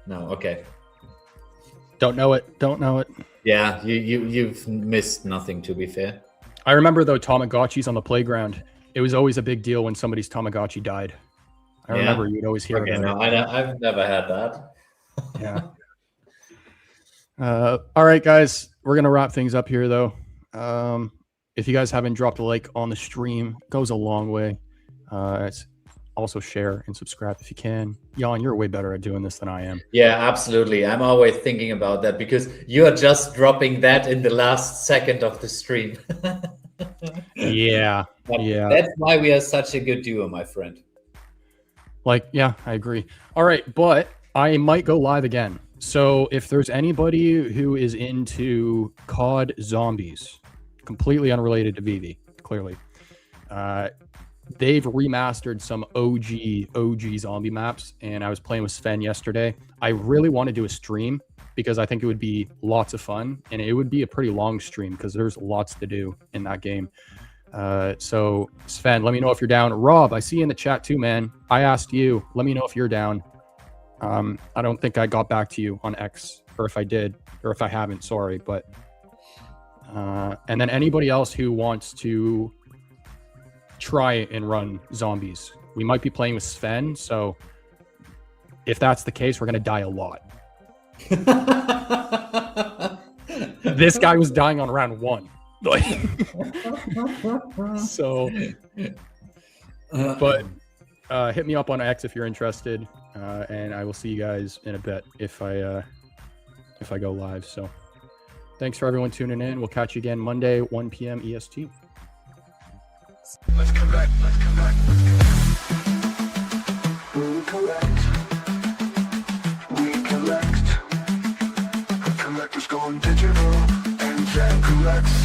Speaker 2: No, okay.
Speaker 3: Don't know it.
Speaker 2: Yeah, you've missed nothing, to be fair.
Speaker 3: I remember though Tamagotchis on the playground. It was always a big deal when somebody's Tamagotchi died. I remember you'd always hear
Speaker 2: Okay,
Speaker 3: about
Speaker 2: no, I've never had that.
Speaker 3: it. Yeah. All right, guys, we're gonna wrap things up here though. If you guys haven't dropped a like on the stream, it goes a long way. It's also share and subscribe if you can. Jan, you're way better at doing this than I am.
Speaker 2: Yeah, absolutely. I'm always thinking about that because you're just dropping that in the last second of the stream.
Speaker 3: Yeah. Yeah.
Speaker 2: That's why we are such a good duo, my friend.
Speaker 3: Like, yeah, I agree. All right, but I might go live again. So if there's anybody who is into COD Zombies, completely unrelated to VV, clearly, they've remastered some OG zombie maps, and I was playing with Sven yesterday. I really want to do a stream because I think it would be lots of fun, and it would be a pretty long stream because there's lots to do in that game. So Sven, let me know if you're down. Rob, I see you in the chat too, man. I asked you. Let me know if you're down. I don't think I got back to you on X, or if I did, or if I haven't, sorry. But and then anybody else who wants to try and run zombies, we might be playing with Sven. So if that's the case, we're gonna die a lot. This guy was dying on round 1. So, but hit me up on X if you're interested, and I will see you guys in a bit if I go live. So, thanks for everyone tuning in. We'll catch you again Monday, 1 p.m. EST.
Speaker 1: Let's collect, let's collect, let's collect. We collect. We collect. The collector's going digital and then collects.